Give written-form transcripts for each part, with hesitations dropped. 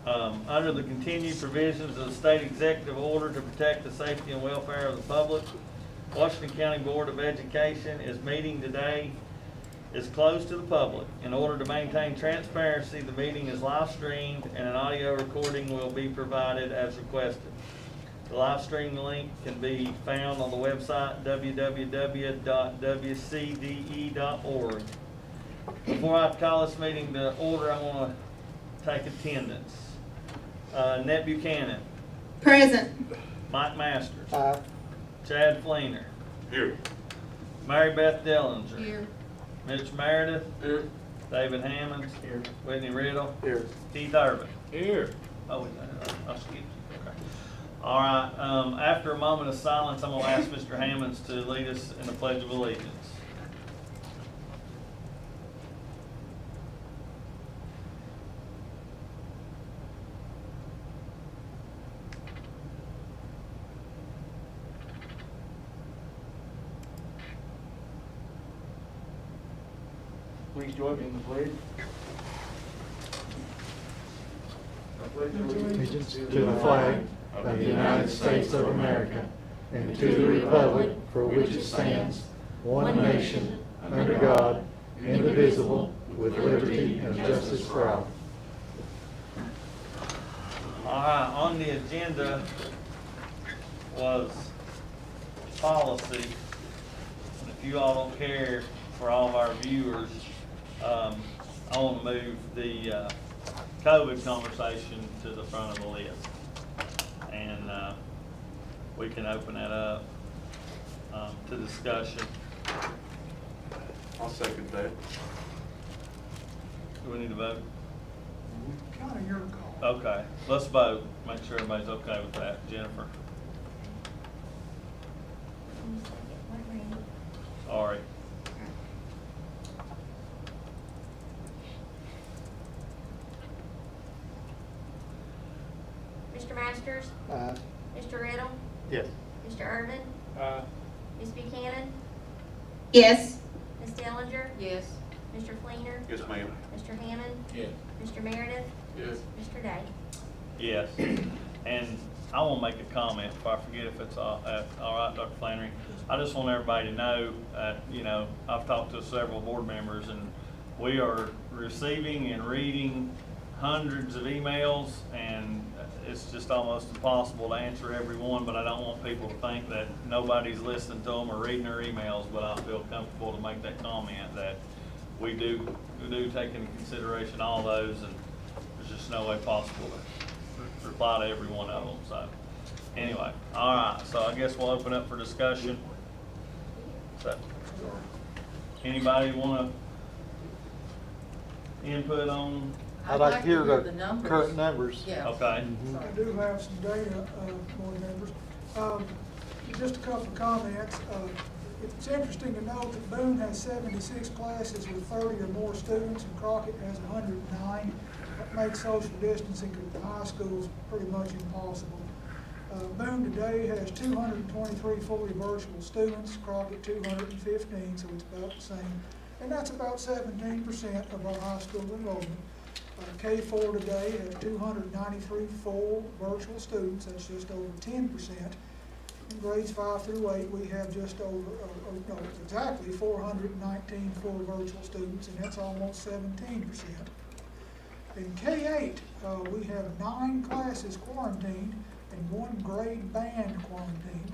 Under the continued provisions of the state executive order to protect the safety and welfare of the public, Washington County Board of Education is meeting today, is closed to the public. In order to maintain transparency, the meeting is live streamed and an audio recording will be provided as requested. The live stream link can be found on the website www.wcde.org. Before I call this meeting to order, I want to take attendance. Ned Buchanan. Present. Mike Masters. Aye. Chad Fleener. Here. Mary Beth Dillinger. Here. Mitch Meredith. Here. David Hammonds. Here. Whitney Riddle. Here. Keith Urban. Here. Oh, I skipped. Okay. All right, after a moment of silence, I'm gonna ask Mr. Hammonds to lead us in the Pledge of Allegiance. Please join me in the pledge. Allegiance to the flag of the United States of America and to the republic for which it stands, one nation, under God, indivisible, with liberty and justice for all. All right, on the agenda was policy. And if you all don't care, for all of our viewers, I want to move the COVID conversation to the front of the list. And we can open that up to discussion. I'll second that. Do we need to vote? Kind of your call. Okay, let's vote. Make sure everybody's okay with that. Jennifer? Sorry. Mr. Masters? Aye. Mr. Riddle? Yes. Mr. Urban? Ms. Buchanan? Yes. Ms. Dillinger? Yes. Mr. Fleener? Yes, ma'am. Mr. Hammond? Yes. Mr. Meredith? Yes. Mr. Day? Yes. And I want to make a comment before I forget, if it's all right, Dr. Flannery. I just want everybody to know, I've talked to several board members, and we are receiving and reading hundreds of emails, and it's just almost impossible to answer every one, but I don't want people to think that nobody's listening to them or reading their emails, but I feel comfortable to make that comment that we do take into consideration all those, and there's just no way possible to reply to every one of them. So anyway, all right, so I guess we'll open up for discussion. So, anybody want to input on? I'd like to hear the numbers. current numbers. Yeah. Okay. I do have some data, board members. Just a couple of comments. It's interesting to note that Boone has 76 classes with 30 or more students, and Crockett has 109. That makes social distancing at the high schools pretty much impossible. Boone today has 223 fully virtual students, Crockett 215, so it's about the same. And that's about 17% of our high school enrollment. K-4 today has 293 full virtual students, that's just over 10%. In grades 5 through 8, we have just over, exactly 419 full virtual students, and that's almost 17%. In K-8, we have 9 classes quarantined and 1 grade band quarantined.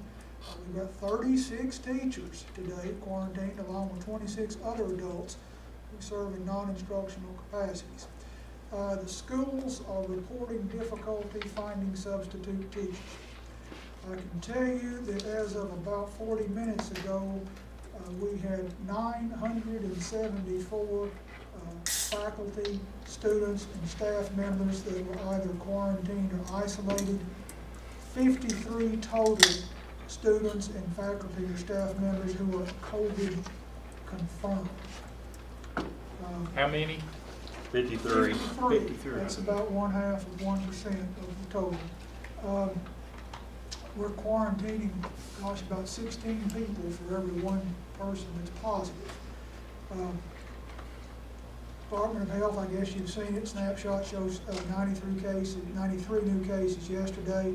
We've got 36 teachers today quarantined, along with 26 other adults who serve in non-instructional capacities. The schools are reporting difficulty finding substitute teachers. I can tell you that as of about 40 minutes ago, we had 974 faculty, students, and staff members that were either quarantined or isolated. 53 total students and faculty or staff members who are COVID confirmed. How many? 53. 53. That's about 0.5% of the total. We're quarantining, about 16 people for every 1 person that's positive. Department of Health, I guess you've seen it, snapshot shows 93 new cases yesterday.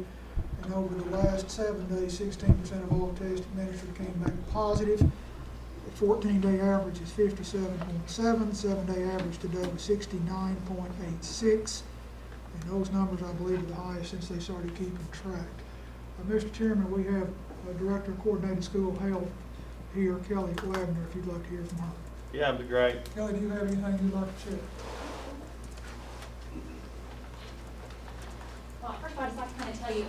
And over the last 7 days, 16% of all tests administered came back positive. The 14-day average is 57.7, 7-day average today was 69.86. And those numbers, I believe, are the highest since they started keeping track. Mr. Chairman, we have Director of Coordinated School Health here, Kelly Lavender, if you'd like to hear from her. Yeah, it'd be great. Kelly, do you have anything you'd like to share? Well, first of all, I'd just like to kind of tell you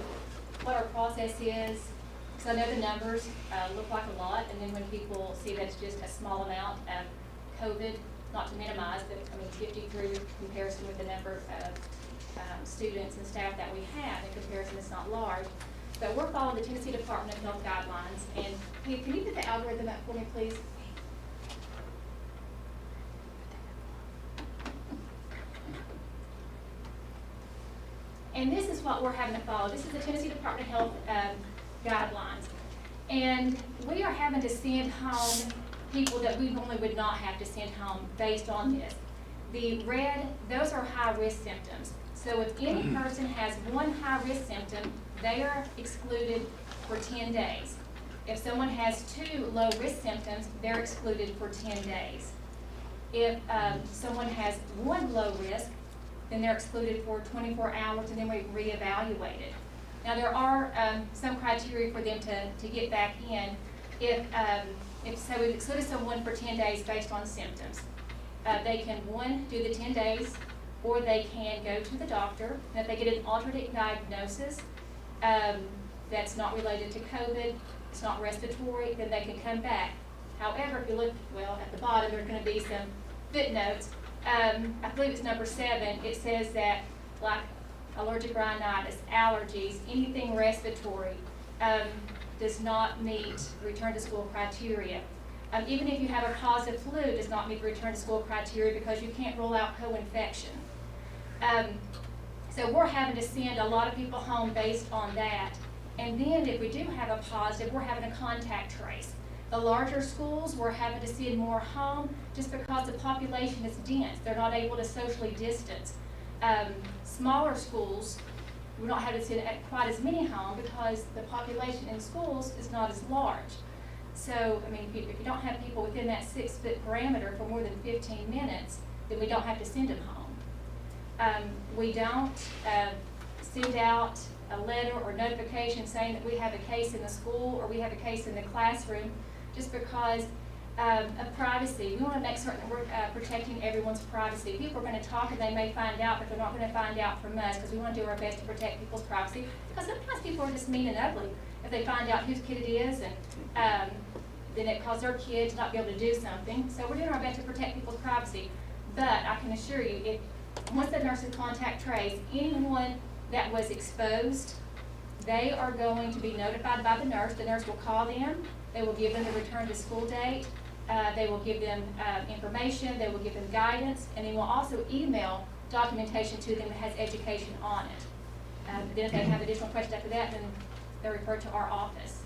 what our process is, because I know the numbers look like a lot, and then when people see that it's just a small amount of COVID, not to minimize, but I mean 53 in comparison with the number of students and staff that we have, in comparison it's not large. But we're following the Tennessee Department of Health guidelines, and Pete, can you put the algorithm up for me, please? And this is what we're having to follow. This is the Tennessee Department of Health guidelines. And we are having to send home people that we normally would not have to send home based on this. The red, those are high-risk symptoms. So if any person has one high-risk symptom, they are excluded for 10 days. If someone has 2 low-risk symptoms, they're excluded for 10 days. If someone has 1 low risk, then they're excluded for 24 hours, and then we reevaluate it. Now, there are some criteria for them to get back in. If so, we've excluded someone for 10 days based on symptoms. They can, 1, do the 10 days, or they can go to the doctor. And if they get an alternate diagnosis that's not related to COVID, it's not respiratory, then they can come back. However, if you look, well, at the bottom, there are going to be some footnotes. I believe it's number 7, it says that like allergic rhinitis, allergies, anything respiratory does not meet return to school criteria. Even if you have a positive flu, does not meet the return to school criteria because you can't rule out co-infection. So we're having to send a lot of people home based on that. And then if we do have a positive, we're having to contact trace. The larger schools, we're having to send more home just because the population is dense. They're not able to socially distance. Smaller schools, we're not having to send quite as many home because the population in schools is not as large. So, I mean, if you don't have people within that 6-foot parameter for more than 15 minutes, then we don't have to send them home. We don't send out a letter or notification saying that we have a case in the school or we have a case in the classroom just because of privacy. We want to make certain that we're protecting everyone's privacy. People are going to talk and they may find out, but they're not going to find out from us because we want to do our best to protect people's privacy, because sometimes people are just mean and ugly. If they find out whose kid it is, and then it causes their kid to not be able to do something. So we're doing our best to protect people's privacy. But I can assure you, if once the nurses contact trace, anyone that was exposed, they are going to be notified by the nurse. The nurse will call them. They will give them the return to school date. They will give them information. They will give them guidance. And they will also email documentation to them that has education on it. Then if they have additional questions after that, then they're referred to our office.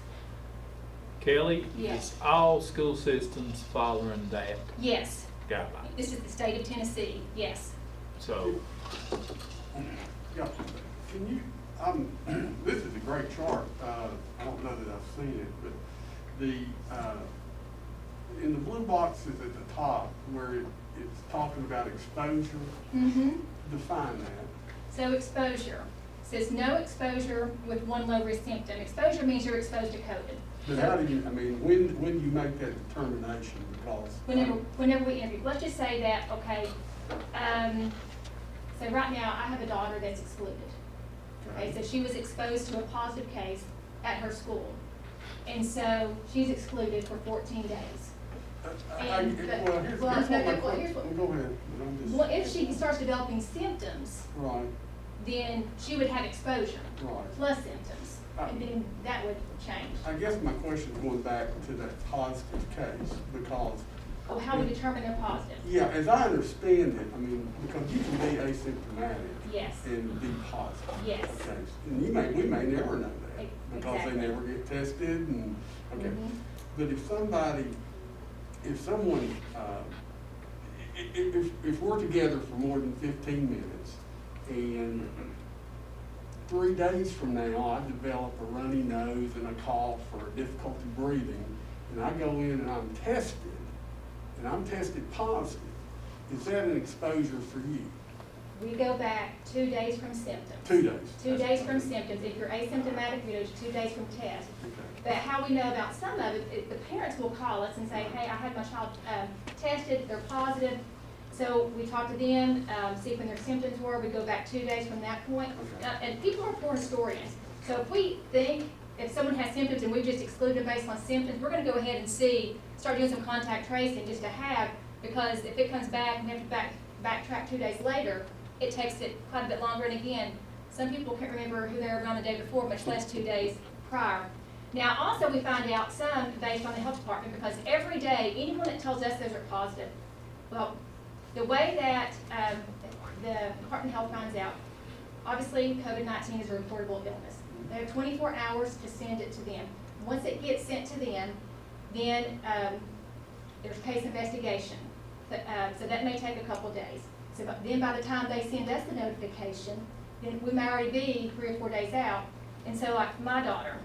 Kelly, Yes. is all school systems following that Yes. guideline? This is the state of Tennessee. Yes. So, Yeah, can you, this is a great chart. I don't know that I've seen it, but in the blue boxes at the top where it's talking about exposure, define that. So exposure says no exposure with 1 low-risk symptom. Exposure means you're exposed to COVID. But how do you, I mean, when do you make that determination? Because Whenever we interview, let's just say that, okay, so right now I have a daughter that's excluded. Okay, so she was exposed to a positive case at her school. And so she's excluded for 14 days. Here's what my question, go ahead. Well, if she starts developing symptoms, Right, then she would have exposure right. plus symptoms, and then that would change. I guess my question is going back to that positive case, because Oh, how we determine they're positive? yeah, as I understand it, I mean, because you can be asymptomatic Yes. and be positive. Yes. Okay, and we may never know that, because Exactly. they never get tested and, okay. Mhm. But if someone, if we're together for more than 15 minutes, and 3 days from now, I develop a runny nose and a cough or difficulty breathing, and I go in and I'm tested positive, is that an exposure for you? We go back 2 days from symptoms. 2 days? 2 days from symptoms. If you're asymptomatic, we do 2 days from test. Okay. But how we know about some of it, the parents will call us and say, hey, I had my child tested, they're positive. So we talk to them, see when their symptoms were. We go back 2 days from that point. And people are poor historians. So if we think if someone has symptoms and we just exclude them based on symptoms, we're going to go ahead and start doing some contact tracing just to have, because if it comes back and we have to backtrack 2 days later, it takes it quite a bit longer. And again, some people can't remember who they were around the day before, much less 2 days prior. Now, also we find out some based on the health department, because every day, anyone that tells us those are positive, well, the way that the Department of Health finds out, obviously COVID-19 is a reportable illness. They have 24 hours to send it to them. Once it gets sent to them, then there's case investigation. So that may take a couple days. So then by the time they send us the notification, then we may already be 3 or 4 days out. And so like my daughter,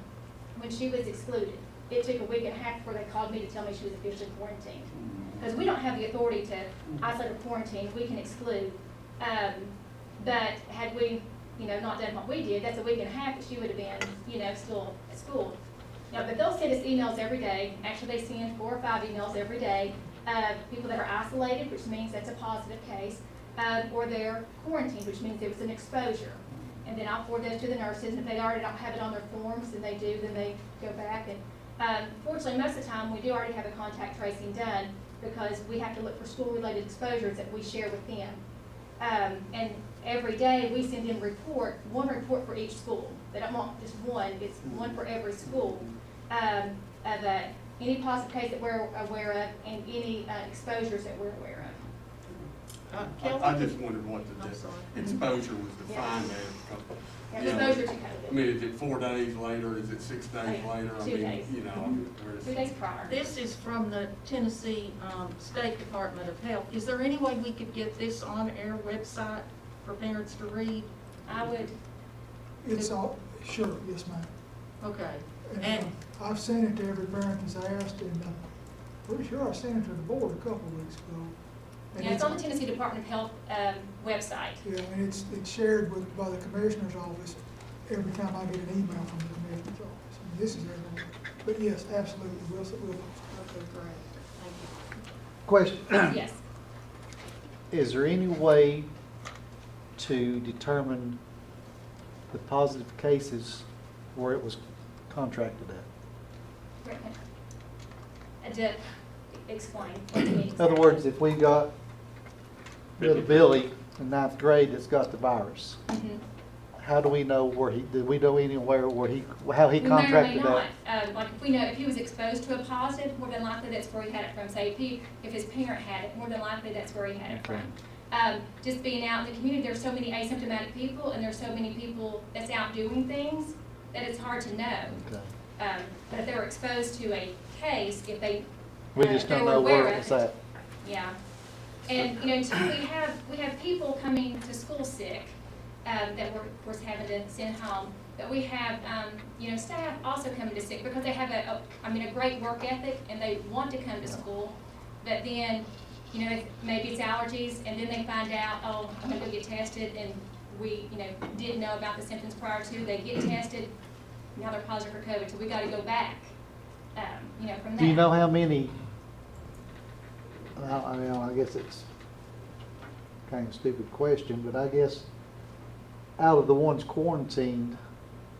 when she was excluded, it took a week and a half before they called me to tell me she was officially quarantined. Because we don't have the authority to isolate or quarantine, we can exclude. But had we, not done what we did, that's a week and a half that she would have been, still at school. Now, but they'll send us emails every day. Actually, they send 4 or 5 emails every day. People that are isolated, which means that's a positive case, or they're quarantined, which means there was an exposure. And then I'll forward those to the nurses, and if they already don't have it on their forms, and they do, then they go back. And fortunately, most of the time, we do already have a contact tracing done, because we have to look for school-related exposures that we share with them. And every day, we send them one report for each school. They don't want just one, it's one for every school, of any positive case that we're aware of, and any exposures that we're aware of. I just wondered what the I'm sorry. exposure was defined as. Yeah, You know, exposure to I COVID. mean, is it 4 days later, is it 6 days Yeah, later? 2 days. Where's. 2 days prior. This is from the Tennessee State Department of Health. Is there any way we could get this on our website for parents to read? I would, It's all, sure, yes, ma'am. Okay. And I've sent it to every parent that's asked, and pretty sure I sent it to the board a couple of weeks ago. And it's on the Tennessee Department of Health website. Yeah, and it's shared by the commissioner's office every time I get an email from the commissioner's office. And this is everywhere. But yes, absolutely, we'll. Okay, great. Thank you. Question, Yes. is there any way to determine the positive cases where it was contracted at? To explain. What do you mean In other words, if we got little Billy in 9th grade that's got the virus, Mhm. how do we know did we know anywhere how he We contracted may or may that? not. Like if we know if he was exposed to a positive, more than likely that's where he had it from. Say if his parent had it, more than likely that's where he had it Okay. from. Just being out in the community, there's so many asymptomatic people, and there's so many people that's out doing things that it's hard to know. Okay. But if they were exposed to a case, if they We just they don't were know aware where of it was it. at. Yeah, and too, we have people coming to school sick that we're of course having to send home. But we have staff also coming to sick because they have a great work ethic and they want to come to school. But then maybe it's allergies, and then they find out, oh, I'm gonna go get tested, and we didn't know about the symptoms prior to. They get tested, now they're positive for COVID, so we got to go back. From that. Do you know how many, I guess it's kind of a stupid question, but I guess out of the ones quarantined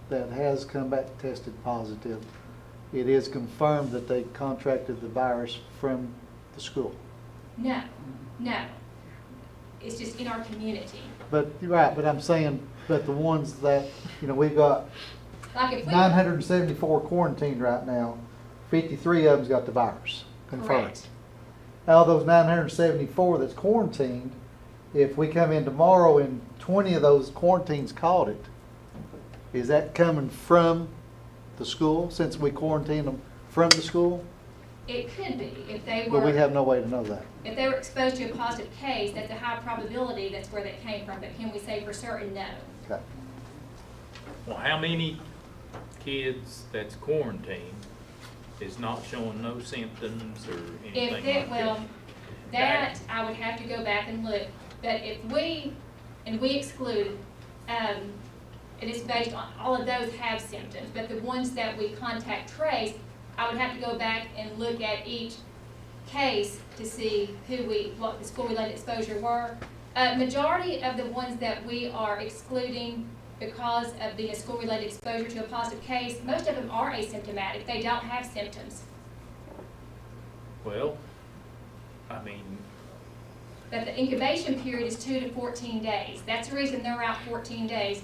that has come back tested positive, it is confirmed that they contracted the virus from the school? No. It's just in our community. But, right, but I'm saying, but the ones that, we've got Like if we. 974 quarantined right now, 53 of them's got the virus confirmed. Correct. Out of those 974 that's quarantined, if we come in tomorrow and 20 of those quarantines caught it, is that coming from the school, since we quarantined them from the school? It could be, if they But we were, have no way to know that. if they were exposed to a positive case, that's a high probability that's where that came from, but can we say for certain? No. Okay. Well, how many kids that's quarantined is not showing no symptoms or anything If they, like well, that? that, I would have to go back and look, but if we, and we exclude, it is based on, all of those have symptoms, but the ones that we contact trace, I would have to go back and look at each case to see what the school-related exposure were. Majority of the ones that we are excluding because of being a school-related exposure to a positive case, most of them are asymptomatic. They don't have symptoms. Well, I mean, But the incubation period is 2 to 14 days. That's the reason they're out 14 days.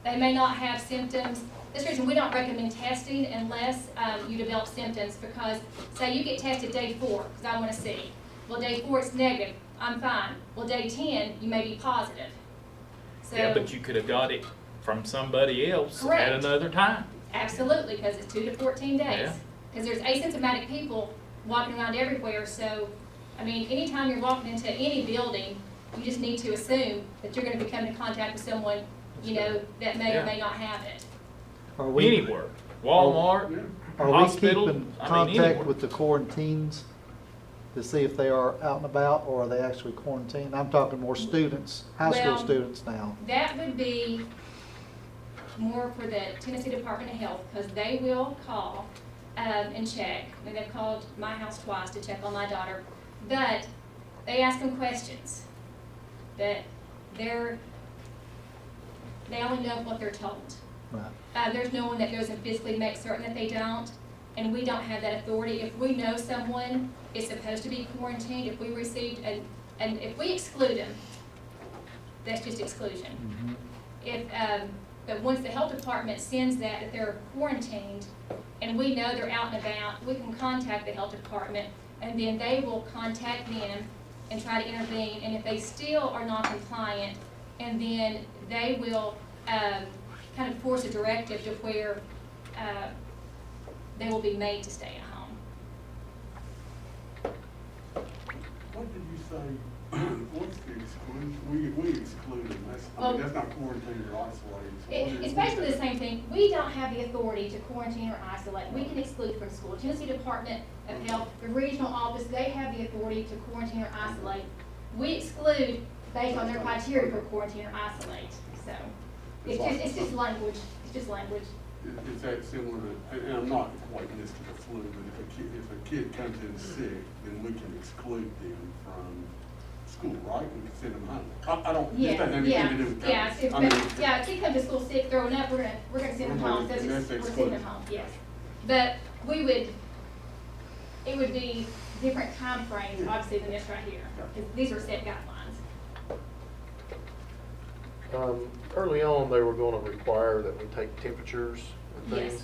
They may not have symptoms. That's the reason we don't recommend testing unless you develop symptoms, because say you get tested day 4, because I want to see. Well, day 4 it's negative, I'm fine. Well, day 10, you may be positive. So, yeah, but you could have got it from somebody else at Correct. another time. absolutely, because it's 2 to 14 days. Yeah. Because there's asymptomatic people walking around everywhere, so, I mean, anytime you're walking into any building, you just need to assume that you're going to be coming in contact with someone, you know, that may or Yeah. may not have it. Are we, Anywhere, Walmart, are we hospital, keeping I mean, contact anywhere. with the quarantines to see if they are out and about, or are they actually quarantined? I'm talking more students, high school Well, students now. That would be more for the Tennessee Department of Health, because they will call and check. I mean, they've called my house twice to check on my daughter, but they ask them questions. But they only know what they're told. Right. There's no one that goes and physically makes certain that they don't, and we don't have that authority. If we know someone is supposed to be quarantined, if we received, and if we exclude them, that's just exclusion. Mhm. But once the health department sends that they're quarantined, and we know they're out and about, we can contact the health department, and then they will contact them and try to intervene, and if they still are non-compliant, and then they will, kind of force a directive to where, they will be made to stay at home. What did you say, what's the exclusion? We exclude them, that's not quarantine or isolated. So what is- It's basically the same thing. We don't have the authority to quarantine or isolate. We can exclude from school. Tennessee Department of Health, the regional office, they have the authority to quarantine or isolate. We exclude based on their criteria for quarantine or isolate, so. It's just language. It's just language. Is that similar to, and I'm not equating this to the flu, but if a kid comes in sick, then we can exclude them from school, right? We can send them home. I don't, this doesn't have anything to do with COVID. Yeah, a kid comes to school sick, throwing up, we're gonna send them home, so And that's we're sending excluded. them home, yes. But it would be different timeframes, obviously, than this right here, because these are set guidelines. Early on, they were gonna require that we take temperatures and things. Yes.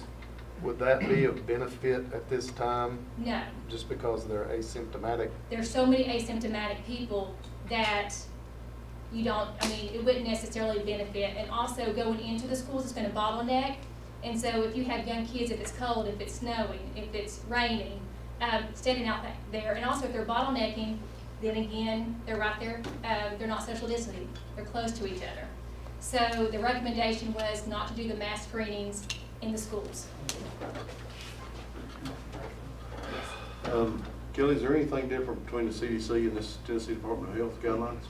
Would that be of benefit at this time, No, just because they're asymptomatic? there's so many asymptomatic people that you don't, I mean, it wouldn't necessarily benefit. And also going into the schools, it's gonna bottleneck. And so if you have young kids, if it's cold, if it's snowing, if it's raining, standing out there, and also if they're bottlenecking, then again, they're right there, they're not social distancing, they're close to each other. So the recommendation was not to do the mass screenings in the schools. Kelly, is there anything different between the CDC and this Tennessee Department of Health guidelines?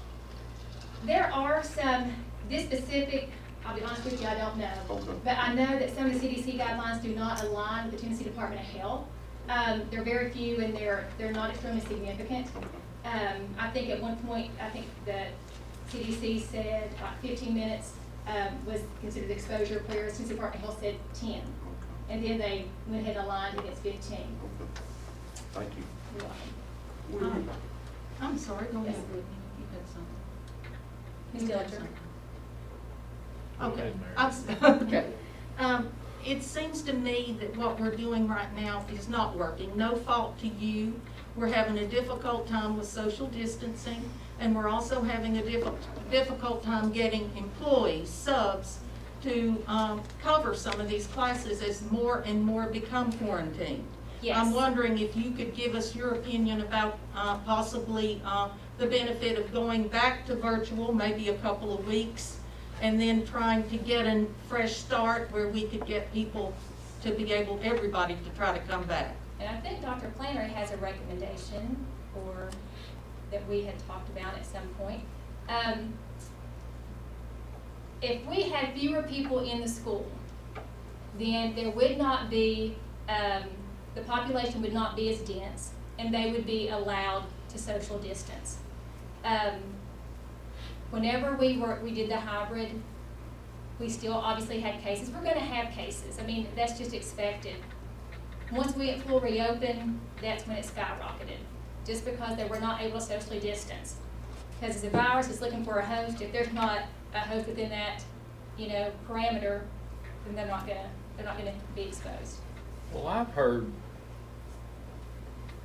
There are some, this specific, I'll be honest with you, I don't know. Okay. But I know that some of the CDC guidelines do not align with the Tennessee Department of Health. They're very few and they're not extremely significant. I think at one point, I think the CDC said 15 minutes was considered exposure, whereas Tennessee Department of Health said 10. And then they went ahead and aligned and it's 15. Okay. Thank you. You're welcome. I'm sorry, go ahead, Yes. Brittany. You had something. Ms. You had Dillinger. something. Okay, Okay, okay. It seems to me that what we're doing right now is not working. No fault to you. We're having a difficult time with social distancing, and we're also having a difficult time getting employees, subs, to cover some of these classes as more and more become quarantined. I'm Yes. wondering if you could give us your opinion about possibly the benefit of going back to virtual, maybe a couple of weeks, and then trying to get a fresh start where we could get people to be able, everybody to try to come back. And I think Dr. Flannery has a recommendation or that we had talked about at some point. If we had fewer people in the school, then there would not be, the population would not be as dense, and they would be allowed to social distance. Whenever we did the hybrid, we still obviously had cases. We're gonna have cases. I mean, that's just expected. Once we get full reopen, that's when it skyrocketed, just because they were not able to socially distance. Because the virus is looking for a host. If there's not a host within that, parameter, then they're not gonna be exposed. Well, I've heard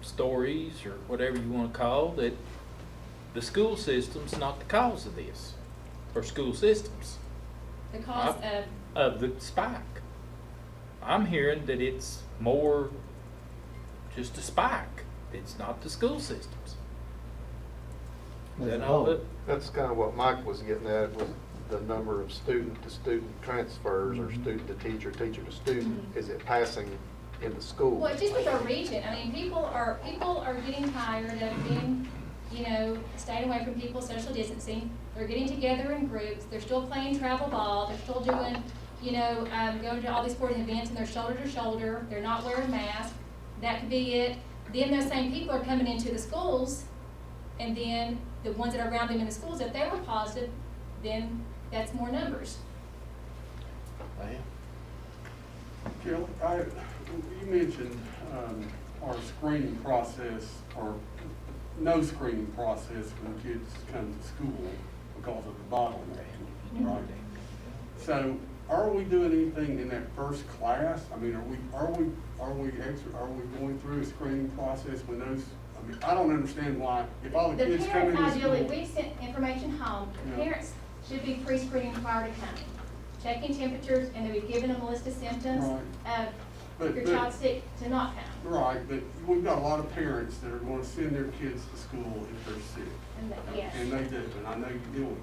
stories, or whatever you wanna call, that the school system's not the cause of this, or school systems, The cause of the spike. I'm hearing that it's more just a spike. It's not the school systems. Is that all that? That's kind of what Mike was getting at, was the number of student-to-student transfers, or student-to-teacher, teacher-to-student. Is it passing in the school? Well, just with our region, I mean, people are getting tired of being, staying away from people, social distancing. They're getting together in groups. They're still playing travel ball. They're still doing, going to all these sporting events, and they're shoulder to shoulder. They're not wearing masks. That could be it. Then those same people are coming into the schools, and then the ones that are around them in the schools, if they were positive, then that's more numbers. Kelly, you mentioned our screening process, or no screening process when kids come to school because of the bottleneck, right? So, are we doing anything in that first class? I mean, are we going through a screening process when those? I mean, I don't understand why, if all the kids come parents, into school. ideally, we sent information home. The Yeah. parents should be pre-screening prior to coming, checking temperatures, and they'll be given them a list of symptoms of But- your but- child's sick to not come. Right, but we've got a lot of parents that are gonna send their kids to school if they're sick. Yes. And they do, and I know you deal with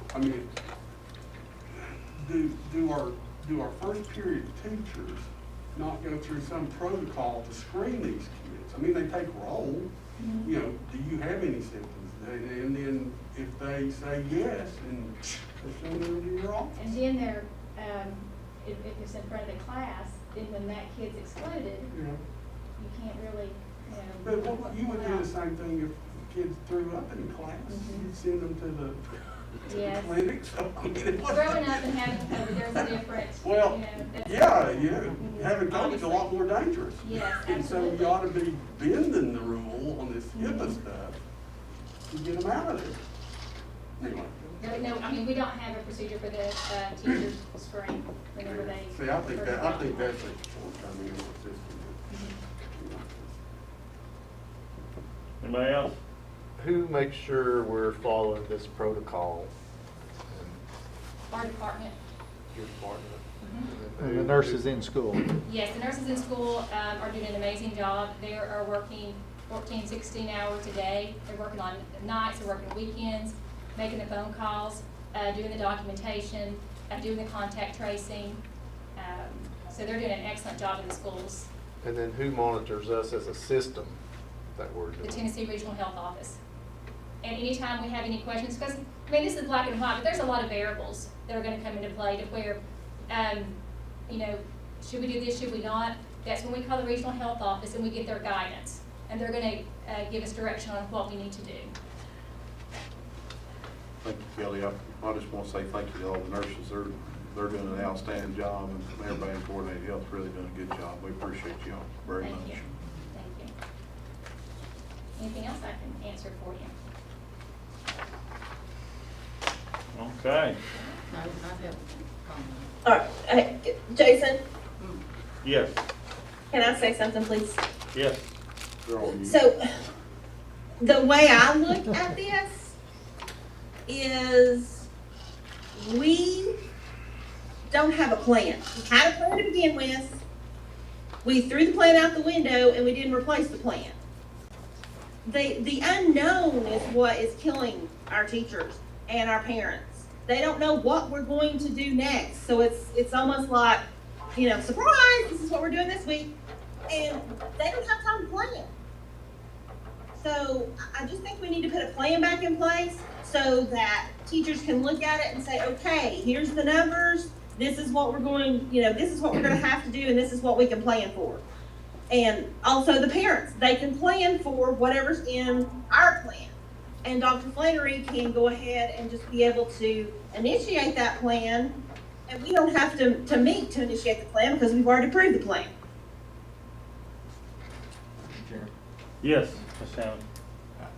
that. I mean, do our first period teachers not go through some protocol to screen these kids? I mean, they take roll, Mm-hmm. do you have any symptoms? And then if they say yes, and they're sending them to your office. And then they're, if it's in front of the class, then when that kid's excluded, You know, you can't really, but you would do the same thing if kids threw up in class, Mhm. you'd send them to the Yes. clinic, so I mean, it wasn't- Growing up and having COVID, there's a difference. Well, that's- having COVID's a lot more dangerous. Yes, And so absolutely. you ought to be bending the rule on this HIPAA stuff to get them out of there. Anyway, we don't have a procedure for the teachers screen whenever they. see, I think that's a shortcoming in the system. Anybody else? Who makes sure we're following this protocol? Our department. Your department? Mhm. And the nurses in school. Yes, the nurses in school are doing an amazing job. They are working 14, 16 hours a day. They're working on nights, they're working weekends, making the phone calls, doing the documentation, doing the contact tracing. So they're doing an excellent job in the schools. And then who monitors us as a system that we're The doing? Tennessee Regional Health Office. And anytime we have any questions, because, this is black and white, but there's a lot of variables that are gonna come into play to where, should we do this, should we not? That's when we call the Regional Health Office and we get their guidance. And they're gonna give us direction on what we need to do. Thank you, Kelly. I just want to say thank you to all the nurses. They're doing an outstanding job, and everybody in coordinated health really doing a good job. We appreciate you all very much. Thank you. Thank you. Anything else I can answer for you? Okay. All right, Jason, Yes, can I say something, please? yes. They're all you. So, the way I look at this is we don't have a plan. We had a plan to begin with. We threw the plan out the window and we didn't replace the plan. The unknown is what is killing our teachers and our parents. They don't know what we're going to do next. So it's almost like, you know, surprise, this is what we're doing this week. And they don't have time to plan. So I just think we need to put a plan back in place so that teachers can look at it and say, okay, here's the numbers. This is what we're going, you know, this is what we're going to have to do, and this is what we can plan for. And also the parents, they can plan for whatever's in our plan. And Dr. Flannery can go ahead and just be able to initiate that plan, and we don't have to meet to initiate the plan because we've already approved the plan. Yes, Ms. Shannon.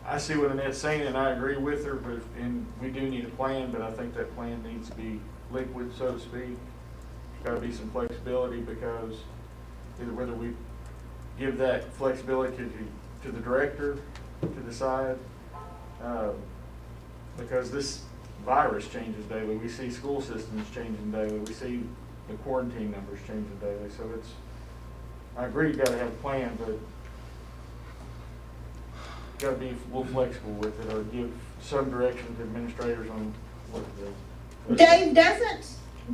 I see what Annette's saying, and I agree with her, but, and we do need a plan, but I think that plan needs to be liquid, so to speak. There's gotta be some flexibility, because either whether we give that flexibility to the director to decide, because this virus changes daily. We see school systems changing daily. We see the quarantine numbers changing daily. So it's, I agree, you gotta have a plan, but gotta be a little flexible with it, or give some direction to administrators on what to do. Dave,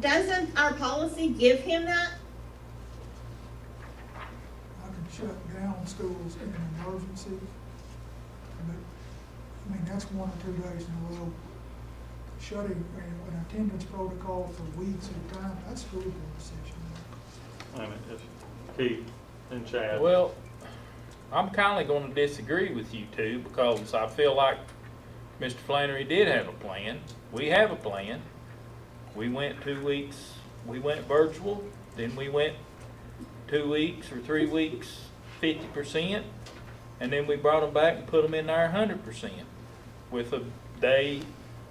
doesn't our policy give him that? I can shut down schools in an emergency, but, I mean, that's 1 or 2 days in a row. Shutting an attendance protocol for weeks at a time, that's school board decision. Wait a minute, just Keith and Chad. Well, I'm kindly going to disagree with you two, because I feel like Mr. Flannery did have a plan. We have a plan. We went 2 weeks, we went virtual, then we went 2 weeks or 3 weeks, 50%, and then we brought them back and put them in our 100% with a day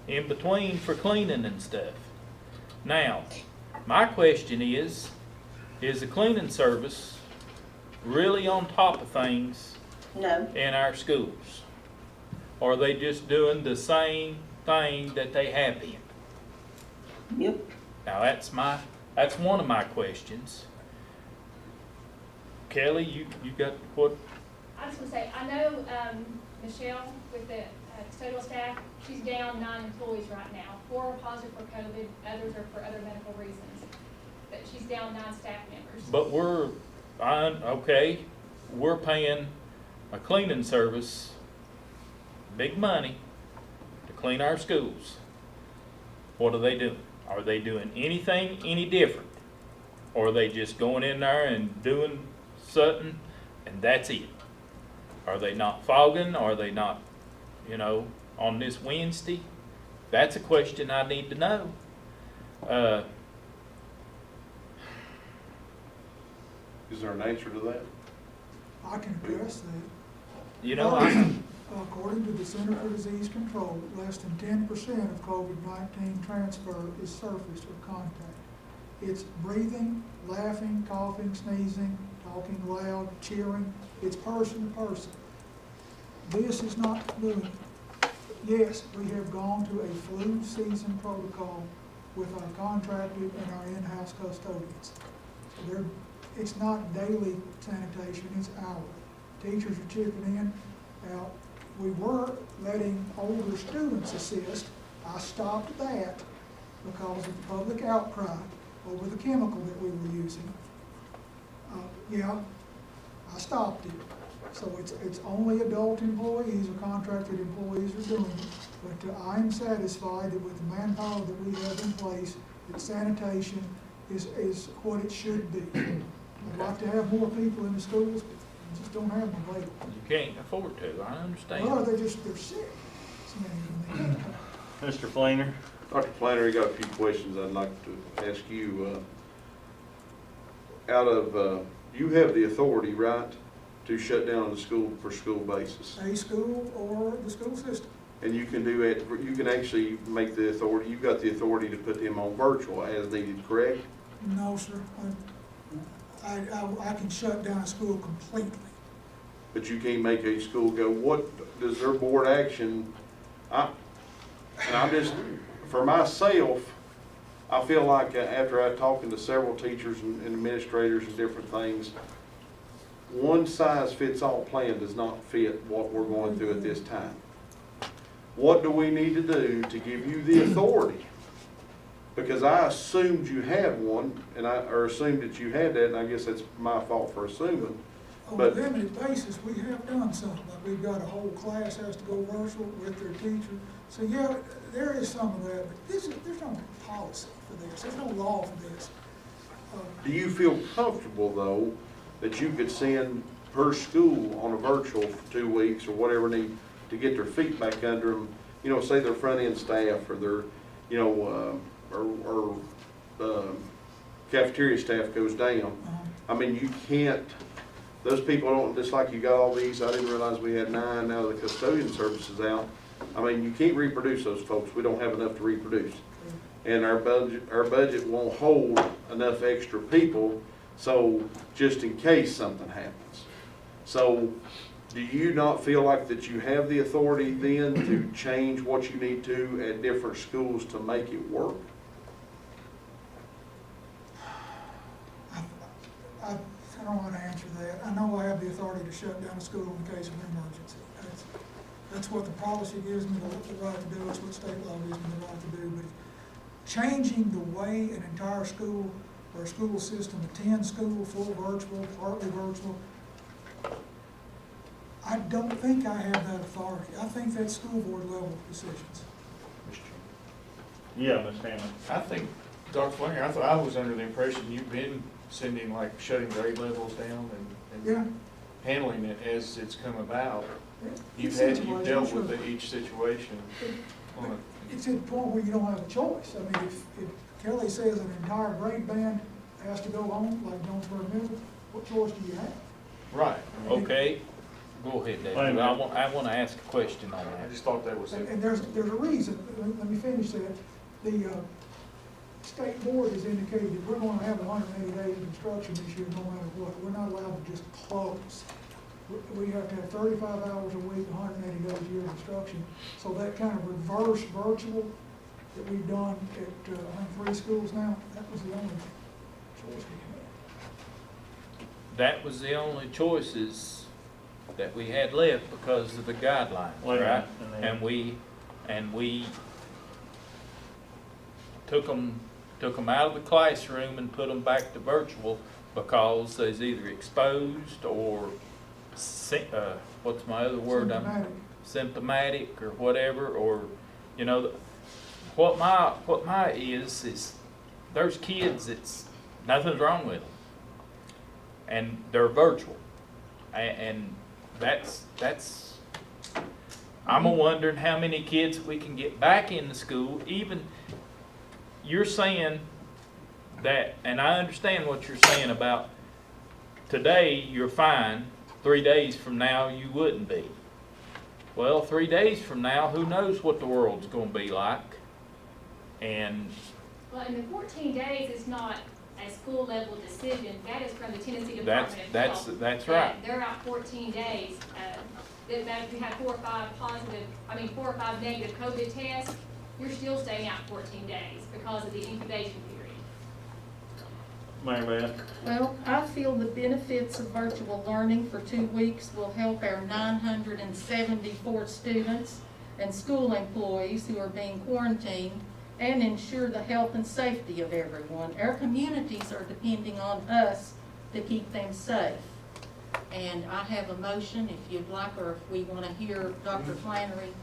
in between for cleaning and stuff. Now, my question is the cleaning service really on top of things No. in our schools? Or are they just doing the same thing that they have been? Yep. Now that's one of my questions. Kelly, you got what? I was gonna say, I know, Michelle with the custodial staff, she's down 9 employees right now. 4 are positive for COVID, others are for other medical reasons. But she's down 9 staff members. But we're paying a cleaning service big money to clean our schools. What are they doing? Are they doing anything any different? Or are they just going in there and doing something and that's it? Are they not fogging? Are they not, on this Wednesday? That's a question I need to know. Is there an answer to that? I can address that. According to the Center for Disease Control, less than 10% of COVID-19 transfer is surface or contact. It's breathing, laughing, coughing, sneezing, talking loud, cheering. It's person to person. This is not new. Yes, we have gone to a flu season protocol with our contracted and our in-house custodians. So it's not daily sanitation, it's hourly. Teachers are chipping in. Now, we were letting older students assist. I stopped that because of the public outcry over the chemical that we were using. I stopped it. So it's only adult employees or contracted employees are doing it. But I am satisfied that with the manpower that we have in place, that sanitation is what it should be. I'd like to have more people in the schools, but we just don't have them available. You can't afford to, I understand. Well, they're sick. So many of them, they can't come. Mr. Fleener? Dr. Flannery, got a few questions I'd like to ask you. You have the authority, right, to shut down the school for school basis? A school or the school system. And you can do it, you can actually make the authority, you've got the authority to put them on virtual as needed, correct? No, sir. I can shut down a school completely. But you can't make a school go, what does their board action, and I'm just, for myself, I feel like after talking to several teachers and administrators and different things, one size fits all plan does not fit what we're going through at this time. What do we need to do to give you the authority? Because I assumed you had one, or assumed that you had that, and I guess that's my fault for assuming. On a But limited basis, we have done something, like we've got a whole class has to go virtual with their teacher. So yeah, there is some of that, but there's no policy for this, there's no law for this. do you feel comfortable, though, that you could send per school on a virtual for 2 weeks or whatever need to get their feet back under them? You know, say their front-end staff or their, you know, cafeteria staff goes down. I mean, you can't, those people don't, just like you got all these, I didn't realize we had 9 now the custodian services out. I mean, you can't reproduce those folks. We don't have enough to reproduce. And our budget won't hold enough extra people, so just in case something happens. So do you not feel like that you have the authority then to change what you need to at different schools to make it work? I don't know how to answer that. I know I have the authority to shut down a school in case of an emergency. That's what the policy gives me the right to do, that's what state law gives me the right to do. But changing the way an entire school or a school system attends school, full virtual, partly virtual, I don't think I have that authority. I think that's school board level decisions. Yeah, Ms. Hammond. I think, Dr. Flanger, I was under the impression you've been sending, like, shutting grade levels down and Yeah. handling it as it's come about. You've Situation, dealt sure. with each situation. It's at the point where you don't have a choice. I mean, if Kelly says an entire grade band has to go home, like Jonesboro Middle, what choice do you have? Right. Okay, go ahead, Wait a David. minute. I want to ask a question on I that. just thought that was it. And there's a reason, let me finish that. The state board has indicated that we're gonna have 180 days of instruction this year, no matter what. We're not allowed to just close. We have to have 35 hours a week, 180 days a year of instruction. So that kind of reverse virtual that we've done at, I think 3 schools now, that was the only choice we had. That was the only choices that we had left because of the guidelines, Wait a right? minute, and then- And we took them out of the classroom and put them back to virtual because they's either exposed or what's my other word? Symptomatic or whatever, or, you know, what my is there's kids that's, nothing's wrong with them. And they're virtual. And that's, I'm wondering how many kids we can get back in the school. Even, you're saying that, and I understand what you're saying about today you're fine, 3 days from now you wouldn't be. Well, 3 days from now, who knows what the world's gonna be like? And Well, and the 14 days is not a school level decision, that is from the Tennessee Department of Health. that's right. They're out 14 days, that if you have 4 or 5 negative COVID tests, you're still staying out 14 days because of the incubation period. Mary Beth? Well, I feel the benefits of virtual learning for 2 weeks will help our 974 students and school employees who are being quarantined and ensure the health and safety of everyone. Our communities are depending on us to keep them safe. And I have a motion, if you'd like, or if we want to hear Dr. Flannery.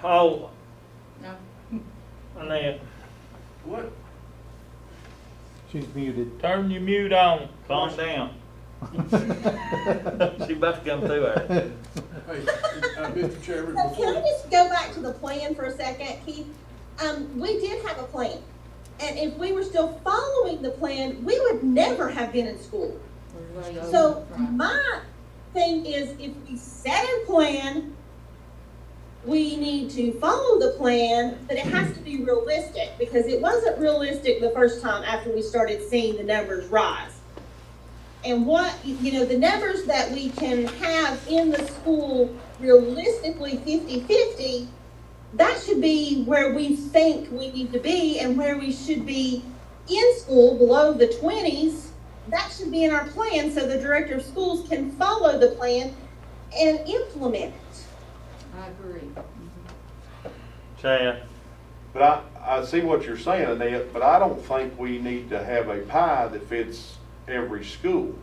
Oh, No? Annette, What? She's muted. turn your mute on. calm down. She about to come through there. Hey, Mr. Chairman, So can I before, just go back to the plan for a second, Keith? We did have a plan. And if we were still following the plan, we would never have been in school. We're way over. So Right. my thing is, if we set a plan, we need to follow the plan, but it has to be realistic, because it wasn't realistic the first time after we started seeing the numbers rise. And the numbers that we can have in the school realistically 50-50, that should be where we think we need to be and where we should be in school below the 20s, that should be in our plan so the director of schools can follow the plan and implement it. I agree. Chad? But I see what you're saying, Annette, but I don't think we need to have a pie that fits every school.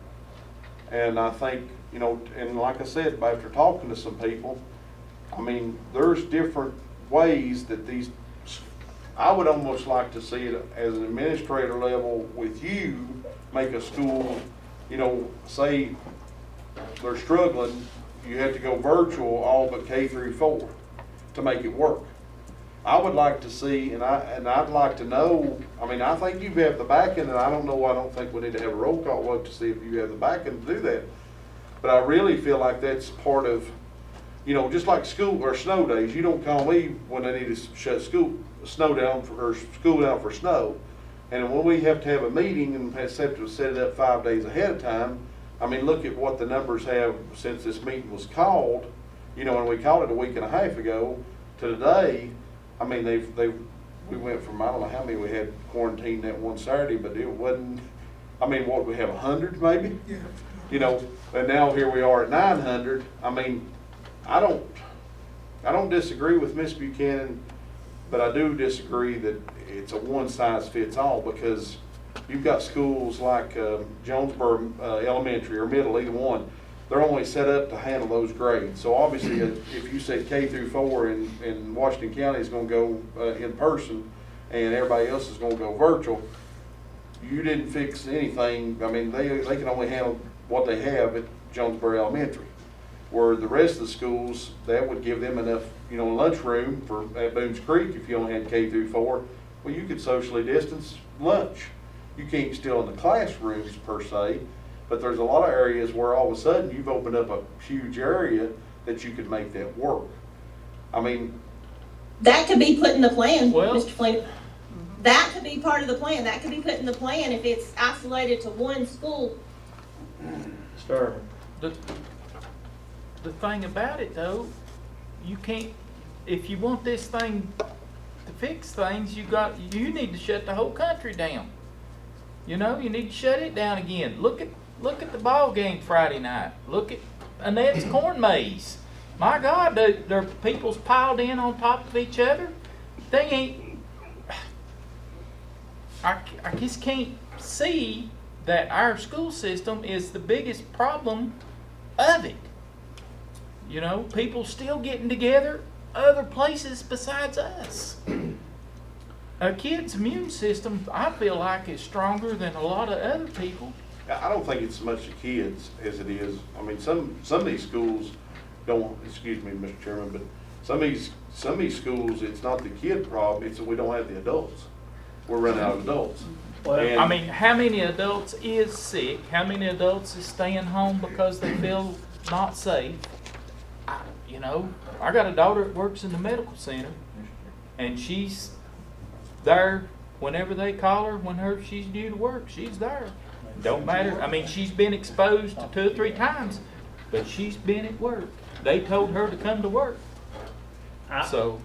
And I think, you know, and like I said, after talking to some people, I mean, there's different ways that these, I would almost like to see it as an administrator level with you, make a school, you know, say they're struggling, you have to go virtual all but K through 4 to make it work. I would like to see, and I'd like to know, I mean, I think you have the backing, and I don't think we need to have a roll call vote to see if you have the backing to do that. But I really feel like that's part of, you know, just like school or snow days, you don't call me when they need to shut school down for snow. And when we have to have a meeting and have to set it up 5 days ahead of time, I mean, look at what the numbers have since this meeting was called, you know, and we called it a week and a half ago to today. I mean, we went from, I don't know how many we had quarantined that one Saturday, but it wasn't, I mean, what, we have 100 maybe? Yeah. You know, and now here we are at 900. I mean, I don't disagree with Miss Buchanan, but I do disagree that it's a one size fits all, because you've got schools like Jonesboro Elementary or Middle, either one. They're only set up to handle those grades. So obviously, if you said K through 4 in Washington County is going to go in person, and everybody else is going to go virtual, you didn't fix anything. I mean, they can only handle what they have at Jonesboro Elementary. Where the rest of the schools, that would give them enough, you know, lunchroom for at Boones Creek. If you only had K through 4, well, you could socially distance lunch. You can't still in the classrooms per se. But there's a lot of areas where all of a sudden you've opened up a huge area that you could make that work. I mean, That could be put in the plan, Well- Mr. Flynn. That could be part of the plan. That could be put in the plan if it's isolated to one school. Sure. The thing about it though, you can't, if you want this thing to fix things, you need to shut the whole country down. You know, you need to shut it down again. Look at the ball game Friday night. Look at Annette's corn maze. My God, their people's piled in on top of each other. They ain't. I just can't see that our school system is the biggest problem of it. You know, people still getting together other places besides us. A kid's immune system, I feel like, is stronger than a lot of other people. I don't think it's so much the kids as it is. I mean, some of these schools don't. Excuse me, Mr. Chairman, but some of these schools, it's not the kid problem. It's that we don't have the adults. We're running out of adults. Well, And- I mean, how many adults is sick? How many adults is staying home because they feel not safe? You know, I got a daughter that works in the medical center, and she's there whenever they call her, when she's due to work, she's there. Don't matter, I mean, she's been exposed to 2 or 3 times, but she's been at work. They told her to come to work. So,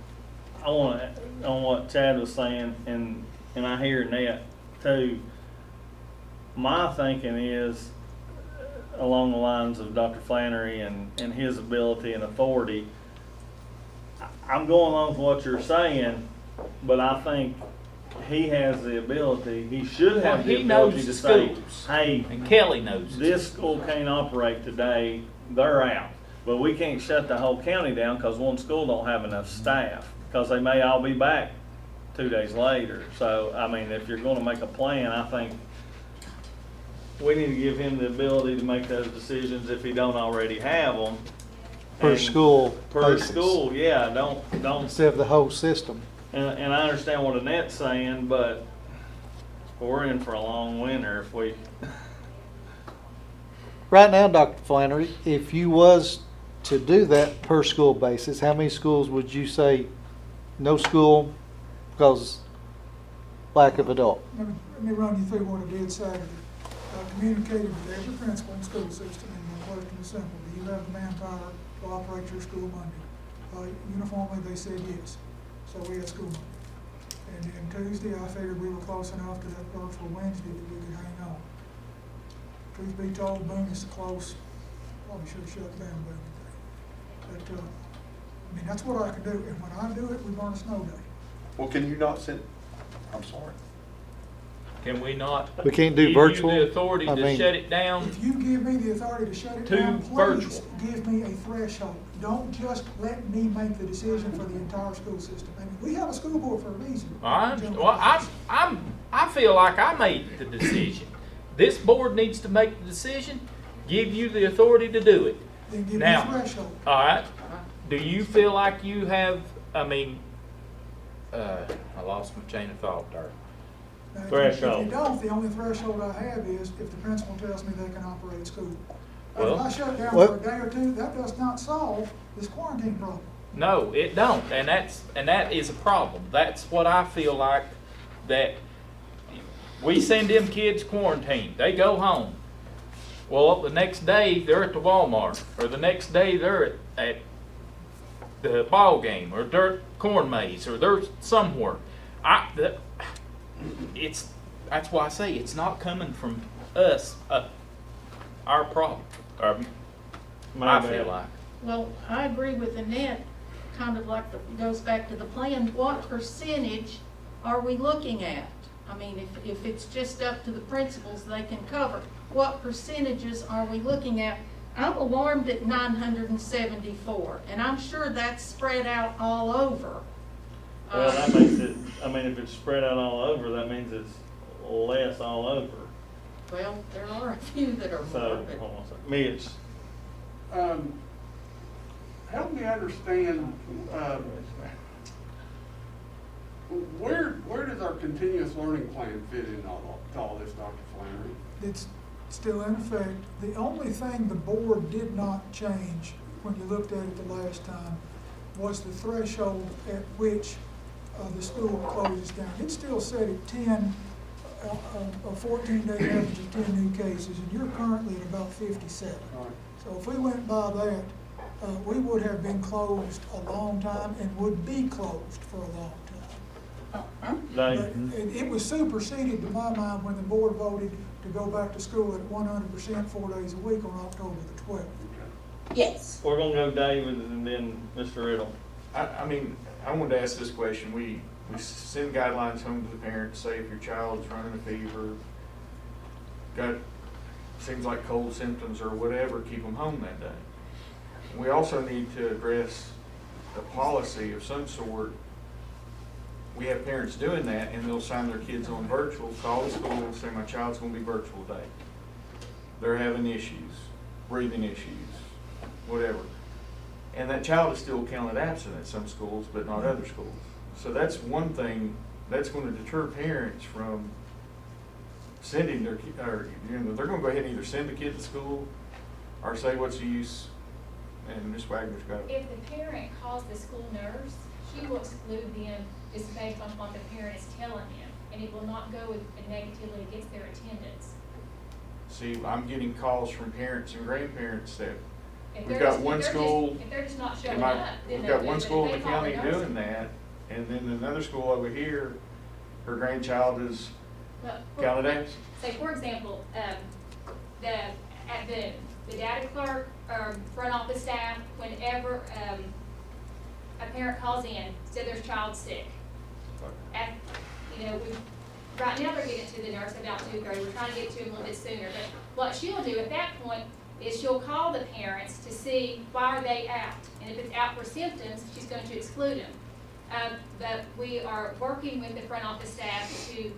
I want to, on what Chad was saying, and I hear that too. My thinking is along the lines of Dr. Flannery and his ability and authority. I'm going along with what you're saying, but I think he has the ability, he should have the he knows ability to the say, schools. hey, And Kelly knows it. this school can't operate today, they're out. But we can't shut the whole county down because one school don't have enough staff, because they may all be back 2 days later. So, I mean, if you're gonna make a plan, I think we need to give him the ability to make those decisions if he don't already have them. Per And school Per basis. school, yeah, don't, Instead of the whole system. and I understand what Annette's saying, but we're in for a long winter if we, Right now, Dr. Flannery, if you was to do that per school basis, how many schools would you say no school because lack of adult? Let me run you through what I did Saturday. I communicated with every principal in the school system and my clerk and simple. Do you have the manpower to operate your school Monday? Uniformly, they said yes. So we had school Monday. And then Tuesday, I figured we were close enough to that virtual Wednesday that we could hang on. Truth be told, Boone is close, probably should have shut down Boone today. But, I mean, that's what I can do, and when I do it, we burn a snow day. Well, can you not send, I'm sorry. Can we not? We can't do virtual? Give you the authority I to mean- shut it down? If you give me the authority to shut it To down, please virtual. give me a threshold. Don't just let me make the decision for the entire school system. I mean, we have a school board for a reason. I feel like I made the decision. This board needs to make the decision, give you the authority to do it. Then give me a Now, threshold. all right, do you feel like you have, I lost my chain of thought there. Now, if Threshold. you don't, the only threshold I have is if the principal tells me they can operate a school. Well- If I shut it down Well- for a day or two, that does not solve this quarantine problem. No, it don't, and that is a problem. That's what I feel like, that we send them kids quarantined, they go home. Well, the next day, they're at the Walmart, or the next day, they're at the ball game, or they're at corn maze, or they're somewhere. That's why I say it's not coming from us, our problem, I feel like. Well, I agree with Annette, kind of like, goes back to the plan, what percentage are we looking at? I mean, if it's just up to the principals, they can cover. What percentages are we looking at? I'm alarmed at 974, and I'm sure that's spread out all over. Well, that makes it, I mean, if it's spread out all over, that means it's less all over. Well, there are a few that are So, more, but. hold on a second. Mitch, Help me understand, where does our continuous learning plan fit in all this, Dr. Flannery? It's still in effect. The only thing the board did not change when you looked at it the last time was the threshold at which the school closes down. It's still set at 10, a 14-day average of 10 new cases, and you're currently at about 57. All right. So if we went by that, we would have been closed a long time and would be closed for a long time. Dave, But it was superseded to my mind when the board voted to go back to school at 100% 4 days a week on October the 12th. Yes. we're gonna go David and then Mr. Riddle. I wanted to ask this question. We send guidelines home to the parents, say if your child's running a fever, seems like cold symptoms or whatever, keep them home that day. We also need to address a policy of some sort. We have parents doing that, and they'll sign their kids on virtual, call the school and say, my child's gonna be virtual today. They're having issues, breathing issues, whatever. And that child is still counted absent at some schools, but not other schools. So that's one thing, that's gonna deter parents from sending their, or, they're gonna go ahead and either send the kid to school or say, what's the use? And Ms. Wagner's got it. If the parent calls the school nurse, she will exclude them just based on what the parent is telling them, and it will not go negatively against their attendance. See, I'm getting calls from parents and grandparents that If we've they're got just- one if they're school. just- If they're just not showing Am I- up, then We've they'll got do one it. school in If the they call county nurse- doing that, and then another school over here, her grandchild is Well, counted absent. Say, for example, the data clerk or front office staff, whenever, a parent calls in, said their child's sick. Right now they're getting to the nurse about 2:30, we're trying to get to them a little bit sooner, but what she'll do at that point is she'll call the parents to see why are they out, and if it's out for symptoms, she's going to exclude them. But we are working with the front office staff to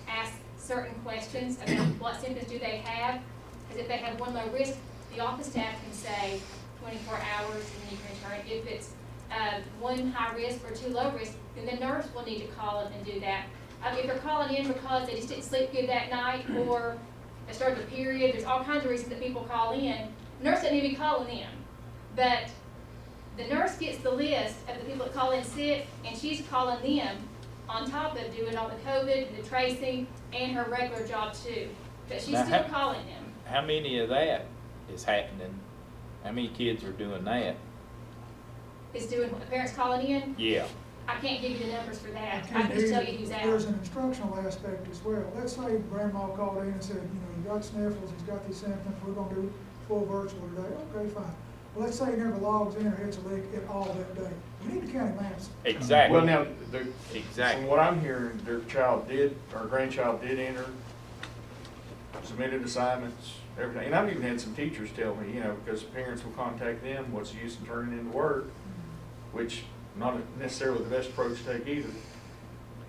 ask certain questions about what symptoms do they have, because if they have one low risk, the office staff can say 24 hours and you can return. If it's one high risk or two low risk, then the nurse will need to call them and do that. If they're calling in because they just didn't sleep good that night, or they started a period, there's all kinds of reasons that people call in. The nurse doesn't even be calling them, but the nurse gets the list of the people that call in sick, and she's calling them on top of doing all the COVID and the tracing and her regular job too. But she's Now, still calling them. How many of that is happening? How many kids are doing that? Is doing what the parents calling in. Yeah. I can't give you the numbers for that. I can't can just tell either. you who's There's out. an instructional aspect as well. Let's say grandma called in and said, you got sniffles, he's got these symptoms, we're gonna do full virtual today. Okay, fine. Well, let's say he never logs in or hits a lick at all that day. We need the county maps. Exactly. Well, now, Exactly. from what I'm hearing, their child did, or grandchild did enter, submitted assignments, everything. And I've even had some teachers tell me, because parents will contact them, what's the use in turning in the work, which not necessarily the best approach to take either.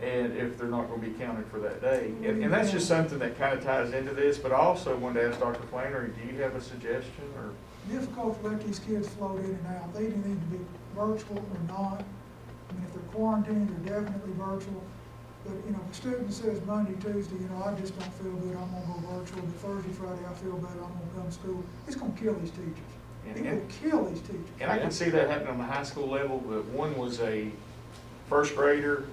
And if they're not gonna be counted for that day. And that's just something that kind of ties into this, but I also wanted to ask Dr. Flannery, do you have a suggestion, or? Difficult to let these kids float in and out. They either need to be virtual or not. I mean, if they're quarantined, they're definitely virtual. But, if a student says Monday, Tuesday, I just don't feel good, I'm gonna go virtual, but Thursday, Friday, I feel better, I'm gonna come to school. It's gonna kill these teachers. It will kill these teachers. And I can see that happening on the high school level, but one was a first grader,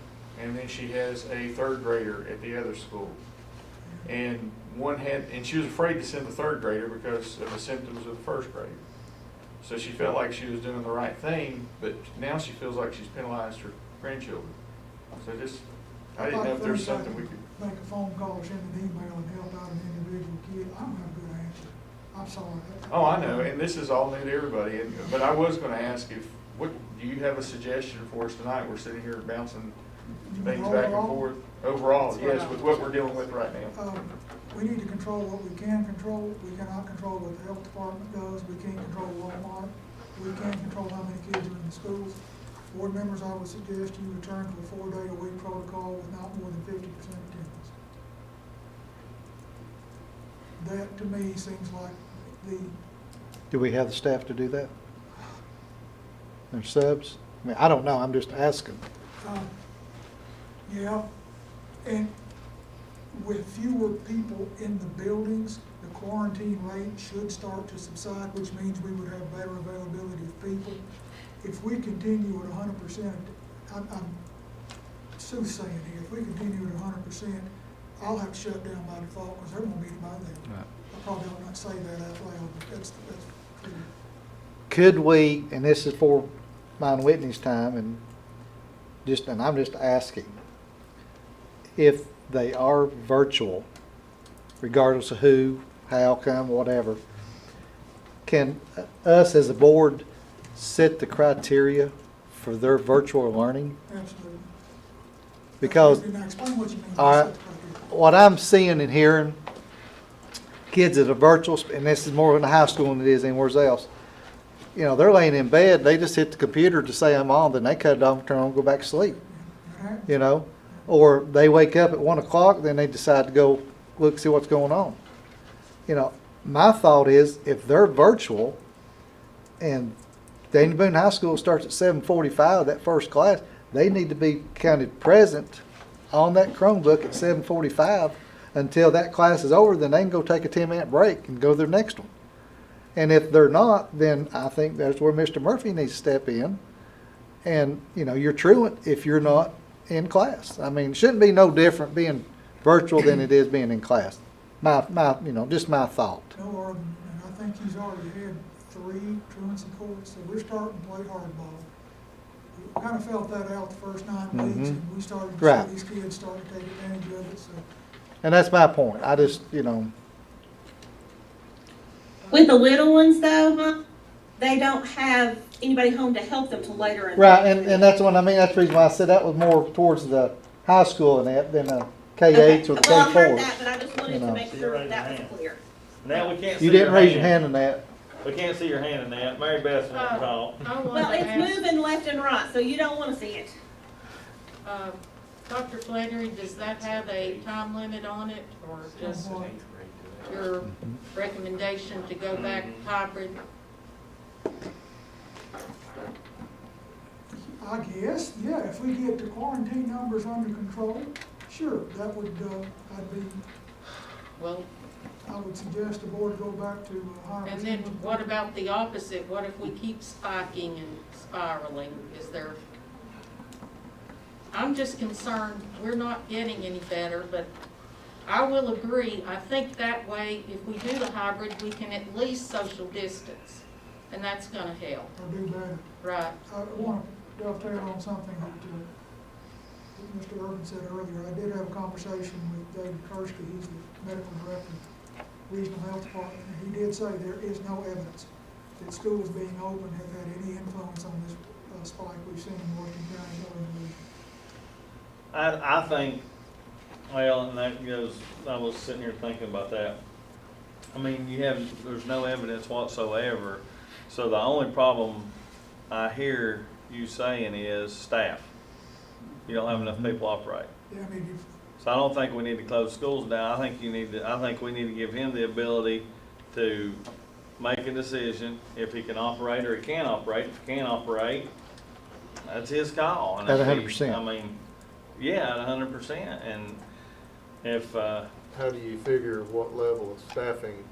and then she has a third grader at the other school. And and she was afraid to send the third grader because of the symptoms of the first grader. So she felt like she was doing the right thing, but now she feels like she's penalized her grandchildren. So I didn't know if there's something we could. Make a phone call or send an email and help out an individual kid. I don't have a good answer. I'm sorry. Oh, I know, and this is all new to everybody, but I was gonna ask do you have a suggestion for us tonight? We're sitting here bouncing things back and forth. Overall, yes, with what we're dealing with right now. We need to control what we can control. We cannot control what the health department does. We can't control Walmart. We can't control how many kids are in the schools. Board members, I would suggest you return to a 4-day-a-week protocol with not more than 50% attendance. That, to me, seems like Do we have the staff to do that? Their subs? I mean, I don't know, I'm just asking. Yeah, and with fewer people in the buildings, the quarantine rate should start to subside, which means we would have better availability of people. If we continue at 100%, I'm soothsaying here, if we continue at 100%, I'll have to shut down by default because there won't be anybody there. Right. I probably ought not say that out loud, but that's true. Could we, and this is for mine Whitney's time, and I'm just asking, if they are virtual, regardless of who, how come, whatever, can us as a board set the criteria for their virtual learning? Absolutely. Because Now explain what you mean all by right, set criteria. what I'm seeing and hearing, kids that are virtual, and this is more in the high school than it is anywhere else, they're laying in bed, they just hit the computer to say I'm on, then they cut it off, turn on, and go back to sleep, or they wake up at 1 o'clock, then they decide to go look, see what's going on. My thought is, if they're virtual, and Daniel Boone High School starts at 7:45, that first class, they need to be counted present on that Chromebook at 7:45 until that class is over, then they can go take a 10-minute break and go to their next one. And if they're not, then I think that's where Mr. Murphy needs to step in. And, you're truant if you're not in class. I mean, it shouldn't be no different being virtual than it is being in class. Just my thought. No argument, and I think he's already had 3 truancy courts, so we're starting to play hardball. We kind of felt that out the first 9 weeks, and we started to Right. see these kids starting to take advantage of it, so. And that's my point. I just, With the little ones though, they don't have anybody home to help them till later in. right, and that's what I mean. That's the reason why I said that was more towards the high school and that than a K-8 or the Well, I heard K-4. that, but I just wanted to make sure that was clear. Now we can't see You your didn't raise your hand in that. We can't see your hand in that. Mary Beth won't call. I wanted Well, to it's ask, moving left and right, so you don't wanna see it. Dr. Flannery, does that have a time limit on it, or just your recommendation to go back hybrid? I guess, yeah, if we get the quarantine numbers under control, sure, that would, Well, I would suggest the board go back to a higher. and then percentage. what about the opposite? What if we keep spiking and spiraling? Is there, I'm just concerned, we're not getting any better, but I will agree, I think that way, if we do the hybrid, we can at least social distance, and that's gonna help, Or do better. right? I want dovetail on something that Mr. Urban said earlier. I did have a conversation with David Kursky, he's the medical director of the Regional Health Department, and he did say there is no evidence that schools being open have had any influence on this spike we've seen in Washington County or in the region. I think, well, and that goes, I was sitting here thinking about that. I mean, there's no evidence whatsoever, so the only problem I hear you saying is staff. You don't have enough people operate. Yeah, I mean, So I don't think we need to close schools down. I think we need to give him the ability to make a decision if he can operate or he can't operate. If he can't operate, that's his call. And At if he- 100%. I mean, yeah, at 100%. And if, How do you figure what level of staffing?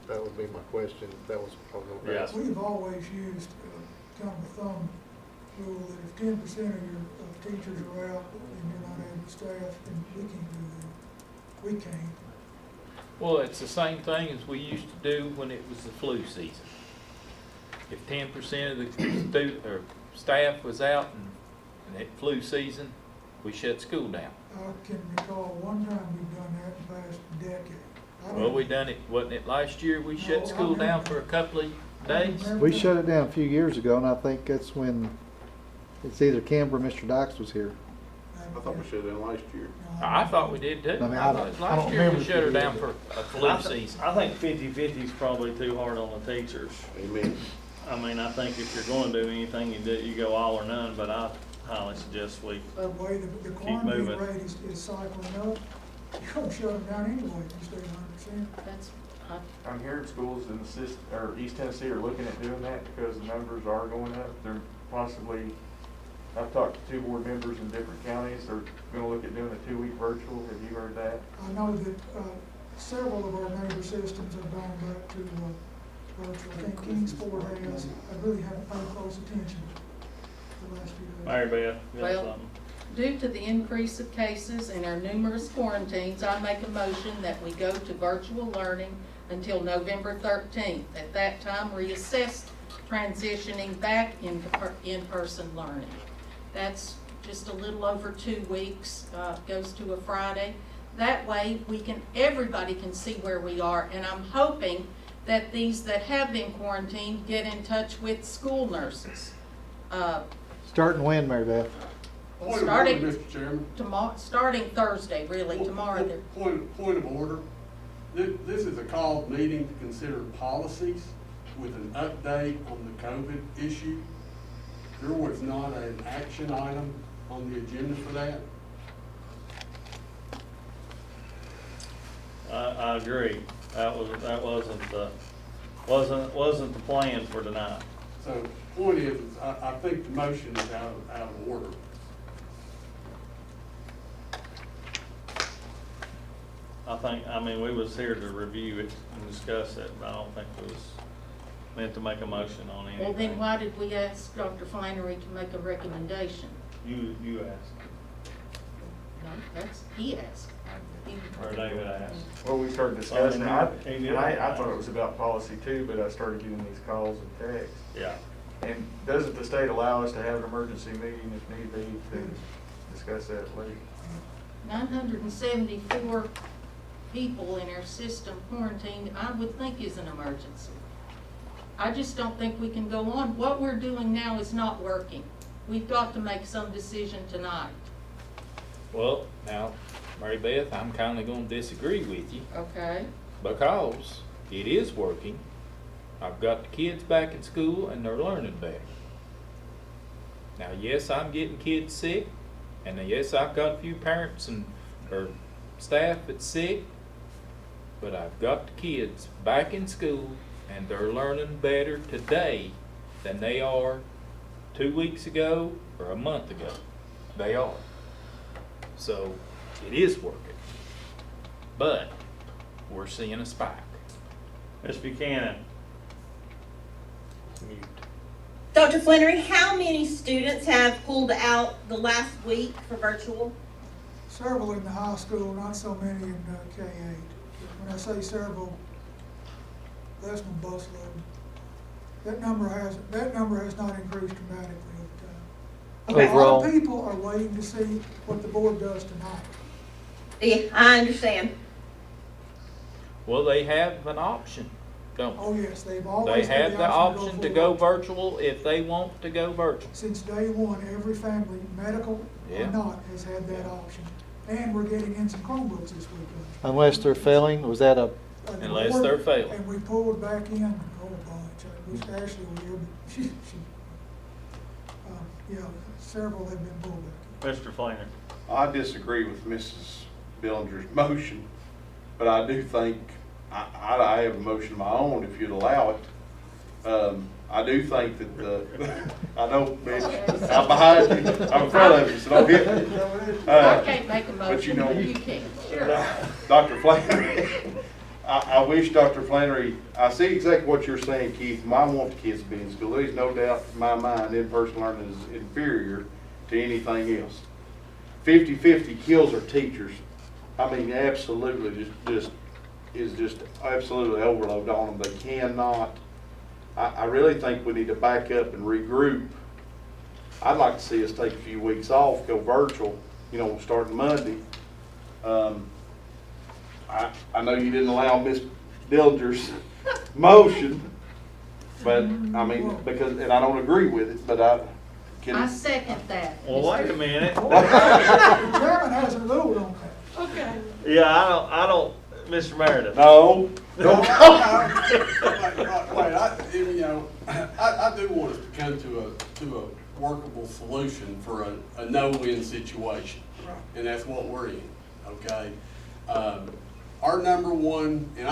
That would be my question. That was what I was gonna ask. we've always used kind of a thumb rule that if 10% of your teachers are out and you're not able to staff, then we can't do that. We can't. Well, it's the same thing as we used to do when it was the flu season. If 10% of the staff was out in that flu season, we shut school down. I can recall one time we've done that in the past decade. Well, we done it, wasn't it last year? We shut school down for a couple of days. We shut it down a few years ago, and I think that's when it's either Kim or Mr. Dykes was here. I thought we should have done last year. I thought we did too. I mean, I thought it was last year we shut her down for a flu season. I think 50-50 is probably too hard on the teachers. Amen. I mean, I think if you're going to do anything, you go all or none, but I highly suggest we, By the way, the quarantine moving. rate is cycling up. You're gonna shut them down anyway if you stay 100%. That's, I'm hearing schools in East Tennessee are looking at doing that because the numbers are going up. They're possibly, I've talked to 2 board members in different counties. They're gonna look at doing a 2-week virtual. Have you heard that? I know that several of our neighbor systems have gone back to virtual. I think Kingsport has. I really haven't paid close attention the last few days. Mary Beth, you got Well, something? due to the increase of cases and our numerous quarantines, I make a motion that we go to virtual learning until November 13th. At that time, reassess transitioning back into in-person learning. That's just a little over 2 weeks, goes to a Friday. That way, everybody can see where we are, and I'm hoping that these that have been quarantined get in touch with school nurses. Starting when, Mary Beth? Point of Starting order, Mr. Chairman. tomorrow, starting Thursday, really, tomorrow. Point of order. This is a called meeting to consider policies with an update on the COVID issue. There was not an action item on the agenda for that. I agree. That wasn't the plan for tonight. So point is, I think the motion is out of order. I mean, we was here to review it and discuss it, but I don't think we was meant to make a motion on anything. Well, then why did we ask Dr. Flannery to make a recommendation? You asked, No, he asked. or David asked. Well, we started discussing it. I Yeah. thought it was about policy too, but I started getting these calls and texts. Yeah. And doesn't the state allow us to have an emergency meeting if need be to discuss that later? 974 people in our system quarantined, I would think is an emergency. I just don't think we can go on. What we're doing now is not working. We've got to make some decision tonight. Well, now, Mary Beth, I'm kinda gonna disagree with you Okay? because it is working. I've got the kids back in school and they're learning better. Now, yes, I'm getting kids sick, and yes, I've got a few parents or staff that's sick, but I've got the kids back in school and they're learning better today than they are 2 weeks ago or a month ago. They are. So it is working. But we're seeing a spike. Ms. Buchanan, Mute. Dr. Flannery, how many students have pulled out the last week for virtual? Several in the high school, not so many in K-8. When I say several, less than a busload. That number has not increased dramatically over time. A lot overall. of people are waiting to see what the board does tonight. Yeah, I understand. Well, they have an option, don't Oh, yes, they've they? always They had have the option to full go virtual if they want to go virtual. Since day one, every family, medical Yeah. or not, has had that option. And we're getting in some Chromebooks this weekend. Unless they're failing, was that a, And the Unless board- they're failing. And we pulled back in a whole bunch. I wish Ashley were here, but yeah, several have been pulled back. Mr. Flainer. I disagree with Mrs. Billinger's motion, but I do think, I have a motion of my own if you'd allow it. I do think that I know, Mitch, I'm behind you, I'm in front of you, so don't hit me. I can't make a But you know, motion, you can, sure. Dr. Flannery, I wish Dr. Flannery, I see exactly what you're saying, Keith. I want the kids to be in school. There's no doubt in my mind in-person learning is inferior to anything else. 50-50 kills our teachers. I mean, absolutely, just absolutely overload on them. They cannot. I really think we need to back up and regroup. I'd like to see us take a few weeks off, go virtual, starting Monday. I know you didn't allow Miss Dillinger's motion, but, I mean, because, and I don't agree with it, but I I second that. Well, wait a minute. The chairman has a rule on that. Okay. Yeah, I don't, Mr. Meredith. No, don't Wait, I do want us to come to a workable solution for a no-win situation. Right. And that's what we're in, okay? Our number one, and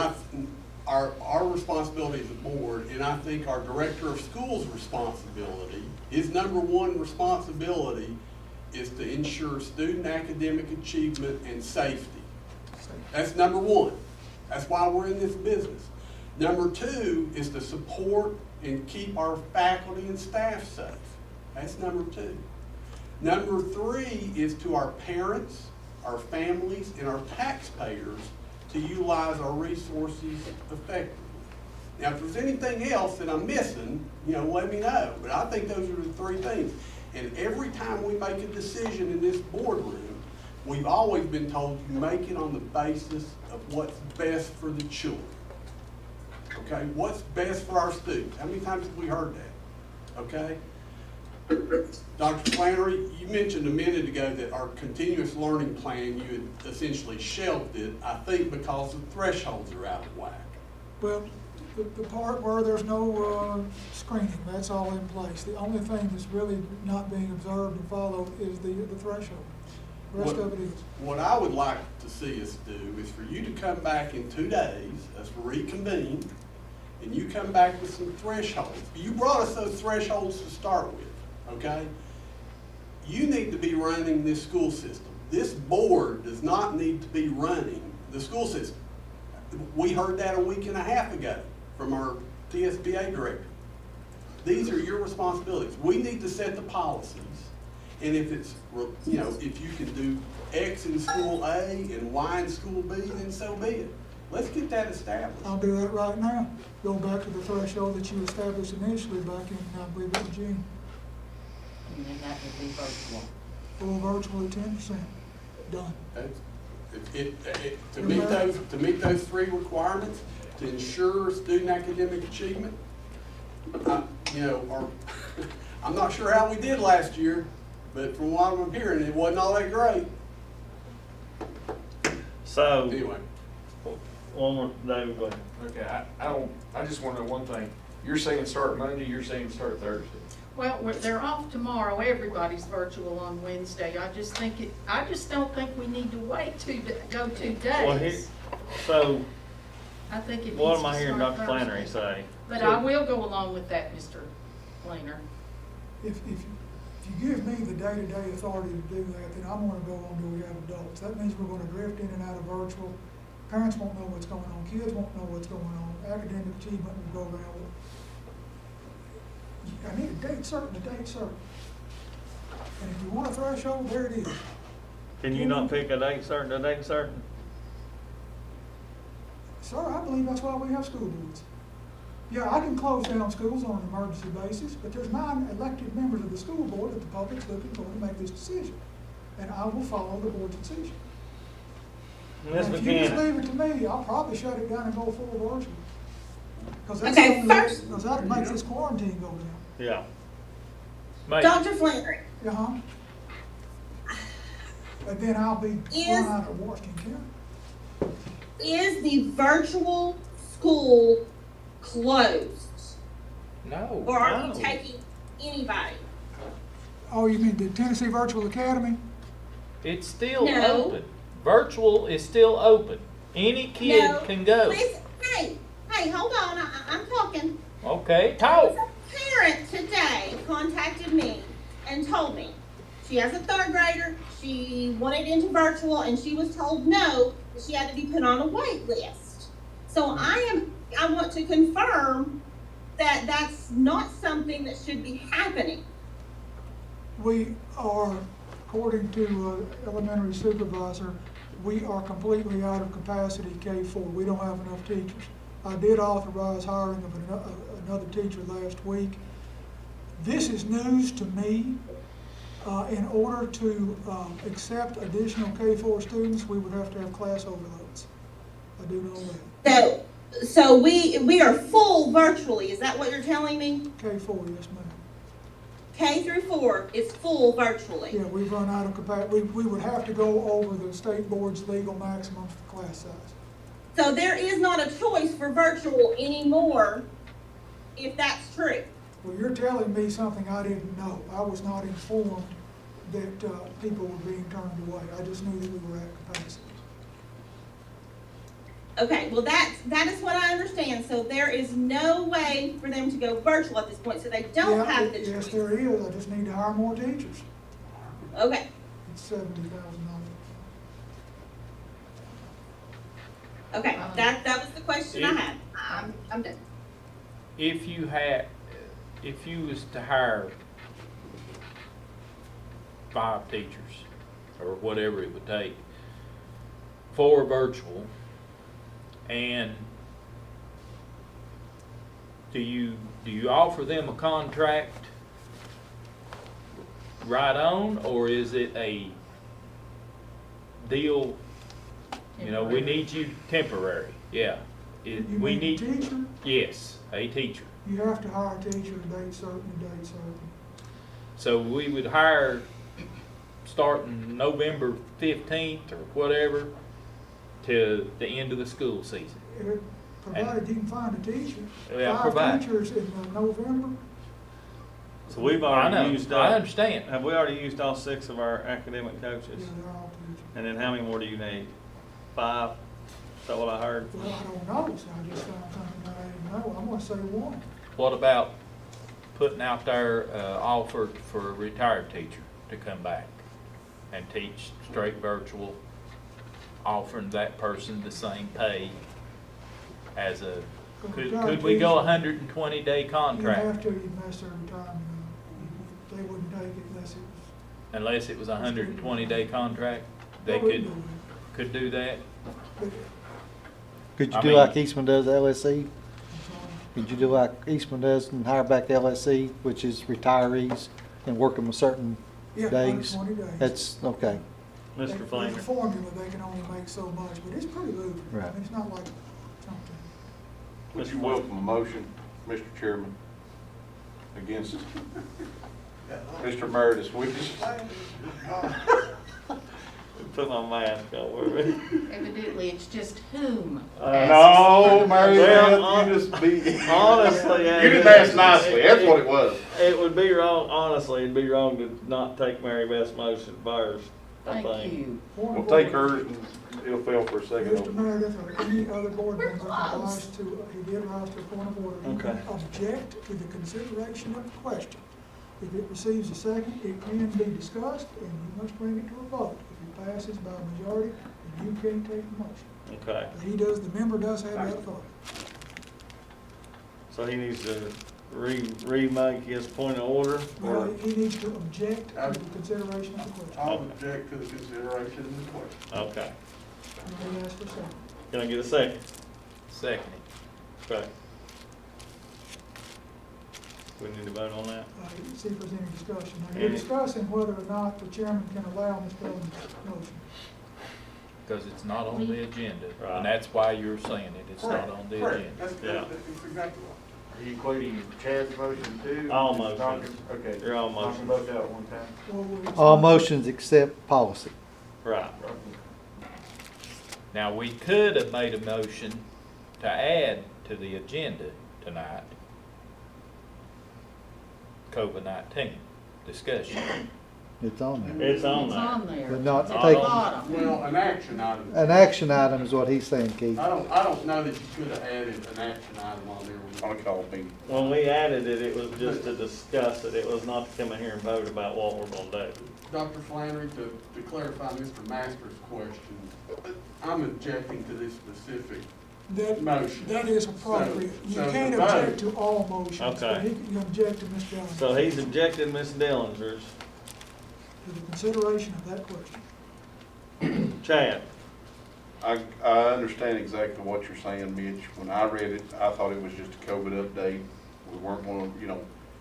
our responsibility as a board, and I think our director of schools' responsibility, his number one responsibility is to ensure student academic achievement and safety. That's number one. That's why we're in this business. Number two is to support and keep our faculty and staff safe. That's number two. Number three is to our parents, our families, and our taxpayers to utilize our resources effectively. Now, if there's anything else that I'm missing, let me know. But I think those are the three things. And every time we make a decision in this boardroom, we've always been told you make it on the basis of what's best for the children. Okay? What's best for our students? How many times have we heard that? Okay? Dr. Flannery, you mentioned a minute ago that our continuous learning plan, you had essentially shelved it, I think because the thresholds are out of whack. Well, the part where there's no screening, that's all in place. The only thing that's really not being observed and followed is the threshold. The rest of it is. What I would like to see us do is for you to come back in 2 days, us reconvene, and you come back with some thresholds. You brought us those thresholds to start with, okay? You need to be running this school system. This board does not need to be running the school system. We heard that a week and a half ago from our TSBA director. These are your responsibilities. We need to set the policies. And if it's, if you can do X in school A and Y in school B, then so be it. Let's get that established. I'll do that right now. Go back to the threshold that you established initially back in, I believe it was June. And then that would be virtual. Full virtual at 10%. Done. To meet those three requirements, to ensure student academic achievement, I'm not sure how we did last year, but from what I'm hearing, it wasn't all that great. So, Anyway, one more, David, go ahead. Okay, I just want to know one thing. You're saying start Monday, you're saying start Thursday. Well, they're off tomorrow, everybody's virtual on Wednesday. I just don't think we need to wait go 2 Well, days. So, I think it needs what to am I hearing start Dr. Flannery Thursday. say? But I will go along with that, Mr. Fleener. If you give me the day-to-day authority to do that, then I'm gonna go on till we have adults. That means we're gonna drift in and out of virtual. Parents won't know what's going on, kids won't know what's going on, academic achievement will go around. I need a date certain, And if you want a threshold, there it is. Can you not pick a date certain? Sir, I believe that's why we have school boards. Yeah, I can close down schools on an emergency basis, but there's 9 elected members of the school board that the public's looking for to make this decision. And I will follow the board's decision. Ms. And if you just McKenna, leave it to me, I'll probably shut it down and go full virtual. Okay, first- Because that makes this quarantine go down. yeah. Mate, Dr. Flannery, Uh-huh. And then I'll be Is- run out of Washington County. is the virtual school closed? no. Or are No. you taking anybody? Oh, you mean the Tennessee Virtual Academy? It's still No. open. Virtual is still open. Any kid No. can go. Listen, hey, hold on, I'm talking. Okay, There talk. was a parent today contacted me and told me she has a 3rd grader, she wanted into virtual, and she was told no, that she had to be put on a wait list. So I want to confirm that that's not something that should be happening. We are, according to elementary supervisor, we are completely out of capacity K-4. We don't have enough teachers. I did authorize hiring of another teacher last week. This is news to me. In order to accept additional K-4 students, we would have to have class overloads. I do know that. So we are full virtually, is that what you're telling me? K-4, yes, ma'am. K through 4 is full virtually. Yeah, we've run out of capacity. We would have to go over the state board's legal maximum for class size. So there is not a choice for virtual anymore, if that's true. Well, you're telling me something I didn't know. I was not informed that people were being turned away. I just knew that we were at capacity. Okay, well, that is what I understand, so there is no way for them to go virtual at this point, so they don't Yeah, have the yes, choice. there is. I just need to hire more teachers. Okay, It's $70,000. okay, that was the question I had. I'm done. If you was to hire 5 teachers, or whatever it would take, for virtual, and do you offer them a contract right on, or is it a deal, we need you temporary, yeah. You We mean a need, teacher? yes, a teacher. You have to hire a teacher date certain, date certain. So we would hire starting November 15th or whatever to the end of the school season. Provided you can find a teacher. Yeah, 5 provide. teachers in November. So we've I already know, used I up, understand. have we already used all 6 of our academic Yeah, coaches? they're all teachers. And then how many more do you need? 5? Is that what I heard? Well, I don't know, so I just found something I didn't know. I'm gonna say 1. What about putting out there offer for a retired teacher to come back and teach straight virtual, offering that person the same pay as a, could we go 120-day You contract? have to, you mess their retirement up. They wouldn't take it unless it was. Unless it was a 120-day contract, they could do that? Could you I do mean- like Eastman does LSE? Could you do like Eastman does and hire back LSE, which is retirees, and work them a certain Yeah, days? 120 days. That's, okay. Mr. There's Flanger? a formula, they can only make so much, but it's pretty lucrative. I Right. mean, it's not like something. Would you welcome a motion, Mr. Chairman, against Mr. Meredith's wish? Put my mask on, where we? Evidently, it's just whom. No, Mary Well, Beth, you just be. honestly, You didn't ask nicely, that's what it was. It would be wrong, honestly, it'd be wrong to not take Mary Beth's motion first, I Thank think. you. Point We'll of take order. hers and it'll fail for a second. Mr. Meredith or any other board member rise to, he did rise to a point of order. You can Okay. object to the consideration of the question. If it receives a second, it can be discussed, and you must bring it to a vote. If it passes by a majority, then you can take the motion. Okay, The member does have that authority. so he needs to remake his point of order, Well, or, he needs to object to the consideration of the question. I'll object to the consideration of the question. okay. And he asked for a second. Can I get a second? Second. Okay. We need to vote on that. See if there's any discussion. Now, you're Any- discussing whether or not the chairman can allow Ms. Dellenger's motion. Because it's not on the agenda, Right. and that's why you're saying it, it's not on the Correct. agenda. Yeah. That's exactly right. Are you including Chad's motion too? All Just motions. talking- Okay. They're all Knock motions. them both out at one time. Well, it's All not- motions except policy. Right. Now, we could have made a motion to add to the agenda tonight COVID-19 discussion. It's on there. It's on It's there. on there. But not It's at take- the bottom. Well, an action item. An action item is what he's saying, Keith. I don't know that you could have added an action item on there. On a call meeting. When we added it, it was just to discuss it. It was not to come in here and vote about what we're gonna do. Dr. Flannery, to clarify Mr. Masters' question, I'm objecting to this specific That, motion. that is appropriate. You So can't the vote- object to all motions, but Okay. he can object to Ms. Dellenger's. So he's objected Ms. Dillinger's. To the consideration of that question. Chad? I understand exactly what you're saying, Mitch. When I read it, I thought it was just a COVID update. We weren't gonna,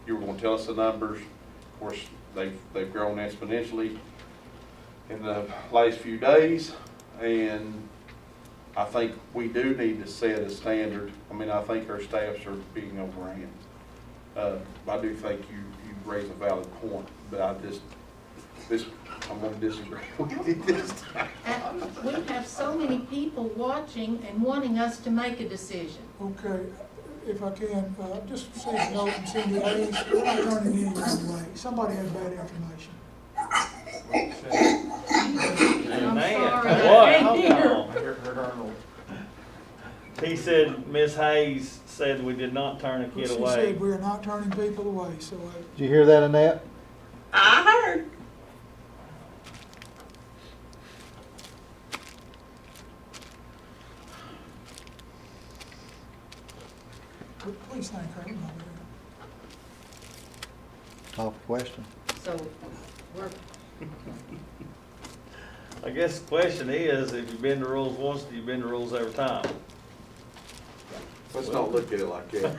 you were gonna tell us the numbers. Of course, they've grown exponentially in the last few days, and I think we do need to set a standard. I mean, I think our staffs are being overran. I do think you raise a valid point, but I'm gonna disagree with you this time. And we have so many people watching and wanting us to make a decision. Okay, if I can, just say a note and Cindy Hayes, we're not turning any way. Somebody had bad information. And I'm Man, sorry, what? I can't Hold hear. on. Her Arnold. He said Ms. Hayes said we did not turn a But kid she away. said we are not turning people away, so Did you hear that, Annette? I heard. please thank her. Call for question. So, we're, I guess the question is, if you've been to rules once, do you been to rules every time? Let's not look at it like that.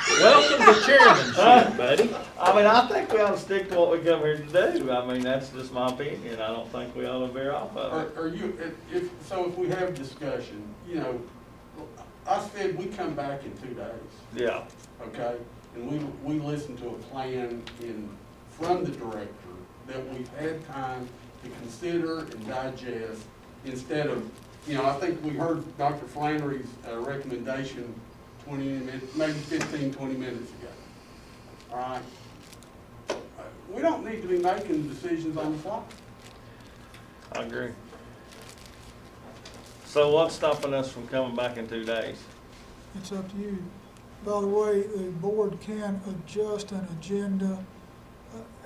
Welcome to chairmanship, buddy. I mean, I think we ought to stick to what we come here to do. I mean, that's just my opinion. I don't think we ought to veer off of it. Are you, if we have discussion, I said we come back in 2 days, Yeah, okay? And we listen to a plan from the director that we've had time to consider and digest instead of, I think we heard Dr. Flannery's recommendation 20 minutes, maybe 15, 20 minutes ago. All right? We don't need to be making decisions on the fly. I agree. So what's stopping us from coming back in 2 days? It's up to you. By the way, the board can adjust an agenda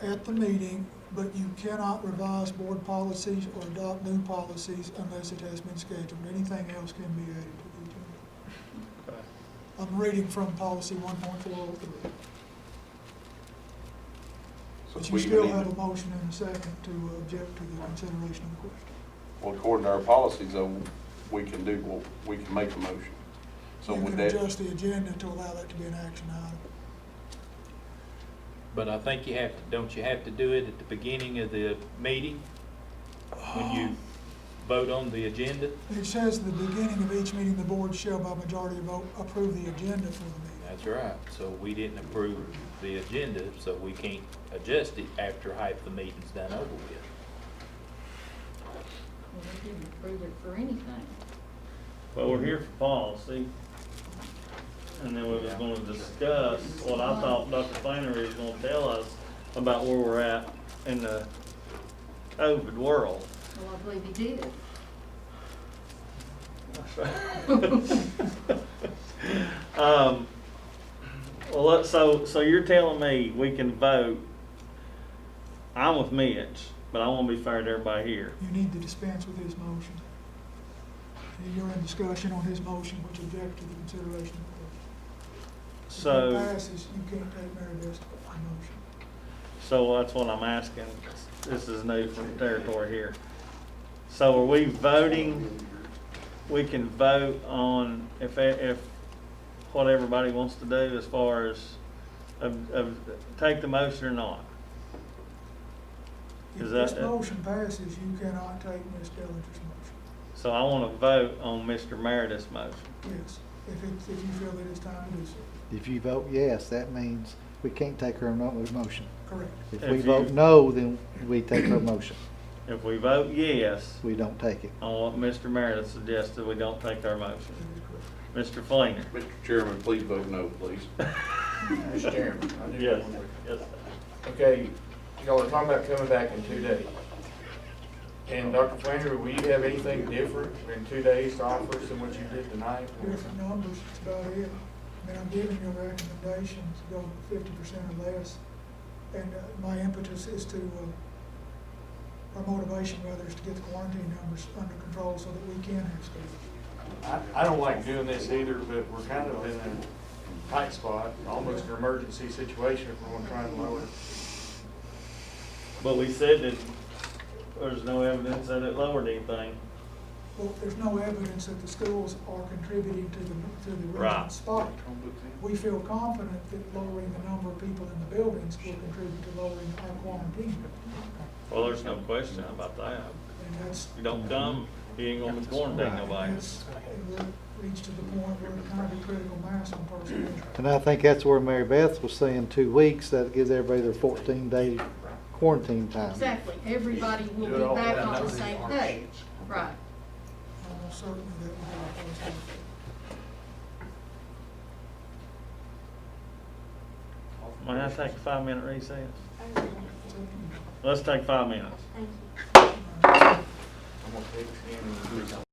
at the meeting, but you cannot revise board policies or adopt new policies unless it has been scheduled. Anything else can be added to the agenda. Okay. I'm reading from policy 1.403. But you we still even have need a motion and a second to object to the consideration of the question. Well, according to our policies, though, we can make a motion. So You would can that, adjust the agenda to allow that to be an action item. But I think don't you have to do it at the beginning of the meeting? When you vote on the agenda? It says at the beginning of each meeting, the board shall by majority vote approve the agenda for the meeting. That's right. So we didn't approve the agenda, so we can't adjust it after half the meeting's done over with. well, we didn't approve it for anything. Well, we're here for policy. And then we was gonna discuss what I thought Dr. Flannery was gonna tell us about where we're at in the COVID world. Well, I believe he did. Well, so you're telling me we can vote, I'm with Mitch, but I wanna be fair to everybody here. You need to dispense with his motion. You're in discussion on his motion, which objects to the consideration of the question. If So, it passes, you can't take Mary Beth's motion. so that's what I'm asking. This is new from territory here. So are we voting, we can vote on if what everybody wants to do as far as take the motion or not? If Is this that- motion passes, you cannot take Ms. Dillinger's motion. So I want to vote on Mr. Meredith's motion. Yes, if you feel that it's time to do so. If you vote yes, that means we can't take her motion. Correct. If If we you- vote no, then we take her motion. If we vote yes We don't take it. on what Mr. Meredith suggested, we don't take our motion. That is correct. Mr. Fleener? Mr. Chairman, please vote no, please. Mr. Chairman, I do Yes, have one yes. Okay, y'all are talking about coming back in 2 days. And Dr. Flannery, will you have anything different in 2 days to offer us than what you did tonight? Different numbers, that's about it. I mean, I'm giving you a recommendation to go 50% or less. And my impetus is to, our motivation rather is to get the quarantine numbers under control so that we can have school. I don't like doing this either, but we're kind of in a tight spot, almost an emergency situation if we're gonna try and lower it. But we said that there's no evidence that it lowered anything. Well, there's no evidence that the schools are contributing to the Right. recent spike. We feel confident that lowering the number of people in the buildings will contribute to lowering our quarantine. Well, there's no question about that. And that's, If you don't come, you ain't gonna quarantine nobody. we're reached to the point where it's kind of a critical mass on personnel. And I think that's where Mary Beth was saying 2 weeks, that gives everybody their 14-day quarantine time. Exactly, everybody will Do it all be back in on the March. same day, right. Almost certainly that will be our first. Might I take a 5-minute recess? Okay. Let's take 5 minutes. Thank you. I'm gonna take a scan and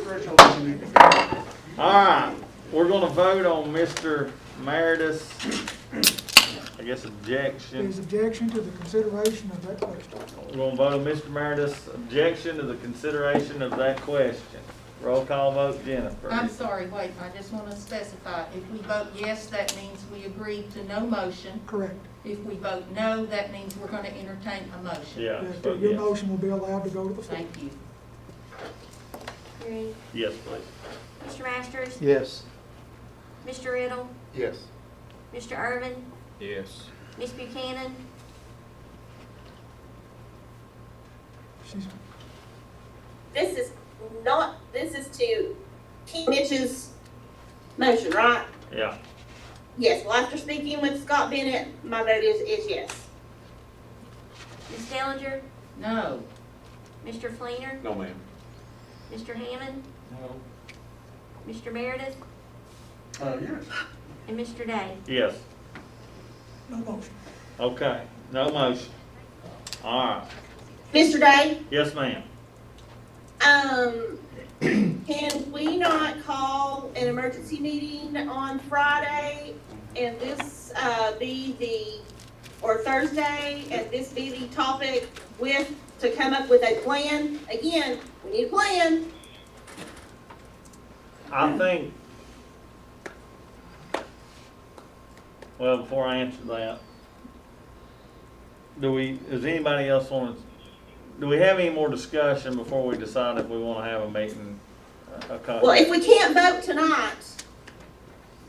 threshold doesn't need to be. All right, we're gonna vote on Mr. Meredith's, I guess, objection. His objection to the consideration of that question. We're gonna vote on Mr. Meredith's objection to the consideration of that question. Roll call vote, Jennifer. I'm sorry, wait, I just want to specify, if we vote yes, that means we agree to no motion. Correct. If we vote no, that means we're going to entertain a motion. Yeah. Yes, vote your yes. motion will be allowed to go to the floor. Thank you. Ready? Yes, please. Mr. Masters? Yes. Mr. Riddle? Yes. Mr. Irvin? Yes. Ms. Buchanan? She's, This is to keep Mitch's motion, right? Yeah. Yes, well, after speaking with Scott Bennett, my vote is yes. Ms. Dellinger? No. Mr. Fleener? No, ma'am. Mr. Hammond? No. Mr. Meredith? Yes. And Mr. Day? Yes. no motion. Okay, no motion. All right. Mr. Day, Yes, ma'am. can we not call an emergency meeting on Friday and this or Thursday, and this be the topic to come up with a plan? Again, we need a plan. I think, well, before I answer that, does anybody else want to, do we have any more discussion before we decide if we want to have a meeting? Well, if we can't vote tonight,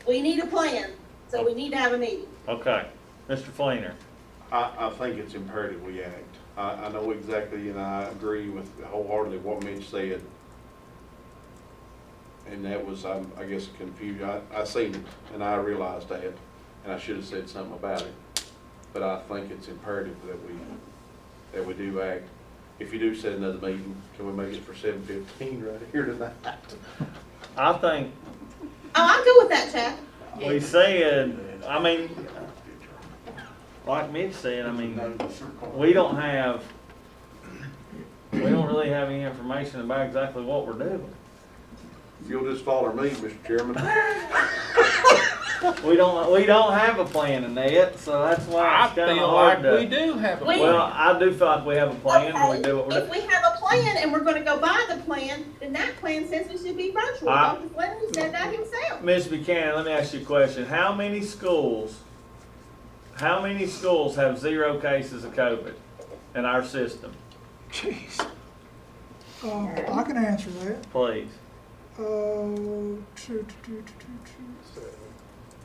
we need a plan, so we need to have a meeting. Okay, Mr. Fleener. I think it's imperative we act. I know exactly, and I agree with wholeheartedly what Mitch said. And that was, I guess, confusion. I seen it, and I realized that, and I should have said something about it. But I think it's imperative that we do act. If you do set another meeting, can we make it for 7:15 right here tonight? I think I'll go with that, Chad. we said, I mean, like Mitch said, I mean, we don't really have any information about exactly what we're doing. If you'll just follow me, Mr. Chairman. We don't have a plan in that, so that's why I it's kind of feel hard like to. we do have a We- Well, plan. I do feel like we have a plan, and we do what we're If doing. we have a plan and we're gonna go by the plan, then that plan says we should be virtual. Dr. Fleming said that himself. Ms. Buchanan, let me ask you a question. How many schools have 0 cases of COVID in our system? Jeez. I can answer that. Please.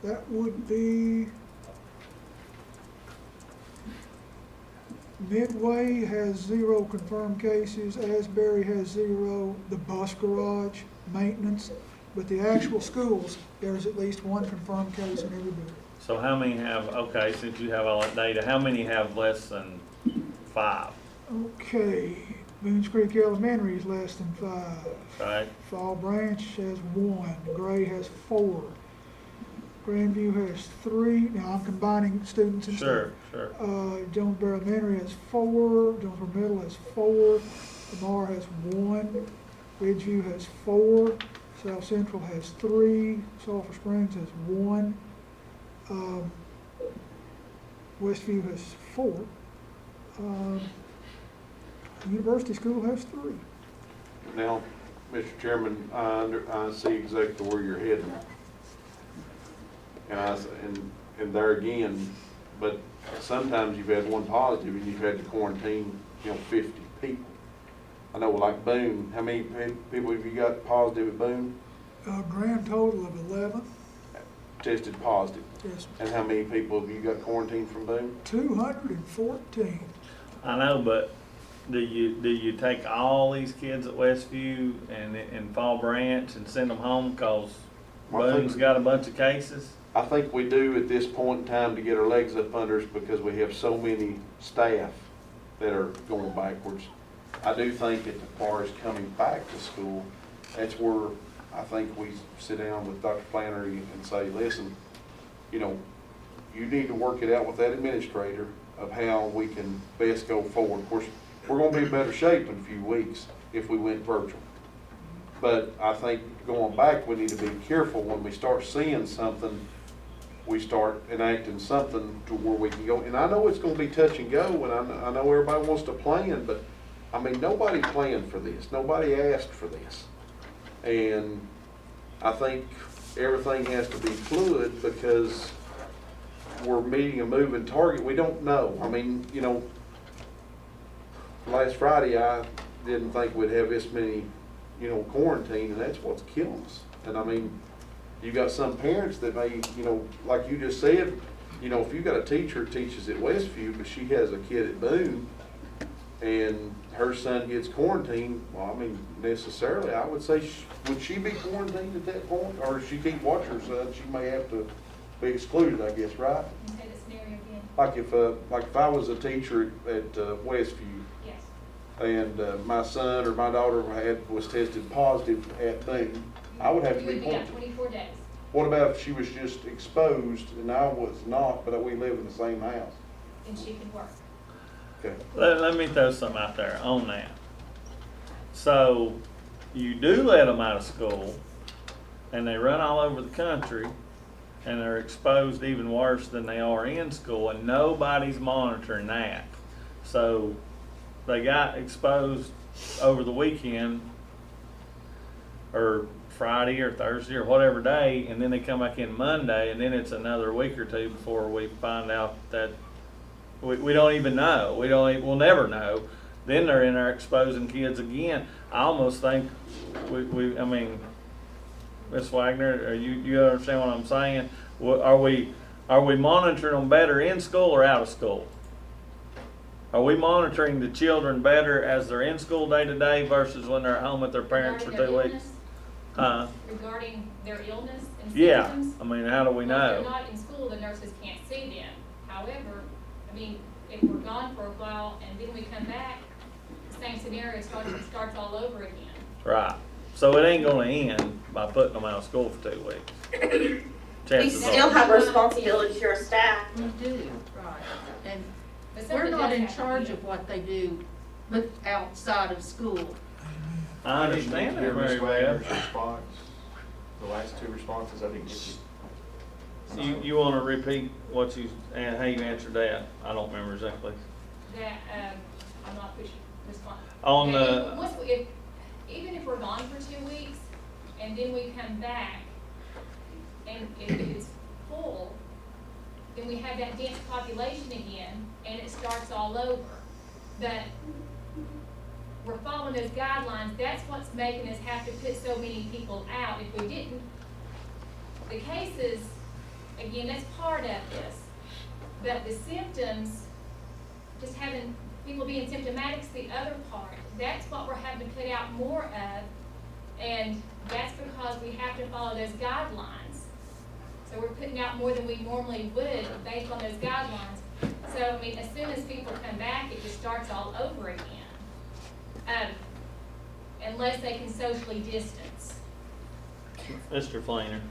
That would be Midway has 0 confirmed cases, Asbury has 0, the bus garage, maintenance, but the actual schools, there's at least 1 confirmed case in every building. So how many have, okay, since you have all that data, how many have less than 5? Okay, Boones Creek Elementary is less than 5. Right? Fall Branch has 1, Gray has 4. Grandview has 3, now I'm combining students and Sure, sure. Jonesboro Elementary has 4, Jonesboro Middle has 4, Lamar has 1, Ridgeview has 4, South Central has 3, Sulphur Springs has 1, Westview has 4, University School has 3. Now, Mr. Chairman, I see exactly where you're heading. And there again, but sometimes you've had one positive and you've had to quarantine, 50 people. I know, like Boone, how many people have you got positive at Boone? A grand total of 11. Tested positive. Yes, And how many people have you got quarantined from Boone? 214. I know, but do you take all these kids at Westview and Fall Branch and send them home because I think- Boone's got a bunch of cases? I think we do at this point in time to get our legs up under us because we have so many staff that are going backwards. I do think that as far as coming back to school, that's where I think we sit down with Dr. Flannery and say, listen, you need to work it out with that administrator of how we can best go forward. Of course, we're going to be in better shape in a few weeks if we went virtual. But I think going back, we need to be careful when we start seeing something, we start enacting something to where we can go. And I know it's gonna be touch and go, and I know everybody wants to plan, but I mean, nobody planned for this. Nobody asked for this. And I think everything has to be fluid because we're meeting a moving target. We don't know. I mean, you know, last Friday, I didn't think we'd have this many, you know, quarantine, and that's what's killing us. And I mean, you got some parents that may, you know, like you just said, you know, if you got a teacher that teaches at Westview, but she has a kid at Boone, and her son gets quarantined, well, I mean, necessarily, I would say, would she be quarantined at that point? Or if she can't watch her son, she may have to be excluded, I guess, right? Can you say the scenario again? Like if I was a teacher at Westview, Yes. and my son or my daughter was tested positive at Boone, I would have to You be would be out quarantined. 24 days, What about if she was just exposed and I was not, but we live in the same house? and she could work. Okay. Let me throw something out there on that. So, you do let them out of school, and they run all over the country, and they're exposed even worse than they are in school, and nobody's monitoring that. So, they got exposed over the weekend, or Friday or Thursday or whatever day, and then they come back in Monday, and then it's another week or two before we find out that we don't even know. We'll never know. Then they're in there exposing kids again. I almost think I mean, Ms. Wagner, you understand what I'm saying? Are we monitoring them better in school or out of school? Are we monitoring the children better as they're in school day to day versus when they're at home with their parents for Regarding 2 their weeks? illness, Regarding their illness and Yeah, symptoms? I mean, how do we Well, if know? they're not in school, the nurses can't see them. However, I mean, if we're gone for a while and then we come back, the same scenario starts all over again. Right. So it ain't gonna end by putting them out of school for 2 weeks. We Chances still are. have responsibility to our staff. We do, right. And But we're something not does in have to charge be- of what they do, but outside of school. I understand that Hear very Ms. well. Wagner's response, the last two responses, I didn't get you. You wanna repeat what how you answered that? I don't remember exactly. That, I'm not pushing response. On Yeah, the- even if we're gone for 2 weeks, and then we come back, and if it's full, then we have that dense population again, and it starts all over. But we're following those guidelines, that's what's making us have to put so many people out. If we didn't, the cases, again, that's part of this. But the symptoms, just having people being symptomatic's the other part. That's what we're having to put out more of, and that's because we have to follow those guidelines. So we're putting out more than we normally would based on those guidelines. So, I mean, as soon as people come back, it just starts all over again. Unless they can socially distance. Mr. Flainer.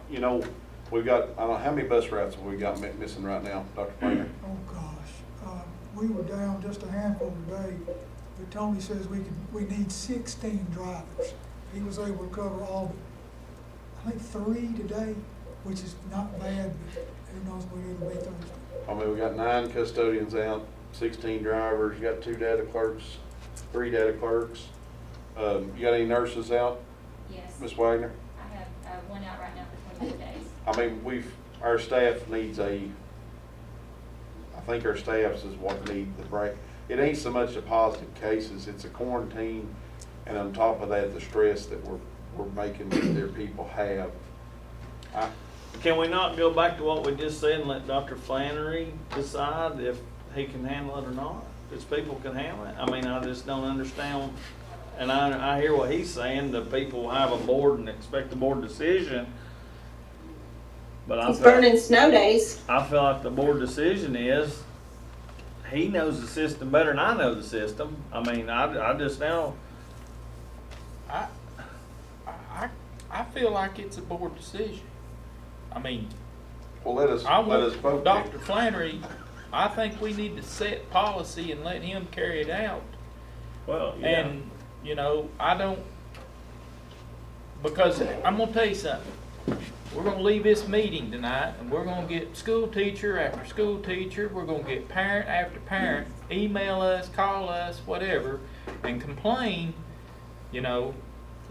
You know, we've got, I don't know, how many bus routes have we got missing right now, Dr. Flainer? Oh, gosh. We were down just a handful today, but Tony says we need 16 drivers. He was able to cover all but, I think, 3 today, which is not bad, but who knows what it'll be Thursday. I mean, we got 9 custodians out, 16 drivers, you got 2 data clerks, 3 data clerks. You got any nurses out, Yes. Ms. Wagner? I have one out right now for 24 days. I mean, our staff needs I think our staffs is what need the break. It ain't so much the positive cases, it's a quarantine, and on top of that, the stress that we're making their people have. Can we not go back to what we just said and let Dr. Flannery decide if he can handle it or not? If people can handle it? I mean, I just don't understand. And I hear what he's saying, that people have a board and expect a board decision. But It's burning snow days. I feel like the board decision is, he knows the system better than I know the system. I mean, I just know. I feel like it's a board decision. I mean, Well, let us vote. Dr. Flannery, I think we need to set policy and let him carry it out. Well, yeah. And you know, I don't, because I'm gonna tell you something. We're gonna leave this meeting tonight, and we're gonna get school teacher after school teacher, we're gonna get parent after parent, email us, call us, whatever, and complain, you know,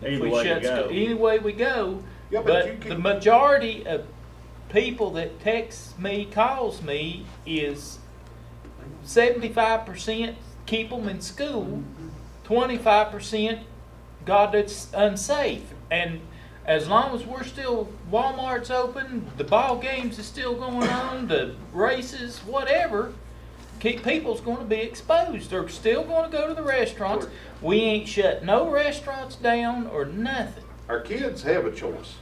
if Either we way you shut go. school, any way we go. Yeah, but you But can- the majority of people that text me, calls me, is 75% keep them in school, 25% God, that's unsafe. And as long as we're still, Walmart's open, the ball games is still going on, the races, whatever, people's going to be exposed. They're still going to go to the restaurants. We ain't shut no restaurants down or nothing. Our kids have a choice.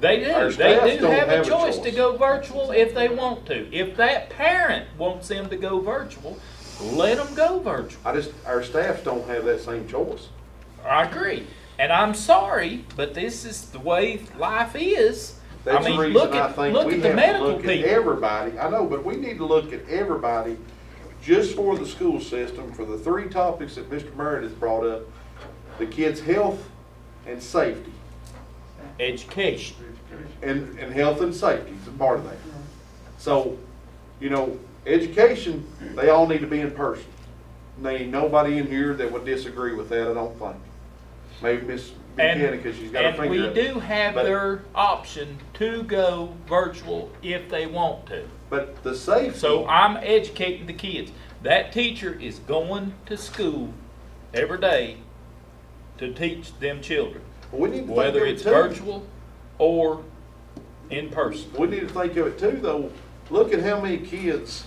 They do. Our They staff do don't have a have a choice to choice. go virtual if they want to. If that parent wants them to go virtual, let them go virtual. Our staffs don't have that same choice. I agree. And I'm sorry, but this is the way life is. That's I mean, the reason look I at, think look we at the have to medical look at people. everybody. I know, but we need to look at everybody just for the school system, for the three topics that Mr. Meredith brought up: the kids' health and safety. Education. And health and safety is a part of that. So, you know, education, they all need to be in person. And there ain't nobody in here that would disagree with that, I don't think. Maybe Miss McKenna, because she's got her And finger we up. do have But- their option to go virtual if they want to. But the safety. So I'm educating the kids. That teacher is going to school every day to teach them children, we need to whether think of it's it too. virtual or in person. We need to think of it too, though. Look at how many kids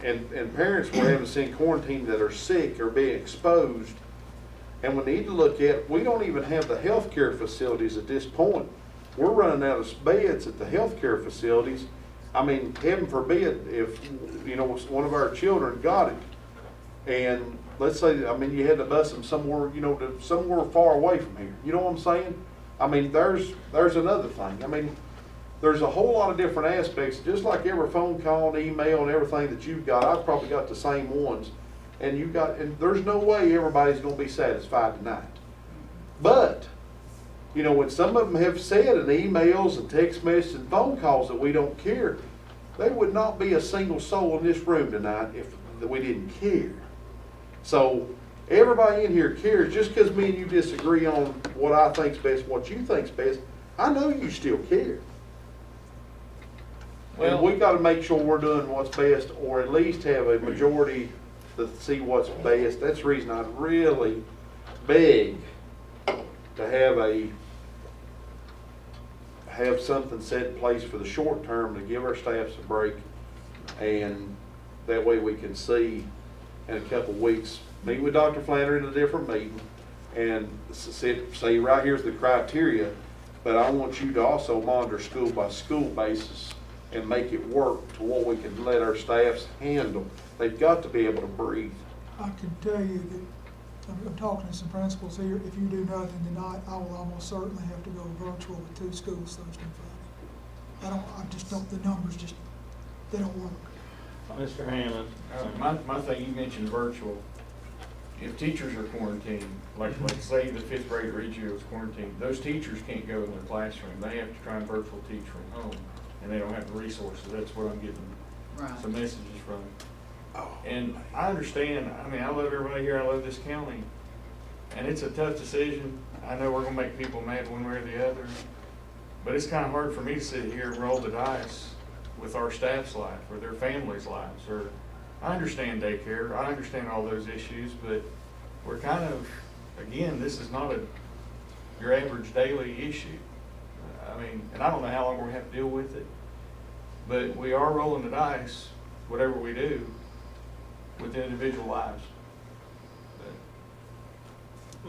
and parents we're having seen quarantined that are sick or being exposed. And we need to look at, we don't even have the healthcare facilities at this point. We're running out of beds at the healthcare facilities. I mean, heaven forbid if, you know, one of our children got it. And let's say, I mean, you had to bus them somewhere, you know, to somewhere far away from here. You know what I'm saying? I mean, there's another thing. I mean, there's a whole lot of different aspects. Just like every phone call and email and everything that you've got, I've probably got the same ones. And there's no way everybody's gonna be satisfied tonight. But, you know, when some of them have said in emails and text messages and phone calls that we don't care, there would not be a single soul in this room tonight if we didn't care. So, everybody in here cares. Just because me and you disagree on what I think's best, what you think's best, I know you still care. And we gotta make sure we're doing what's best, or at least have a majority to see what's best. That's the reason I'd really beg to have something set in place for the short term to give our staffs a break, and that way we can see in a couple of weeks, meet with Dr. Flannery in a different meeting, and say right here's the criteria, but I want you to also monitor school by school basis and make it work to what we can let our staffs handle. They've got to be able to breathe. I can tell you that, I'm talking to some principals here, if you do nothing tonight, I will almost certainly have to go virtual with 2 schools Thursday and Friday. I just don't, the numbers just, they don't work. Mr. Hammond. My thing, you mentioned virtual. If teachers are quarantined, like say the 5th grade Reggio is quarantined, those teachers can't go in their classroom. They have to try and virtual teach from home, and they don't have the resources. That's what I'm getting some messages from. And I understand, I mean, I love everybody here, I love this county, and it's a tough decision. I know we're gonna make people mad one way or the other, but it's kinda hard for me to sit here and roll the dice with our staff's life, or their families' lives, or, I understand daycare, I understand all those issues, but we're kind of, again, this is not your average daily issue. I mean, and I don't know how long we're gonna have to deal with it, but we are rolling the dice, whatever we do, with individual lives.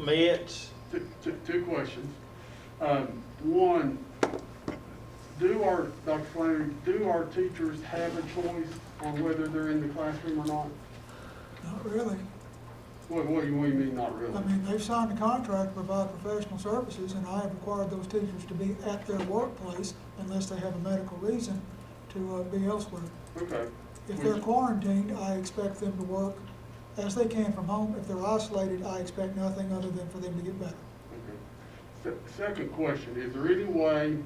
Mitch. Two questions. One, Dr. Flannery, do our teachers have a choice on whether they're in the classroom or not? Not really. What do you mean, not really? I mean, they've signed a contract to provide professional services, and I have required those teachers to be at their workplace unless they have a medical reason to be elsewhere. Okay. If they're quarantined, I expect them to work as they can from home. If they're isolated, I expect nothing other than for them to get better. Second question, is there any way,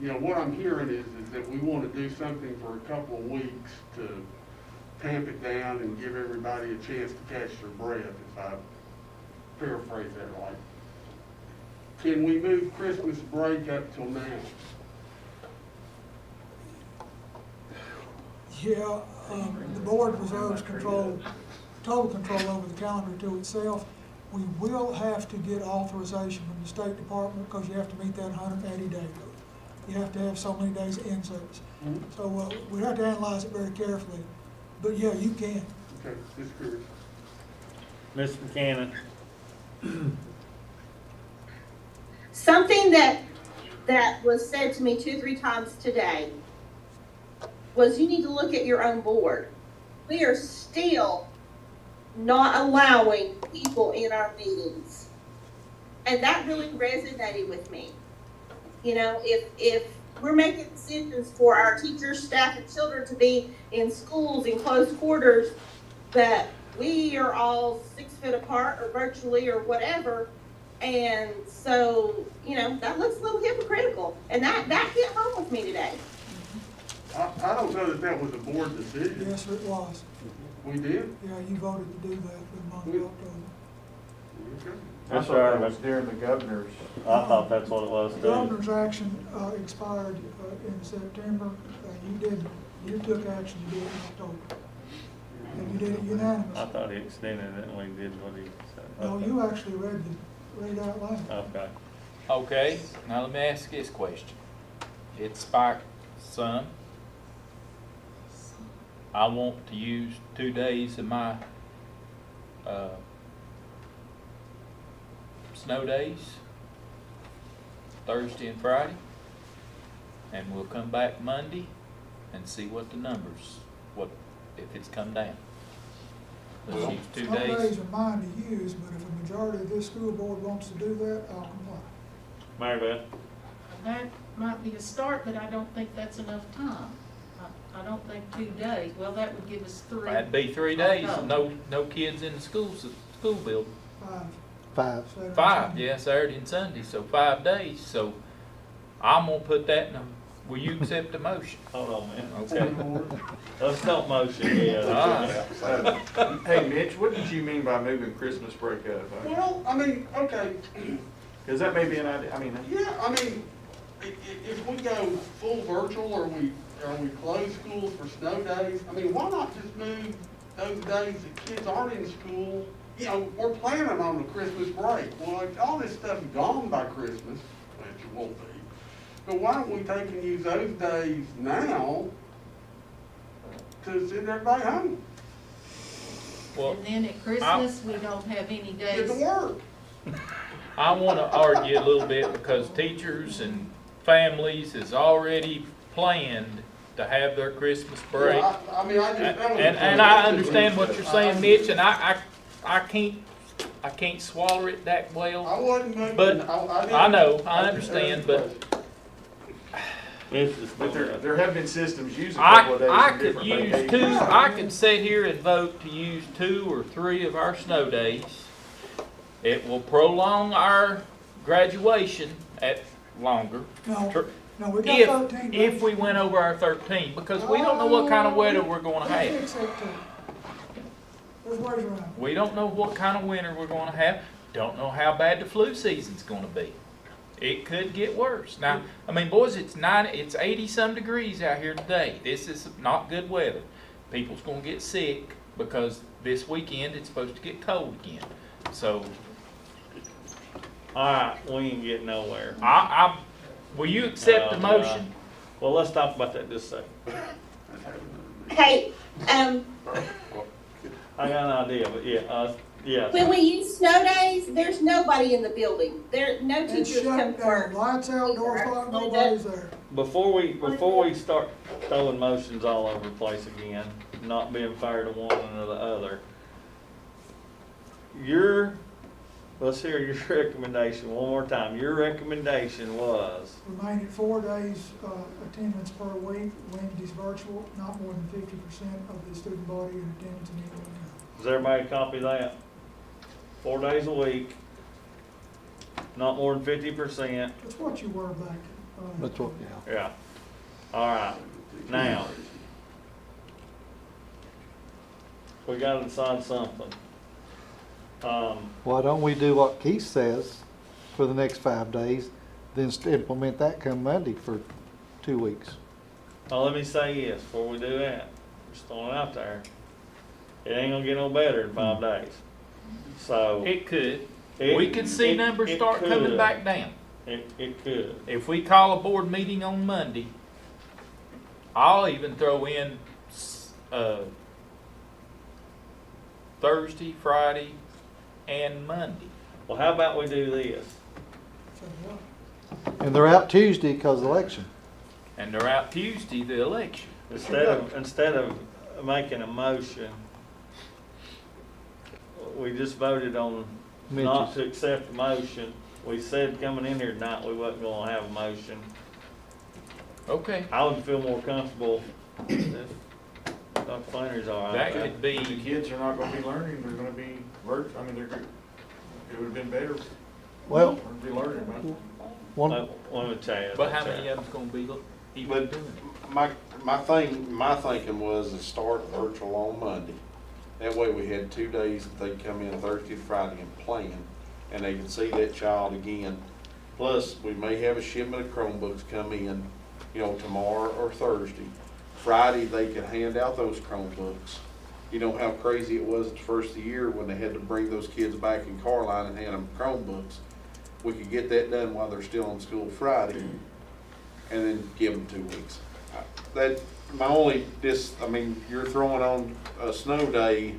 you know, what I'm hearing is that we want to do something for a couple of weeks to tamp it down and give everybody a chance to catch their breath, if I paraphrase that right. Can we move Christmas break up till now? Yeah, the board reserves total control over the calendar to itself. We will have to get authorization from the State Department because you have to meet that 180-day rule. You have to have so many days in service. So we have to analyze it very carefully. But yeah, you can. Okay, just curious. Mr. Buchanan? Something that was said to me 2 or 3 times today was you need to look at your own board. We are still not allowing people in our meetings. And that really resonated with me. You know, if we're making decisions for our teachers, staff, and children to be in schools in closed quarters, that we are all 6 foot apart or virtually or whatever. And so, you know, that looks a little hypocritical. And that hit home with me today. I don't know that was a board decision. Yes, it was. We did? Yeah, you voted to do that for the month of October. Okay. I That's thought that right. was during the governor's. I thought that's what it was The too. governor's action expired in September. You took action to do it in October. And you did it I unanimously. thought he extended it and we did what he said. No, Okay. you actually read it out loud. Okay. Okay, now let me ask this question. It spiked some. I want to use 2 days of my snow days, Thursday and Friday, and we'll come back Monday and see what the numbers, if it's come down. Let's use 2 Some days. days are mine to use, but if a majority of this school board wants to do that, I'll comply. Mary Beth? That might be a start, but I don't think that's enough time. I don't think 2 days, well, that would give us 3. That'd be 3 days, no kids in the school building. 5. 5. Saturday, 5, Sunday. yeah, Saturday and Sunday, so 5 days, so I'm gonna put that in will you accept the motion? Hold on, man. Okay. Let's don't motion, yeah. Hey, Mitch, what did you mean by moving Christmas break up? Well, I mean, okay, Because that may be an idea, I mean. yeah, I mean, if we go full virtual or we close schools for snow days, I mean, why not just move those days that kids aren't in school? You know, we're planning on a Christmas break. Well, like, all this stuff is gone by Christmas, which it won't be. But why don't we take and use those days now to send everybody home? Well, And then at Christmas, we don't have any Get days. to work. I wanna argue a little bit because teachers and families has already planned to have their Christmas break. Yeah, I mean, I just. that was- And I understand what you're saying, Mitch, and I can't swallow it that well. I wasn't moving. But didn't- I know, I understand, but But there have been systems using a couple of days I in could different use vacations. I could sit here and vote to use 2 or 3 of our snow days. It will prolong our graduation at longer. No, we got 13 days. If we went over our 13, because we don't know what kind of weather we're gonna have. Fix that too. There's ways around it. We don't know what kind of winter we're gonna have, don't know how bad the flu season's gonna be. It could get worse. Now, I mean, boys, it's 80-some degrees out here today. This is not good weather. People's gonna get sick because this weekend it's supposed to get cold again. So, Alright, we ain't getting nowhere. will you accept the motion? Well, let's talk about that just a second. Hey, I got an idea, but yeah, when we use snow days, there's nobody in the building. No It's teachers shut come down. first. Lights out, doors locked, nobody's there. Before we start throwing motions all over the place again, not being fair to one or the other, let's hear your recommendation one more time. Your recommendation was, Remain at 4 days attendance per week, Wednesdays virtual, not more than 50% of the student body in attendance in any one Does everybody copy that? 4 days a week, not more than 50%. That's what you were back. That's what, yeah. Yeah. All right. Now, we gotta decide something. Why don't we do what Keith says for the next 5 days, then implement that come Monday for 2 weeks? Well, let me say yes before we do that. Just throwing it out there. It ain't gonna get no better in 5 days. So. It could. It- We could see it- numbers it start coming could. back down. It could. If we call a board meeting on Monday, I'll even throw in, Thursday, Friday, and Monday. Well, how about we do this? So what? And they're out Tuesday because of the election. And they're out Tuesday, the election. Instead of making a motion, we just voted on not Mitch's. to accept the motion. We said coming in here tonight, we wasn't gonna have a motion. Okay. I would feel more comfortable if Dr. Flannery's all right. That with could The be, kids are not gonna be learning, they're gonna be I mean, it would've been better Well, to be learning, man. one, Let me tell you. but how many of them's gonna be even But doing it? my thinking was to start virtual on Monday. That way we had 2 days that they come in Thursday, Friday and plan, and they can see that child again. Plus, we may have a shipment of Chromebooks come in, tomorrow or Thursday. Friday, they can hand out those Chromebooks. You know how crazy it was at the first of the year when they had to bring those kids back in car line and hand them Chromebooks. We could get that done while they're still in school Friday, and then give them 2 weeks. You're throwing on a snow day,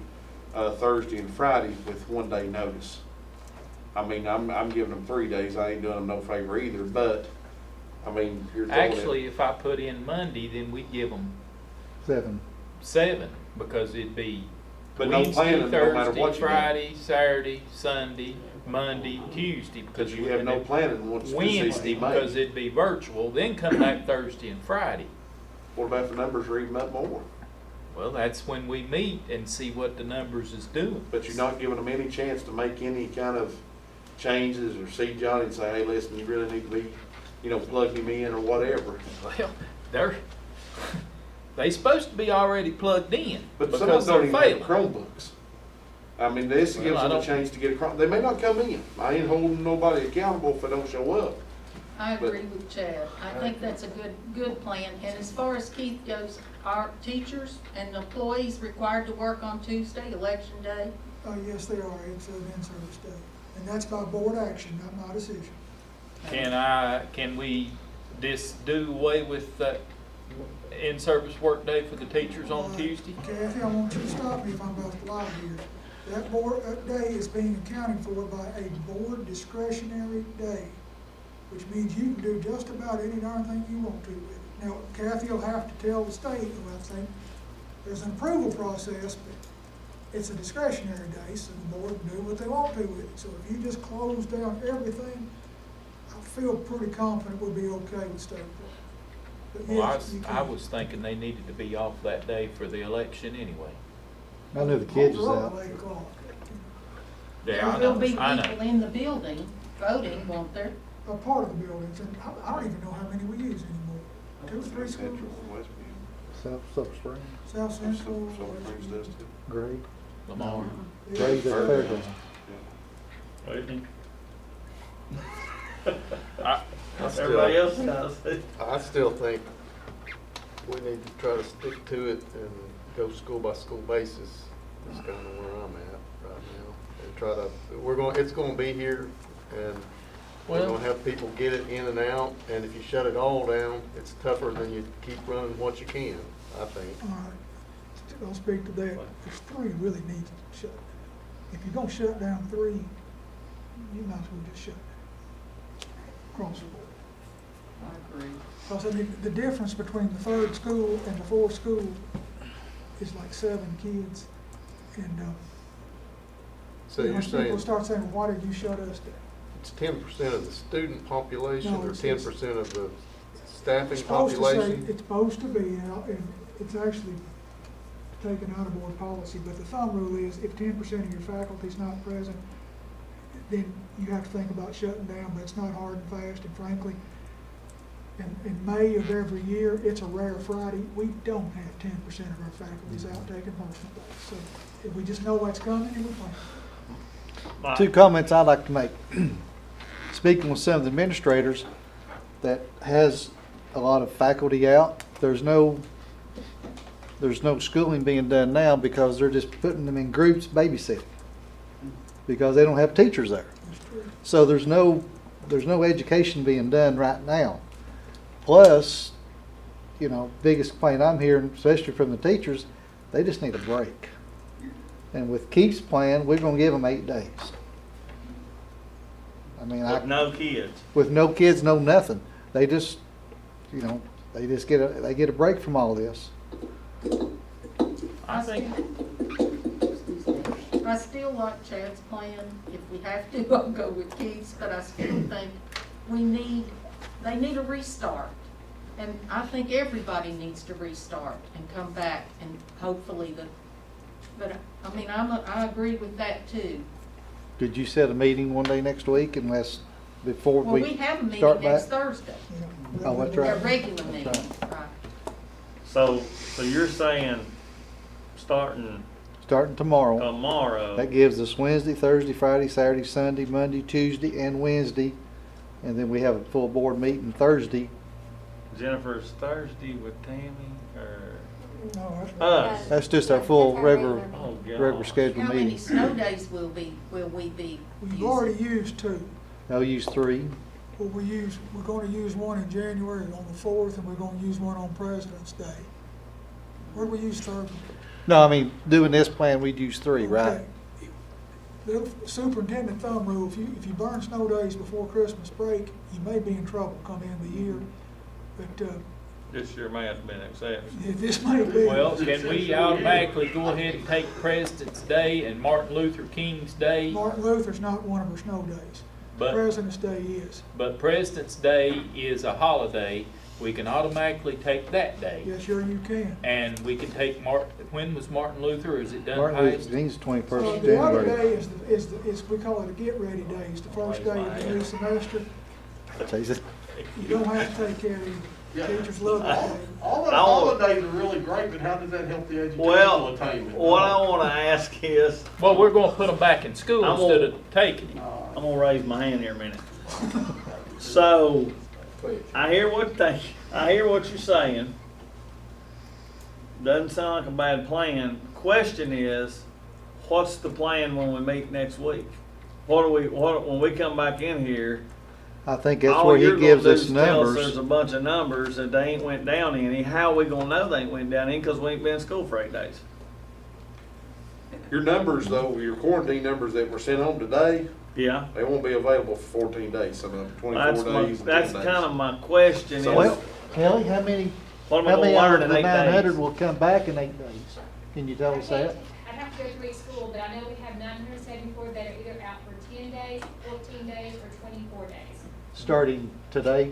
Thursday and Friday with 1 day notice. I mean, I'm giving them 3 days, I ain't doing them no favor either, but, you're throwing it. Actually, if I put in Monday, then we'd give them 7. 7, because it'd be But no Wednesday, planning, no matter Thursday, what you do. Friday, Saturday, Sunday, Monday, Tuesday, Because because you have no planning once the Wednesday, decision's because made. it'd be virtual, then come back Thursday and Friday. What about if the numbers are even up more? Well, that's when we meet and see what the numbers is doing. But you're not giving them any chance to make any kind of changes or see Johnny and say, hey, listen, you really need to be, plug him in or whatever. Well, they supposed to be already plugged in But some of because them don't they're even have failing. Chromebooks. This Well, gives I them a don't- chance to get a Chrome. They may not come in. I ain't holding nobody accountable if they don't show up. I agree with Chad. I think that's a good plan. And as far as Keith goes, our teachers and employees required to work on Tuesday, election day? Yes, they are. It's an in-service day. And that's by board action, not my decision. Can we do away with that in-service work day for the teachers on Tuesday? Kathy, I want you to stop me if I'm about to lie here. That day is being accounted for by a board discretionary day, which means you can do just about any darn thing you want to with it. Now, Kathy will have to tell the state, who I think there's an approval process, but it's a discretionary day, so the board can do what they want to with it. So if you just close down everything, I feel pretty confident we'll be okay with state board. But Well, yes, you I can. was thinking they needed to be off that day for the election anyway. I knew the kids was They're up out. at 8 o'clock. Yeah, I There'll know, be I know. people in the building voting, won't there? A part of the buildings, and I don't even know how many we use anymore. 2 or 3 schools, Central and Westview. South Spring, South Central. Some things does too. Gray, Lamar. Gray's at the fairgrounds. Waiting. I Everybody else still, does. I still think we need to try to stick to it and go school by school basis. That's kind of where I'm at right now. And try to, it's gonna be here, and we're Well- gonna have people get it in and out, and if you shut it all down, it's tougher than you keep running what you can, I think. All right, I'll speak to that. There's 3 really need to shut down. If you're gonna shut down 3, you might as well just shut down. Across the board. I agree. Because I mean, the difference between the 3rd school and the 4th school is like 7 kids. And, So you're when saying people start saying, why did you shut us down? it's 10% of the student population No, or it's- 10% of the staffing It's supposed to say, population? it's supposed to be, and it's actually taken out of board policy, but the thumb rule is if 10% of your faculty is not present, then you have to think about shutting down, but it's not hard and fast, and frankly, in May of every year, it's a rare Friday, we don't have 10% of our faculties out taking personal days. So if we just know what's coming, and we plan. Two comments I'd like to make. Speaking with some of the administrators that has a lot of faculty out, there's no schooling being done now because they're just putting them in groups babysitting because they don't have teachers there. So there's no education being done right now. Plus, you know, biggest complaint I'm hearing, especially from the teachers, they just need a break. And with Keith's plan, we're gonna give them 8 days. I mean, With no kids. with no kids, no nothing. They just, you know, they just get a break from all this. I think, I still like Chad's plan. If we have to, I'll go with Keith's, but I still think they need a restart. And I think everybody needs to restart and come back and hopefully but I mean, I agree with that too. Could you set a meeting one day next week before Well, we have a meeting start next back? Thursday, Oh, that's a right. regular That's meeting, right. right. so you're saying starting Starting tomorrow. tomorrow, That gives us Wednesday, Thursday, Friday, Saturday, Sunday, Monday, Tuesday, and Wednesday. And then we have a full board meeting Thursday. Jennifer's Thursday with Tammy, or No, that's right. us? That's just our full regular Oh, God. regular scheduled How many meeting. snow days will we be We've using? already used 2. They'll use 3. Well, we're gonna use one in January on the 4th, and we're gonna use one on President's Day. Where do we use 3rd? No, I mean, doing this plan, we'd use 3, right? Okay. The superintendent thumb rule, if you burn snow days before Christmas break, you may be in trouble come the end of the year. But, This year may have to be an exception. this may be. Well, can we automatically go ahead and take President's Day and Martin Luther King's Day? Martin Luther's not one of our snow days. But- President's Day is. But President's Day is a holiday. We can automatically take that day. Yes, sure you can. And we can take when was Martin Luther, or is it done Martin Luther past? King's 21st of The other January. day is we call it a get-ready day. It's the first day of the new semester. Jesus. You don't have to take care of Yeah. your teachers love that day. All the I want- holidays are really great, but how does that help the educational Well, attainment? what I wanna ask is, Well, we're gonna put them back in school I'm instead gonna- of taking them. I'm gonna raise my hand here a minute. So, I hear what you're saying. Doesn't sound like a bad plan. Question is, what's the plan when we meet next week? When we come back in here, I think that's all where you're he gives gonna do us is tell us there's numbers. a bunch of numbers that they ain't went down any. How are we gonna know they ain't went down any? Cause we ain't been in school for 8 days. Your numbers though, your quarantine numbers that were sent home today, Yeah. they won't be available for 14 days, some of them, 24 days and 10 That's days. kind of my question is, So- Well, Kelly, how many what am I out gonna of learn the in 8 900 days? will come back in 8 days? Can you tell us that? I'd have to go through each school, but I know we have 974 that are either out for 10 days, 14 days, or 24 days. Starting today?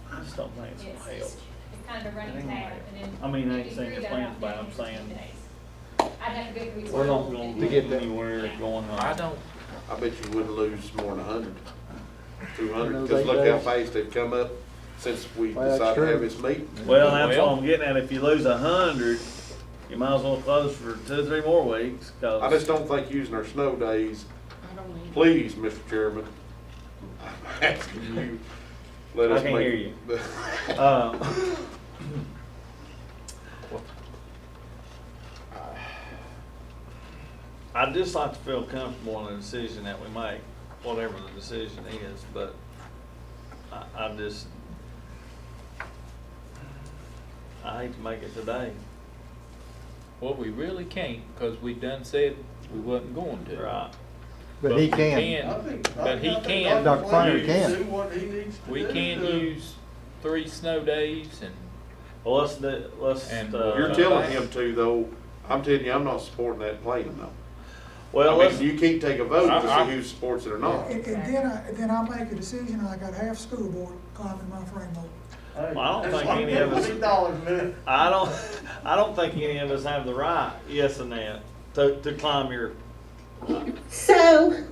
I just don't think it's It's, gonna help. it's kind of a running tab, and then. I mean, I ain't you saying do the that plan's out bad, there I'm in saying- 10 days. I'd have to go through each We're not school. gonna To get get that. anywhere going on. I don't, I bet you wouldn't lose more than 100, 200, In those because 8 look how days? fast they've come up since we Well, that's decided to true. have this meeting. Well, that's what Well- I'm getting at. If you lose 100, you might as well close for 2 or 3 more weeks, I cause just don't think using our snow days, I don't need. please, Mr. Chairman, I'm asking you, let I us can't make. hear you. uh, I'd just like to feel comfortable in the decision that we make, whatever the decision is, but I hate to make it today. well, we really can't, because we done said we wasn't going to. Right. But he we can. But he I think can. Dr. Finer can. Do what he needs to We do can to- use 3 snow days and, Well, And, You're telling him to though, I'm telling you, I'm not supporting that plan though. well, I let's, mean, you can't take a vote to I- see who supports it or not. And then I make a decision, I got half school board climbing my frame over. Well, I don't That's think like any of us- $50, man. I I don't think any of us have the right, yes, Annette, to climb your, So,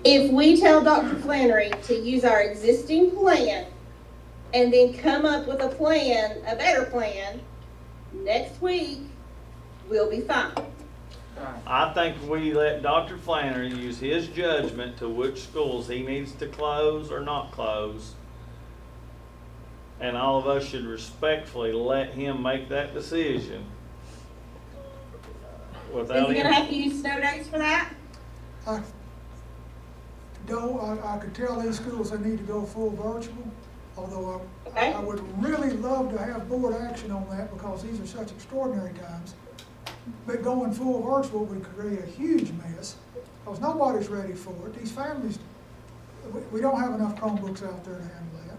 if we tell Dr. Flannery to use our existing plan and then come up with a plan, a better plan, next week, we'll be fine. I think we let Dr. Flannery use his judgment to which schools he needs to close or not close. And all of us should respectfully let him make that decision. Is Without he gonna him, have to use snow days for that? I could tell these schools they need to go full virtual, although Okay. I would really love to have board action on that because these are such extraordinary times. But going full virtual would create a huge mess, because nobody's ready for it. These families, we don't have enough Chromebooks out there to handle that.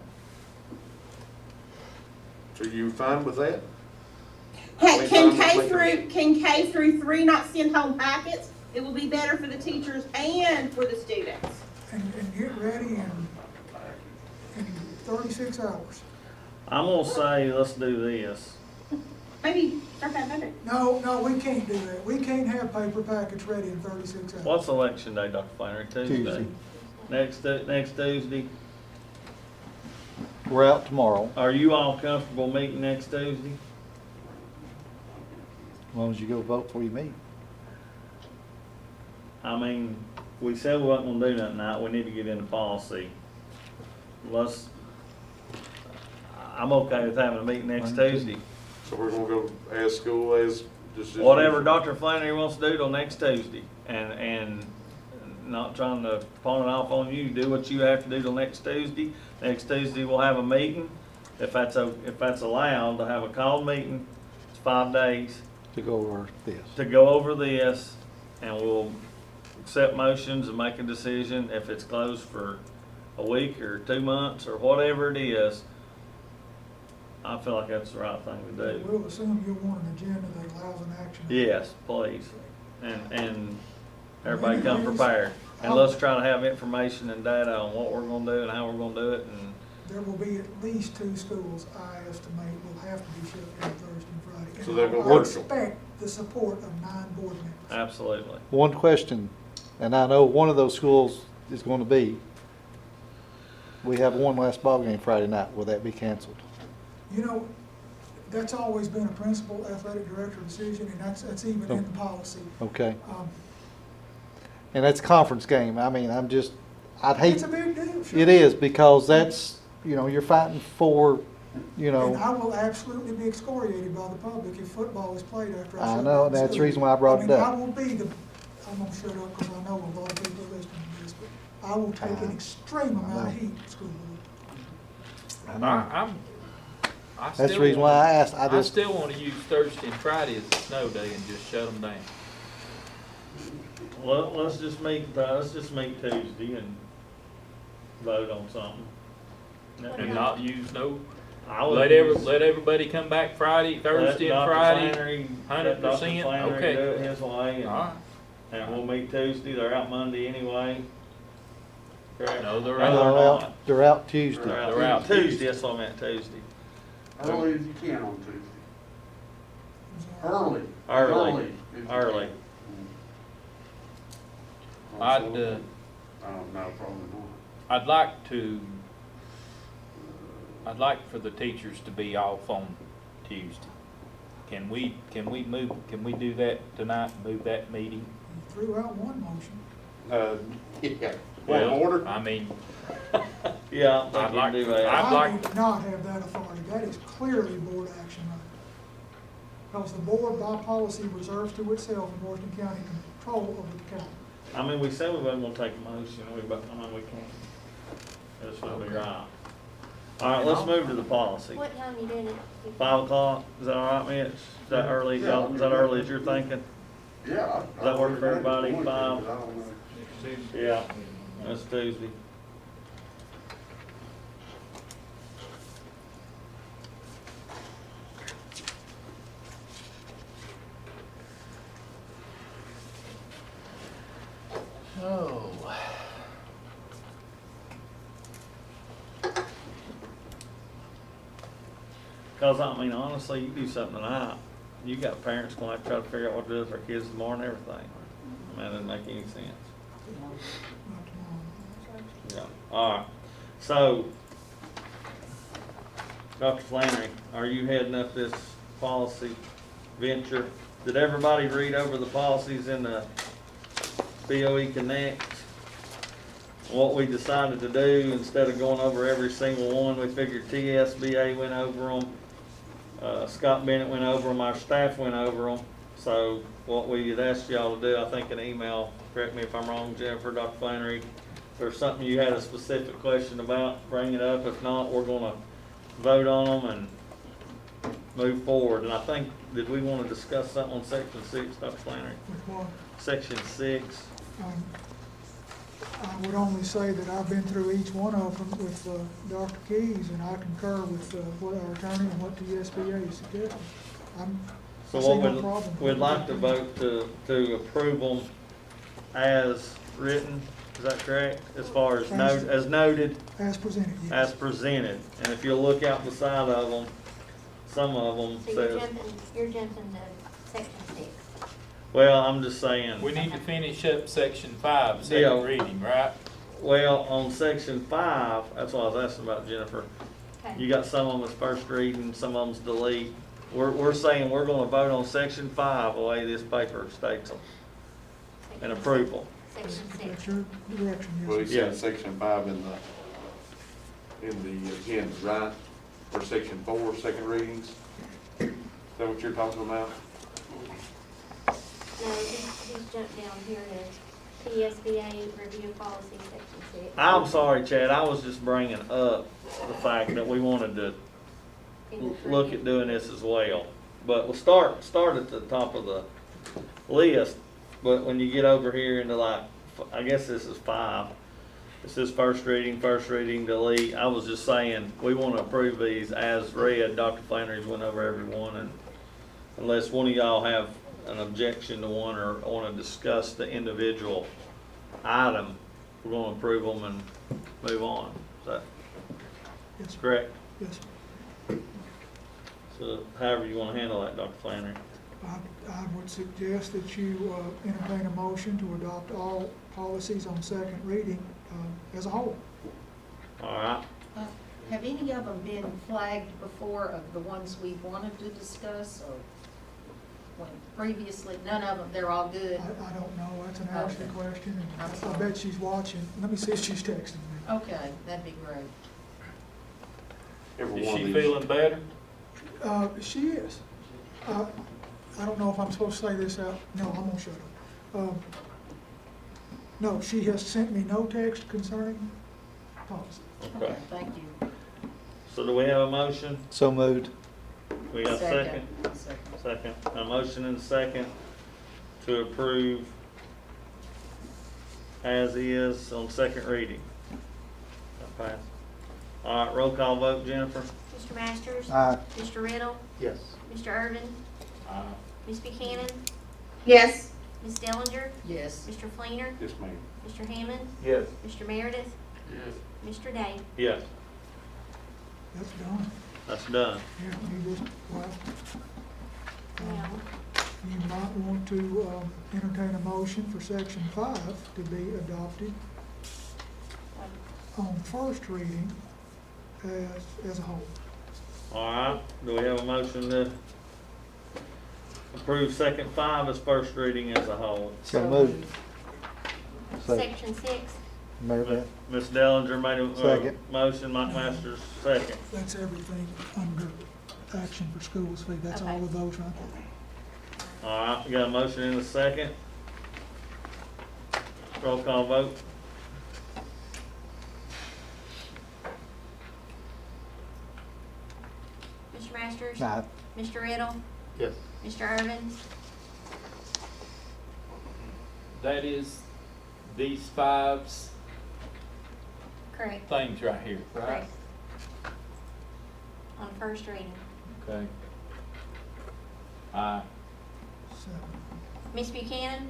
So you fine with that? Hey, Can can K through 3 not send home packets? It will be better for the teachers and for the students. And get ready in 36 hours. I'm gonna say, let's do this. Maybe start that Monday. No, we can't do that. We can't have paper packets ready in 36 hours. What's election day, Dr. Flannery? Tuesday. Next Tuesday. We're out tomorrow, Are you all comfortable meeting next Tuesday? as long as you go vote before you meet. I mean, we said we wasn't gonna do nothing tonight, we need to get into policy. I'm okay with having a meeting next Tuesday. So we're gonna go as school as just. Whatever Dr. Flannery wants to do till next Tuesday, and not trying to pawn it off on you, do what you have to do till next Tuesday. Next Tuesday, we'll have a meeting, if that's allowed, to have a called meeting, it's 5 days. To go over this. To go over this, and we'll accept motions and make a decision if it's closed for a week or 2 months or whatever it is. I feel like that's the right thing to do. We'll assume you'll want an agenda that allows an action. Yes, please. And everybody come prepared. And let's try to have information and data on what we're gonna do and how we're gonna do it, and There will be at least 2 schools, I estimate, will have to be shut down Thursday and Friday. So they'll go And virtual. I expect the support of 9 board members. absolutely. One question, and I know one of those schools is going to be, we have one last ball game Friday night. Will that be canceled? You know, that's always been a principal athletic director decision, and that's even in the policy. Okay. Um, And that's a conference game. I mean, I'd hate, It's a big deal, sure. it is, because that's, you're fighting for, And I will absolutely be excoriated by the public if football is played after I I shut know, down the that's the school. reason why I brought it mean, up. I'm gonna shut up because I know a lot of people are listening to this, but I will take an extreme amount of heat at school board. I That's the still reason why wanna- I asked. I I just, still wanna use Thursday and Friday as a snow day and just shut them down. Well, let's just meet Tuesday and vote on something. And not use no, I would let use- everybody come back Friday, Thursday and Let Dr. Friday. Flannery- 100%, let Dr. Flannery okay. do it his way, Alright, and we'll meet Tuesday, they're out Monday anyway. Correct? No, they're Or out. they're out not. Tuesday. They're out Tuesday, that's what I meant, Tuesday. Early as you can on Tuesday. Early. Early. if you Early. can. I'd, I don't know, probably not. I'd like for the teachers to be off on Tuesday. Can we do that tonight, move that meeting? You threw out one motion. Yeah. Well, Order? I mean, Yeah, I I'd think like you can do to- that. I'd like- do not have that authority. That is clearly board action. Because the board by policy reserves to itself in Washington County control over the county. I mean, we said we wasn't gonna take a motion, we can't. That's what we right. All right, let's move to the policy. What time you doing it? 5 o'clock, is that all right, Mitch? Is that early, y'all, is that early as you're thinking? Yeah. Does that work for everybody, I don't 5? know. Yeah, that's Tuesday. oh, Cause I mean, honestly, you do something tonight, you got parents gonna have to try to figure out what to do with their kids tomorrow and everything. I mean, that doesn't make any sense. Not tomorrow. Yeah, all right. So, Dr. Flannery, are you heading up this policy venture? Did everybody read over the policies in the BOE Connect? What we decided to do, instead of going over every single one, we figured TSBA went over them. Scott Bennett went over them, our staff went over them. So what we had asked y'all to do, I think an email, correct me if I'm wrong, Jennifer, Dr. Flannery, if there's something you had a specific question about, bring it up. If not, we're gonna vote on them and move forward. And I think, did we want to discuss something on section 6, Dr. Flannery? With what? Section 6. I would only say that I've been through each one of them with Dr. Keys, and I concur with what our attorney and what TSBA is suggesting. So I see what no problem. we'd like to vote to approve them as written, is that correct? As far as as noted, As presented, yes. as presented. And if you'll look out the side of them, some of them So you're says, jumping to section 6. well, I'm just saying. We need to finish up section 5, Yeah. second reading, right? Well, on section 5, that's what I was asking about, Jennifer. Okay. You got some of them as first reading, some of them's delete. We're saying we're gonna vote on section 5, the way this paper states them, and approval. Section 6. That's your direction, Well, yes. you said section 5 in the agenda, right? Or section 4, second readings? Is that what you're talking about? No, he's jumped down here to TSBA review policy, section 6. I'm sorry, Chad, I was just bringing up the fact that we wanted to look at doing this as well. But we'll start at the top of the list, but when you get over here into like, I guess this is 5. This is first reading, delete. I was just saying, we want to approve these as read. Dr. Flannery's went over every one, and unless one of y'all have an objection to one or want to discuss the individual item, we're going to approve them and move on. Is that Yes, correct? yes. So however you want to handle that, Dr. Flannery. I would suggest that you entertain a motion to adopt all policies on second reading as a whole. All right. Have any of them been flagged before of the ones we wanted to discuss, or when previously, none of them, they're all good? I don't know, that's an Ashley Okay. question, I'm and I sorry. bet she's watching. Let me see if she's texting me. Okay, that'd be great. Every Is one of she these. feeling better? She is. I don't know if I'm supposed to say this out. No, I'm gonna shut up. No, she has sent me no text concerning policy. Okay. Thank you. So do we have a motion? So moved. We got a second? Second. Second. A motion and a second to approve as is on second reading. That passed. All right, roll call vote, Jennifer? Mr. Masters? Aye. Mr. Riddle? Yes. Mr. Irvin? Ms. Buchanan? Yes. Ms. Dellinger? Yes. Mr. Fleener? Yes, ma'am. Mr. Hammond? Yes. Mr. Meredith? Yes. Mr. Day? Yes, That's done. that's done. Yeah, you just, well, Now, you might want to entertain a motion for section 5 to be adopted on first reading as a whole. All right, do we have a motion to approve second 5 as first reading as a whole? So moved. Second. section 6. Mary Beth. Ms. Dellinger made a Second. motion, Mike Masters second. That's everything under action for schools fee. That's all Okay. of those right there. All right, we got a motion in a second. Roll call vote. Mr. Masters? Aye. Mr. Riddle? Yes. Mr. Irvin? That is these 5's Correct. things right here, right? Correct. On first reading. Okay. Aye. So, Ms. Buchanan?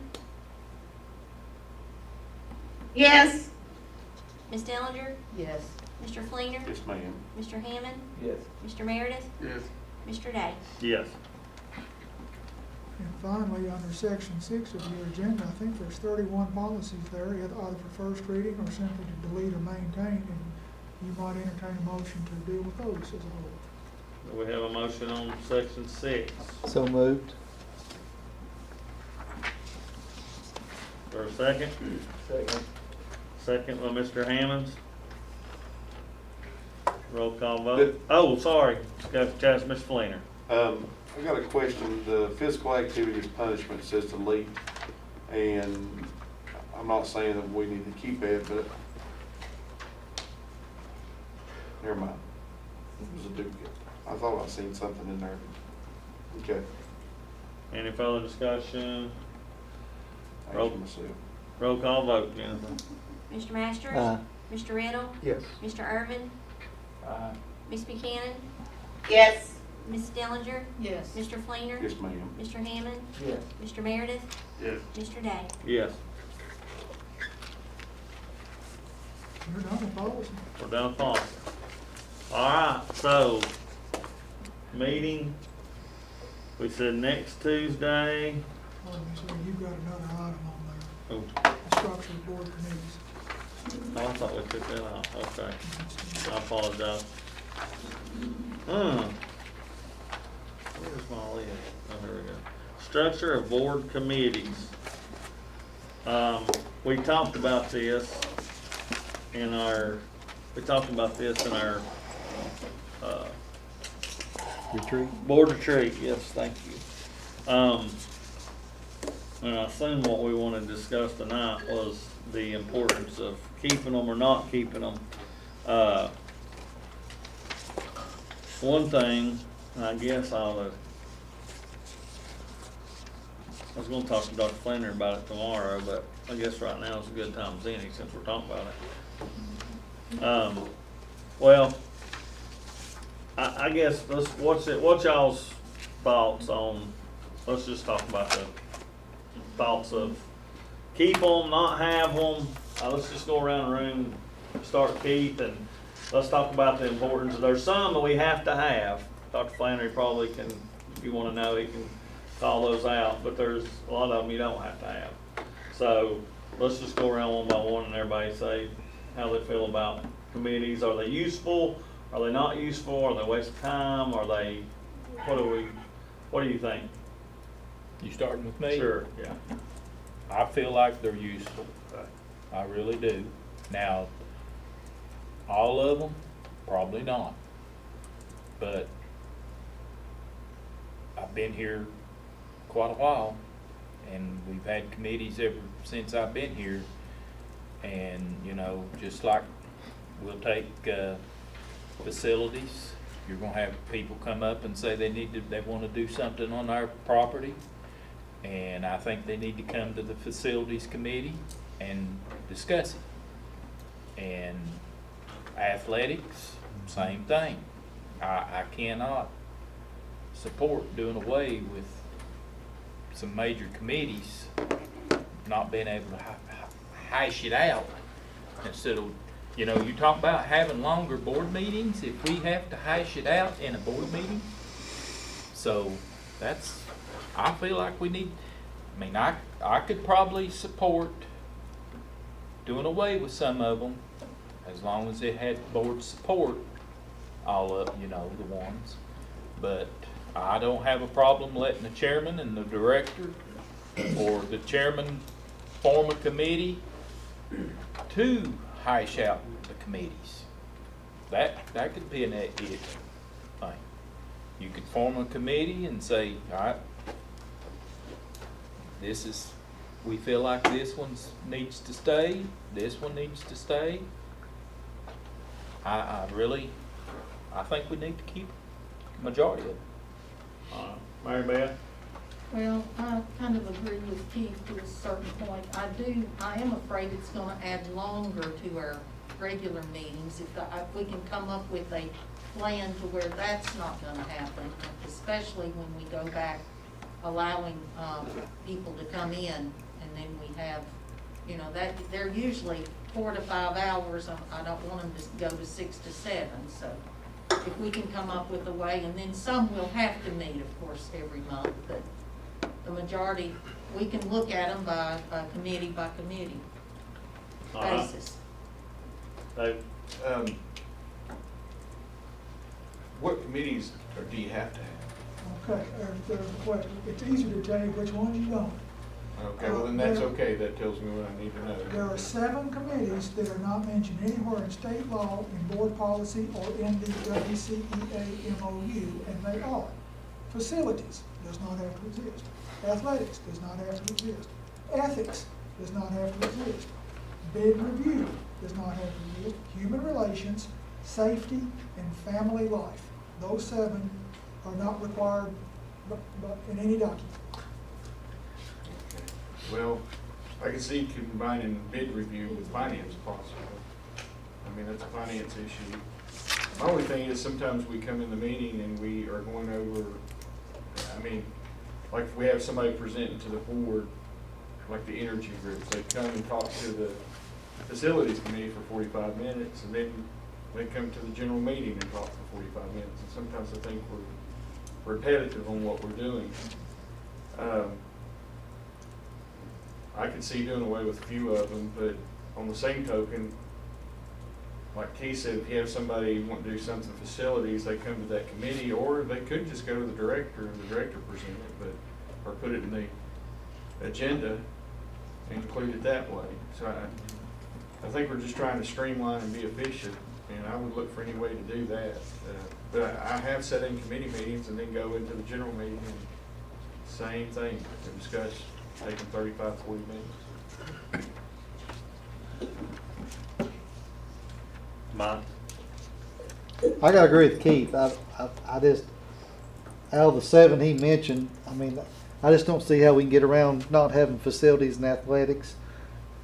Yes. Ms. Dellinger? Yes. Mr. Fleener? Yes, ma'am. Mr. Hammond? Yes. Mr. Meredith? Yes. Mr. Day? Yes. And finally, under section 6 of your agenda, I think there's 31 policies there, either for first reading or simply to delete or maintain, and you might entertain a motion to deal with those as a whole. Do we have a motion on section 6? So moved. For a second? Second. Second by Mr. Hammonds. Roll call vote. Good. Oh, sorry. Got Mr. Fleener. I got a question. The physical activity of punishment says delete, and I'm not saying that we need to keep it, but never mind. It was a duplicate. I thought I seen something in there. Okay. Any further discussion? Thank Roll. you myself. Roll call vote, Jennifer. Mr. Masters? Aye. Mr. Riddle? Yes. Mr. Irvin? Aye. Ms. Buchanan? Yes. Ms. Dellinger? Yes. Mr. Fleener? Yes, ma'am. Mr. Hammond? Yes. Mr. Meredith? Yes. Mr. Day? Yes. You're done with policy. We're done with policy. All right, so, meeting, we said next Tuesday. Hold on, so you've got another item on there, Oh, the structure of board committees. I thought we took that out, okay. I apologize. Where's my list? Oh, here we go. Structure of board committees. We talked about this in our, Retreat. board retreat, yes, thank you. And I assume what we wanted to discuss tonight was the importance of keeping them or not keeping them. One thing, I guess I was gonna talk to Dr. Fleener about it tomorrow, but I guess right now is a good time as any since we're talking about it. Well, I guess what's y'all's thoughts on, let's just talk about the thoughts of keep them, not have them. Let's just go around the room, start Keith, and let's talk about the importance. There's some that we have to have. Dr. Flannery probably can, if you want to know, he can call those out, but there's a lot of them you don't have to have. So let's just go around one by one and everybody say how they feel about committees. Are they useful? Are they not useful? Are they a waste of time? Are they, what do you think? You starting with me? Sure, yeah. I feel like they're useful. Okay. I really do. Now, all of them, probably not. But I've been here quite a while, and we've had committees ever since I've been here. And, you know, just like we'll take facilities, you're gonna have people come up and say they wanna do something on our property. And I think they need to come to the facilities committee and discuss it. And athletics, same thing. I cannot support doing away with some major committees not being able to hash it out instead of, you know, you talk about having longer board meetings, if we have to hash it out in a board meeting. So that's, I feel like we need, I mean, I could probably support doing away with some of them as long as it had board support, all of, you know, the ones. But I don't have a problem letting the chairman and the director or the chairman form a committee to hash out the committees. That could be an it thing. You could form a committee and say, all right, we feel like this one needs to stay, this one needs to stay. I think we need to keep the majority of them. Mary Beth? Well, I kind of agree with Keith to a certain point. I am afraid it's gonna add longer to our regular meetings if we can come up with a plan to where that's not gonna happen, especially when we go back allowing, people to come in, and then we have, you know, that, they're usually 4 to 5 hours. I don't want them to go to 6 to 7, so if we can come up with a way, and then some will have to meet, of course, every month, but the majority, we can look at them by committee All right. basis. Dave? What committees do you have to have? Okay, there's a question. It's easier to tell you which ones you don't. Okay, well then that's okay, that tells me what I need to know. There are 7 committees that are not mentioned anywhere in state law, in board policy, or in the WCEA MOU, and they are: facilities does not have to exist, athletics does not have to exist, ethics does not have to exist, bid review does not have to exist, human relations, safety, and family life. Those 7 are not required in any document. Well, I can see combining bid review with finance possible. I mean, that's a finance issue. My only thing is sometimes we come in the meeting and we are going over, I mean, like if we have somebody presenting to the board, like the energy group, they come and talk to the facilities committee for 45 minutes, and then they come to the general meeting and talk for 45 minutes. And sometimes I think we're repetitive on what we're doing. I could see doing away with a few of them, but on the same token, like Keith said, if you have somebody want to do something facilities, they come to that committee, or they could just go to the director and the director present it, but, or put it in the agenda and include it that way. So I think we're just trying to streamline and be efficient, and I would look for any way to do that. But I have sat in committee meetings and then go into the general meeting and same thing, and discuss, taking 35, 40 minutes. Mike? I gotta agree with Keith. I just, out of the 7 he mentioned, I mean, I just don't see how we can get around not having facilities and athletics.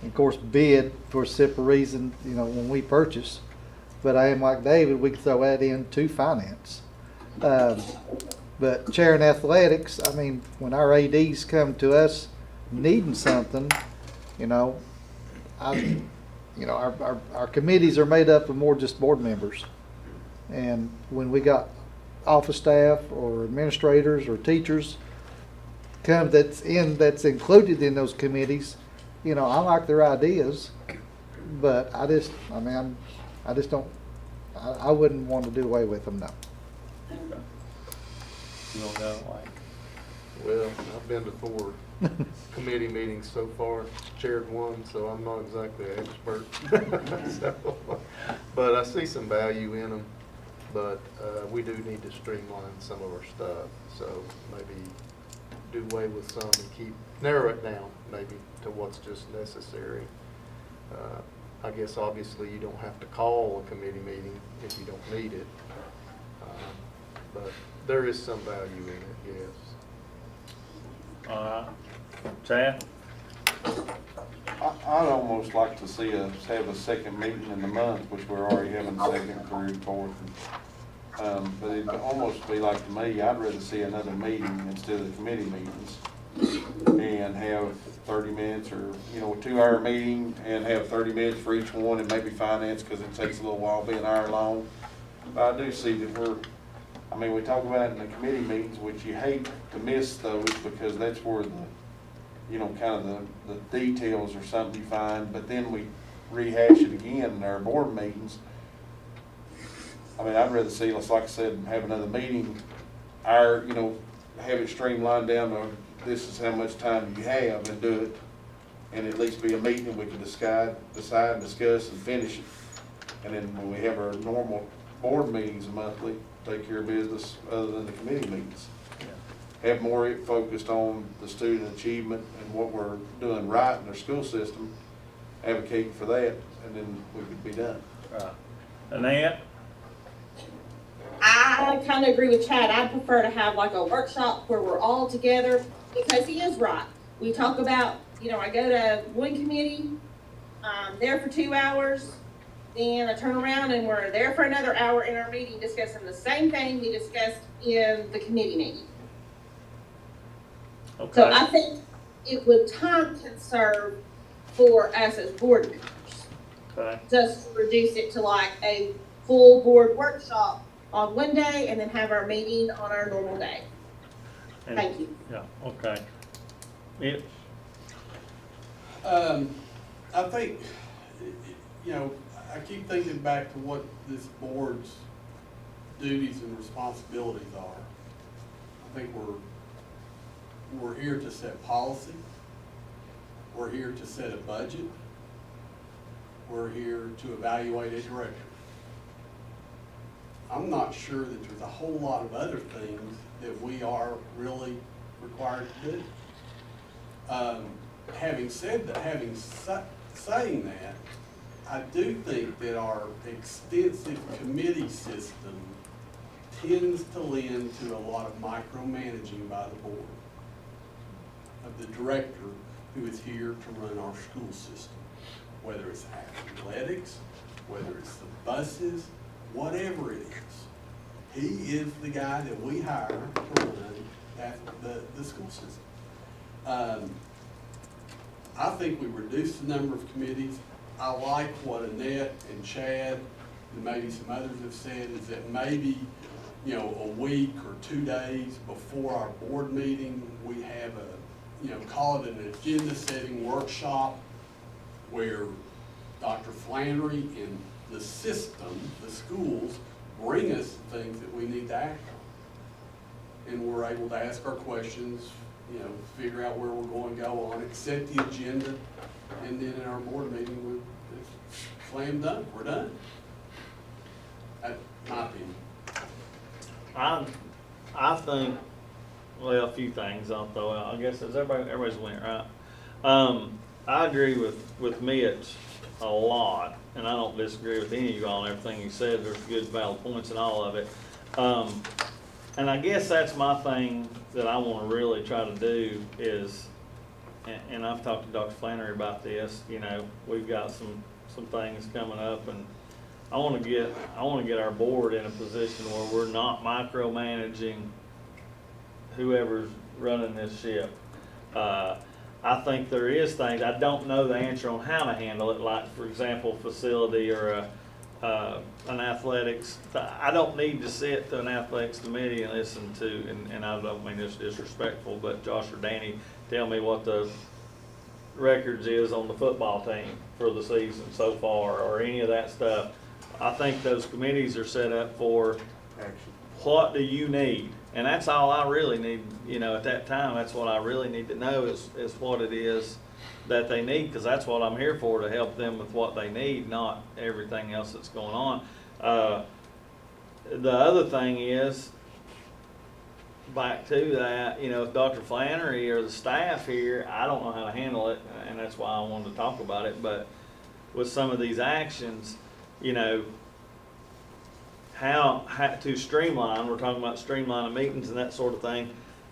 And of course, bid for a simple reason, you know, when we purchase. But I am like David, we could throw that into finance. But chair in athletics, I mean, when our ADs come to us needing something, you know, our committees are made up of more just board members. And when we got office staff or administrators or teachers come that's included in those committees, you know, I like their ideas, but I just don't, I wouldn't want to do away with them, no. You don't go, like? Well, I've been to 4 committee meetings so far, chaired one, so I'm not exactly an expert. So, but I see some value in them, but we do need to streamline some of our stuff. So maybe do away with some and narrow it down maybe to what's just necessary. I guess obviously you don't have to call a committee meeting if you don't need it, but there is some value in it, yes. All right. Chad? I'd almost like to see us have a second meeting in the month, which we're already having the second, third, fourth. But it'd almost be like to me, I'd rather see another meeting instead of the committee meetings and have 30 minutes or, you know, a 2-hour meeting and have 30 minutes for each one, and maybe finance because it takes a little while, be an hour long. But I do see that we talk about it in the committee meetings, which you hate to miss those because that's where the, you know, kind of the details or something you find, but then we rehash it again in our board meetings. I mean, I'd rather see, like I said, have another meeting, have it streamlined down to this is how much time you have and do it, and at least be a meeting and we can decide, discuss, and finish it. And then when we have our normal board meetings monthly, take care of business other than the committee meetings. Have more focused on the student achievement and what we're doing right in their school system, advocating for that, and then we could be done. Right. Annette? I kind of agree with Chad. I'd prefer to have like a workshop where we're all together, because he is right. We talk about, I go to one committee, there for 2 hours, then I turn around and we're there for another hour in our meeting discussing the same thing we discussed in the committee meeting. Okay. So I think it would time conserve for us as board members. Okay. Just to reduce it to like a full board workshop on one day and then have our meeting on our normal day. Thank you. Yeah, okay. Mitch? I think, you know, I keep thinking back to what this board's duties and responsibilities are. I think we're here to set policy. We're here to set a budget. We're here to evaluate a director. I'm not sure that there's a whole lot of other things that we are really required to do. Having said that, saying that, I do think that our extensive committee system tends to lend to a lot of micromanaging by the board of the director who is here to run our school system, whether it's athletics, whether it's the buses, whatever it is. He is the guy that we hire to run the school system. I think we reduced the number of committees. I like what Annette and Chad and maybe some others have said, is that maybe, you know, a week or 2 days before our board meeting, we have a, you know, call it an agenda setting workshop where Dr. Flannery and the system, the schools, bring us the things that we need to act on. And we're able to ask our questions, you know, figure out where we're going to go on it, set the agenda, and then in our board meeting, it's slam dunk, we're done. That's my opinion. I think, well, a few things I'll throw out. I guess as everybody's went, right? I agree with Mitch a lot, and I don't disagree with any of you all and everything you said. There's good, valid points in all of it. And I guess that's my thing that I want to really try to do is, and I've talked to Dr. Flannery about this, you know, we've got some things coming up, and I want to get our board in a position where we're not micromanaging whoever's running this ship. I think there is things, I don't know the answer on how to handle it, like, for example, facility or an athletics. I don't need to sit to an athletics committee and listen to, and I don't mean this disrespectful, but Josh or Danny tell me what the records is on the football team for the season so far, or any of that stuff. I think those committees are set up for what do you need? And that's all I really need, you know, at that time. That's what I really need to know is what it is that they need, because that's what I'm here for, to help them with what they need, not everything else that's going on. The other thing is, back to that, you know, with Dr. Flannery or the staff here, I don't know how to handle it, and that's why I wanted to talk about it, but with some of these actions, you know, how to streamline, we're talking about streamlining meetings and that sort of thing.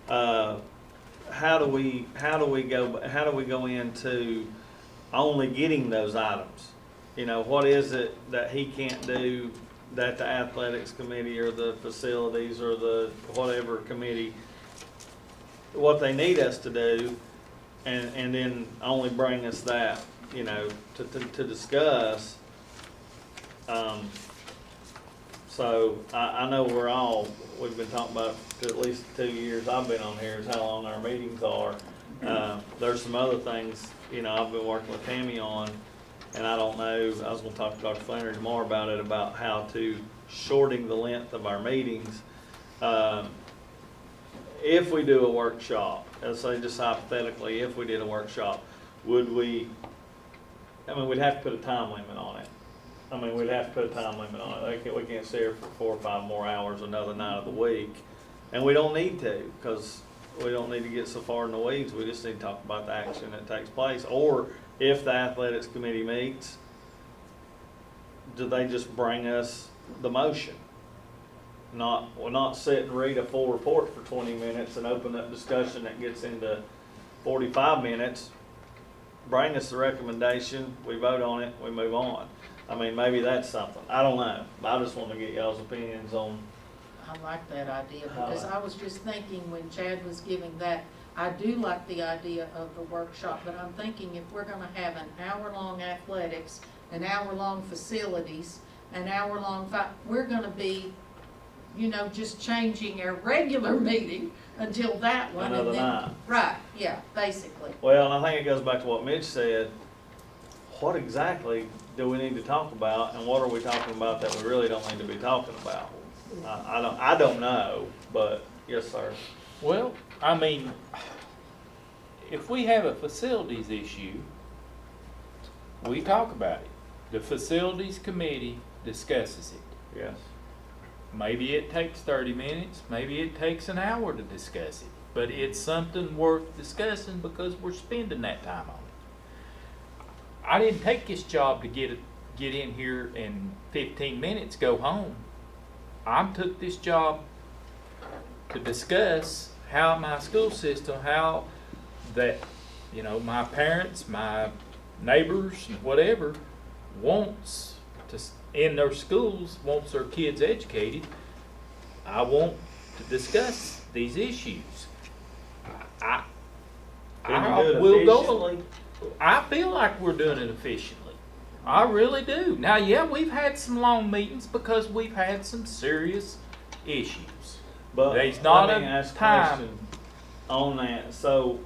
How do we go into only getting those items? You know, what is it that he can't do that the athletics committee or the facilities or the whatever committee, what they need us to do, and then only bring us that, you know, to discuss. So I know we've been talking about for at least 2 years I've been on here is how long our meetings are. There's some other things, you know, I've been working with Tammy on, and I don't know, I was gonna talk to Dr. Flannery tomorrow about it, about how to shorting the length of our meetings. If we do a workshop, let's say just hypothetically, if we did a workshop, would we, I mean, we'd have to put a time limit on it. We'd have to put a time limit on it. We can't stay here for 4 or 5 more hours another night of the week. And we don't need to, because we don't need to get so far in the weeds. We just need to talk about the action that takes place. Or if the athletics committee meets, do they just bring us the motion? We'll not sit and read a full report for 20 minutes and open up discussion that gets into 45 minutes. Bring us the recommendation, we vote on it, we move on. I mean, maybe that's something. I don't know. I just want to get y'all's opinions on. I like that idea, because I was just thinking when Chad was giving that, I do like the idea of the workshop, but I'm thinking if we're gonna have an hour-long athletics, an hour-long facilities, an hour-long we're gonna be, you know, just changing our regular meeting until that one. Another and then- night. Right, yeah, basically. Well, and I think it goes back to what Mitch said. What exactly do we need to talk about, and what are we talking about that we really don't need to be talking about? I don't know, but yes, sir. Well, I mean, if we have a facilities issue, we talk about it. The facilities committee discusses it. Yes. Maybe Maybe it takes 30 minutes, maybe it takes an hour to discuss it, but it's something worth discussing because we're spending that time on it. I didn't take this job to get in here in 15 minutes, go home. I took this job to discuss how my school system, how that, you know, my parents, my neighbors, and whatever, wants to, in their schools, wants their kids educated. I want to discuss these issues. I Can you do it will go. efficiently? I feel like we're doing it efficiently. I really do. Now, yeah, we've had some long meetings because we've had some serious issues. But There's not let me a ask a time. question on that. So,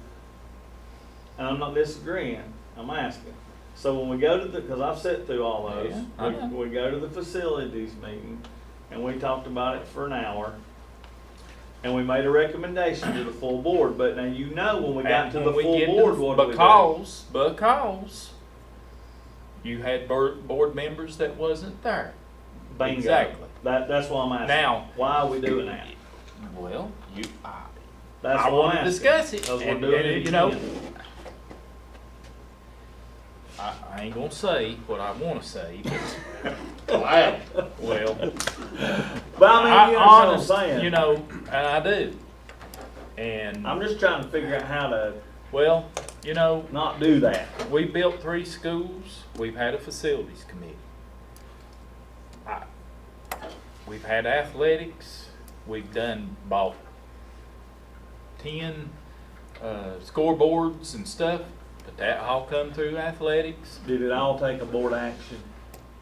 and I'm not disagreeing, I'm asking. So when we go to the, because I've sat through all those, Yeah, I know. we go to the facilities meeting, and we talked about it for an hour, and we made a recommendation to the full board, but now you know when we got And to when the we full get to board, the- what do we do? Because you had board members that wasn't there. Bingo. Exactly. That's why I'm asking. Now- Why are we doing that? Well, That's I what want I'm to asking. discuss it, 'Cause we're and, doing it you know, again. I ain't gonna say what I want to say, but Wow. But I well, mean, you understand what I'm saying. you know, and I do. And I'm just trying to figure out how to well, you know, not do that. we built 3 schools. We've had a facilities committee. We've had athletics. We've bought 10 scoreboards and stuff, but that all come through athletics. Did it all take a board action?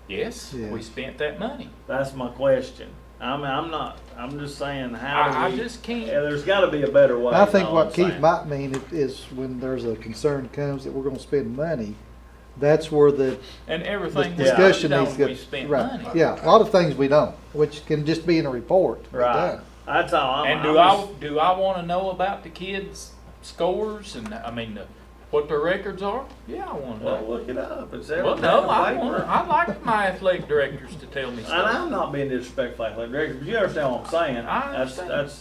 Yes, Yeah. we spent that money. That's my question. I'm just saying, how do I we? just can't. Yeah, there's gotta be a better way. I is think all what I'm Keith saying. might mean is when there's a concern comes that we're gonna spend money, that's where the And everything we discussion don't, needs to we get, spent right, money. yeah, a lot of things we don't, which can just be in a report. to be Right. done. That's all. And do I want to know about the kids' scores and what their records are? Yeah, I want to Well, know. look it up. It's Well, everything no, in the I paper. want. I like my athletic directors to tell me And stuff. I'm not being disrespectful, like director, but you understand what I'm saying. I understand.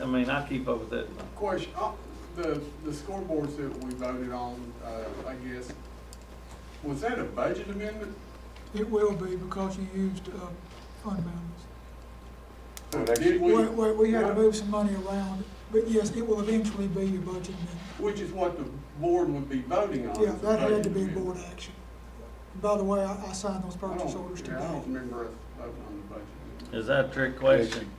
I mean, I keep up with it. Question, the scoreboards that we voted on, I guess, was that a budget amendment? It will be because you used, fund balance. Did we? We had to move some money around, but yes, it will eventually be your budget amendment. Which is what the board would be voting on. Yeah, that had to be Budget board amendment. action. By the way, I signed those I don't- purchase orders yeah, today. I don't remember us voting on the budget amendment. Is that a trick question?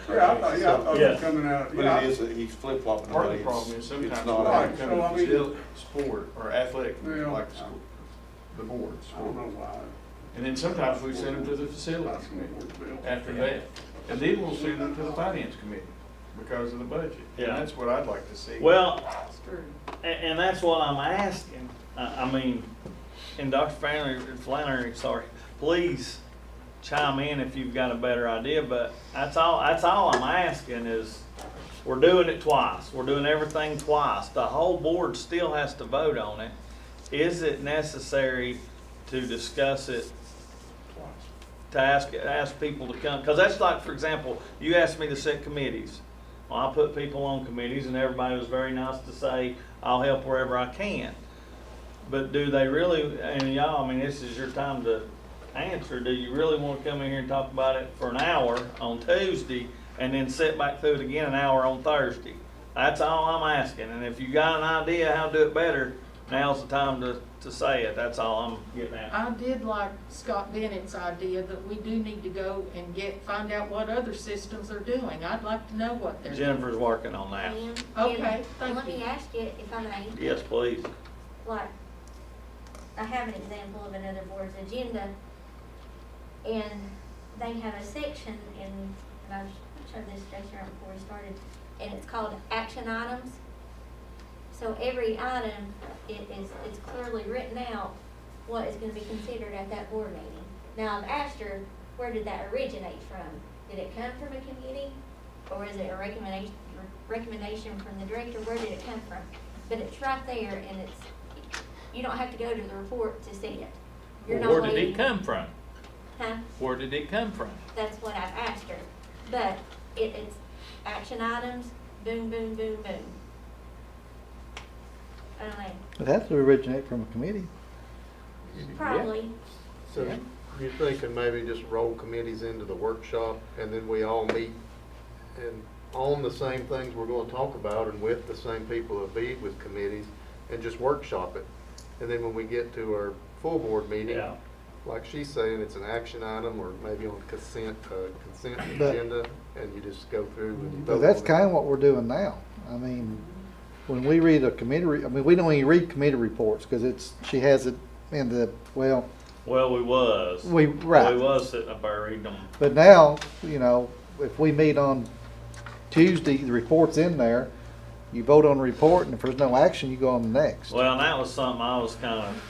Yeah, I thought it Yeah. was coming out, But yeah. it is, he's flip-flopping. Part of the money. problem is It's sometimes not when Right, it so comes I to mean- facility, sport or athletic, Yeah. like the boards. I don't know why. And then sometimes we send them to the facilities committee after that. And then we'll send them to the finance committee because of the budget. And Yeah. that's what I'd like to see. Well, That's true. and that's what I'm asking. I mean, and Dr. Flannery, sorry, please chime in if you've got a better idea, but that's all I'm asking is, we're doing it twice. We're doing everything twice. The whole board still has to vote on it. Is it necessary to discuss it, to ask people to come? Because that's like, for example, you asked me to set committees. Well, I put people on committees and everybody was very nice to say, I'll help wherever I can. But do they really, and y'all, I mean, this is your time to answer, do you really want to come in here and talk about it for an hour on Tuesday and then sit back through it again an hour on Thursday? That's all I'm asking, and if you got an idea how to do it better, now's the time to say it, that's all I'm getting at. I did like Scott Bennett's idea that we do need to go and find out what other systems are doing. I'd like to know what they're doing. Jennifer's working on that. Okay, thank Let me you. ask you, if I may, Yes, please. like, I have an example of another board's agenda, and they have a section, and I turn this station around before we started, and it's called action items. So every item, it's clearly written out what is gonna be considered at that board meeting. Now, I've asked her, where did that originate from? Did it come from a committee, or is it a recommendation from the director? Where did it come from? But it's right there, and you don't have to go to the report to see it. You're not Where did waiting. it come from? Huh? Where did it come from? That's what I've asked her. But it's action items, boom, boom, boom, boom. I don't know, It has to originate from a committee. probably. So you're thinking maybe just roll committees into the workshop and then we all meet and on the same things we're gonna talk about and with the same people that be with committees and just workshop it. And then when we get to our full board meeting, Yeah. like she's saying, it's an action item or maybe on consent But- agenda and you just go through and you But vote that's on it. kind of what we're doing now. I mean, when we read a committee, we don't even read committee reports because she has it in the, well, Well, we was. right. We was sitting up there reading them. But now, if we meet on Tuesday, the report's in there, you vote on the report, and if there's no action, you go on the next. Well, and that was something I was kind of,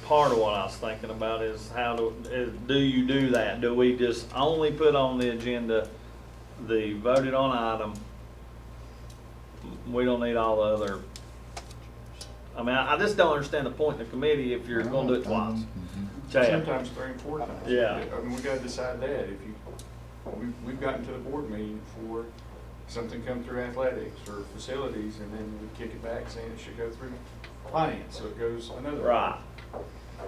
part of what I was thinking about is do you do that? Do we just only put on the agenda the voted on item? We don't need all the other, I mean, I just don't understand the point in the committee if you're gonna do it twice. Chad? Sometimes 3 and 4 times. Yeah. I mean, we gotta decide that. We've gotten to the board meeting for something come through athletics or facilities, and then we kick it back saying it should go through finance, so it goes another. Right.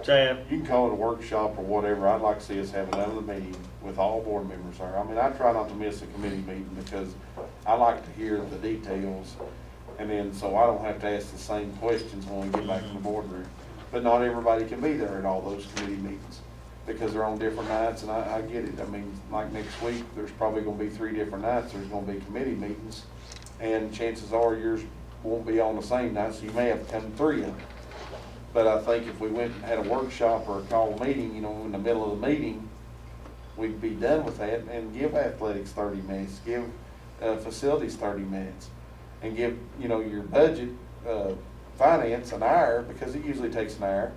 Chad? You can call it a workshop or whatever. I'd like to see us have another meeting with all board members there. I mean, I try not to miss a committee meeting because I like to hear the details. And then, so I don't have to ask the same questions when we get back in the boardroom. But not everybody can be there at all those committee meetings because they're on different nights, and I get it. I mean, like next week, there's probably gonna be 3 different nights. There's gonna be committee meetings, and chances are yours won't be on the same night, so you may have to come to 3 of them. But I think if we went and had a workshop or a call meeting, in the middle of the meeting, we'd be done with that and give athletics 30 minutes, give facilities 30 minutes, and give, your budget, finance an hour, because it usually takes an hour,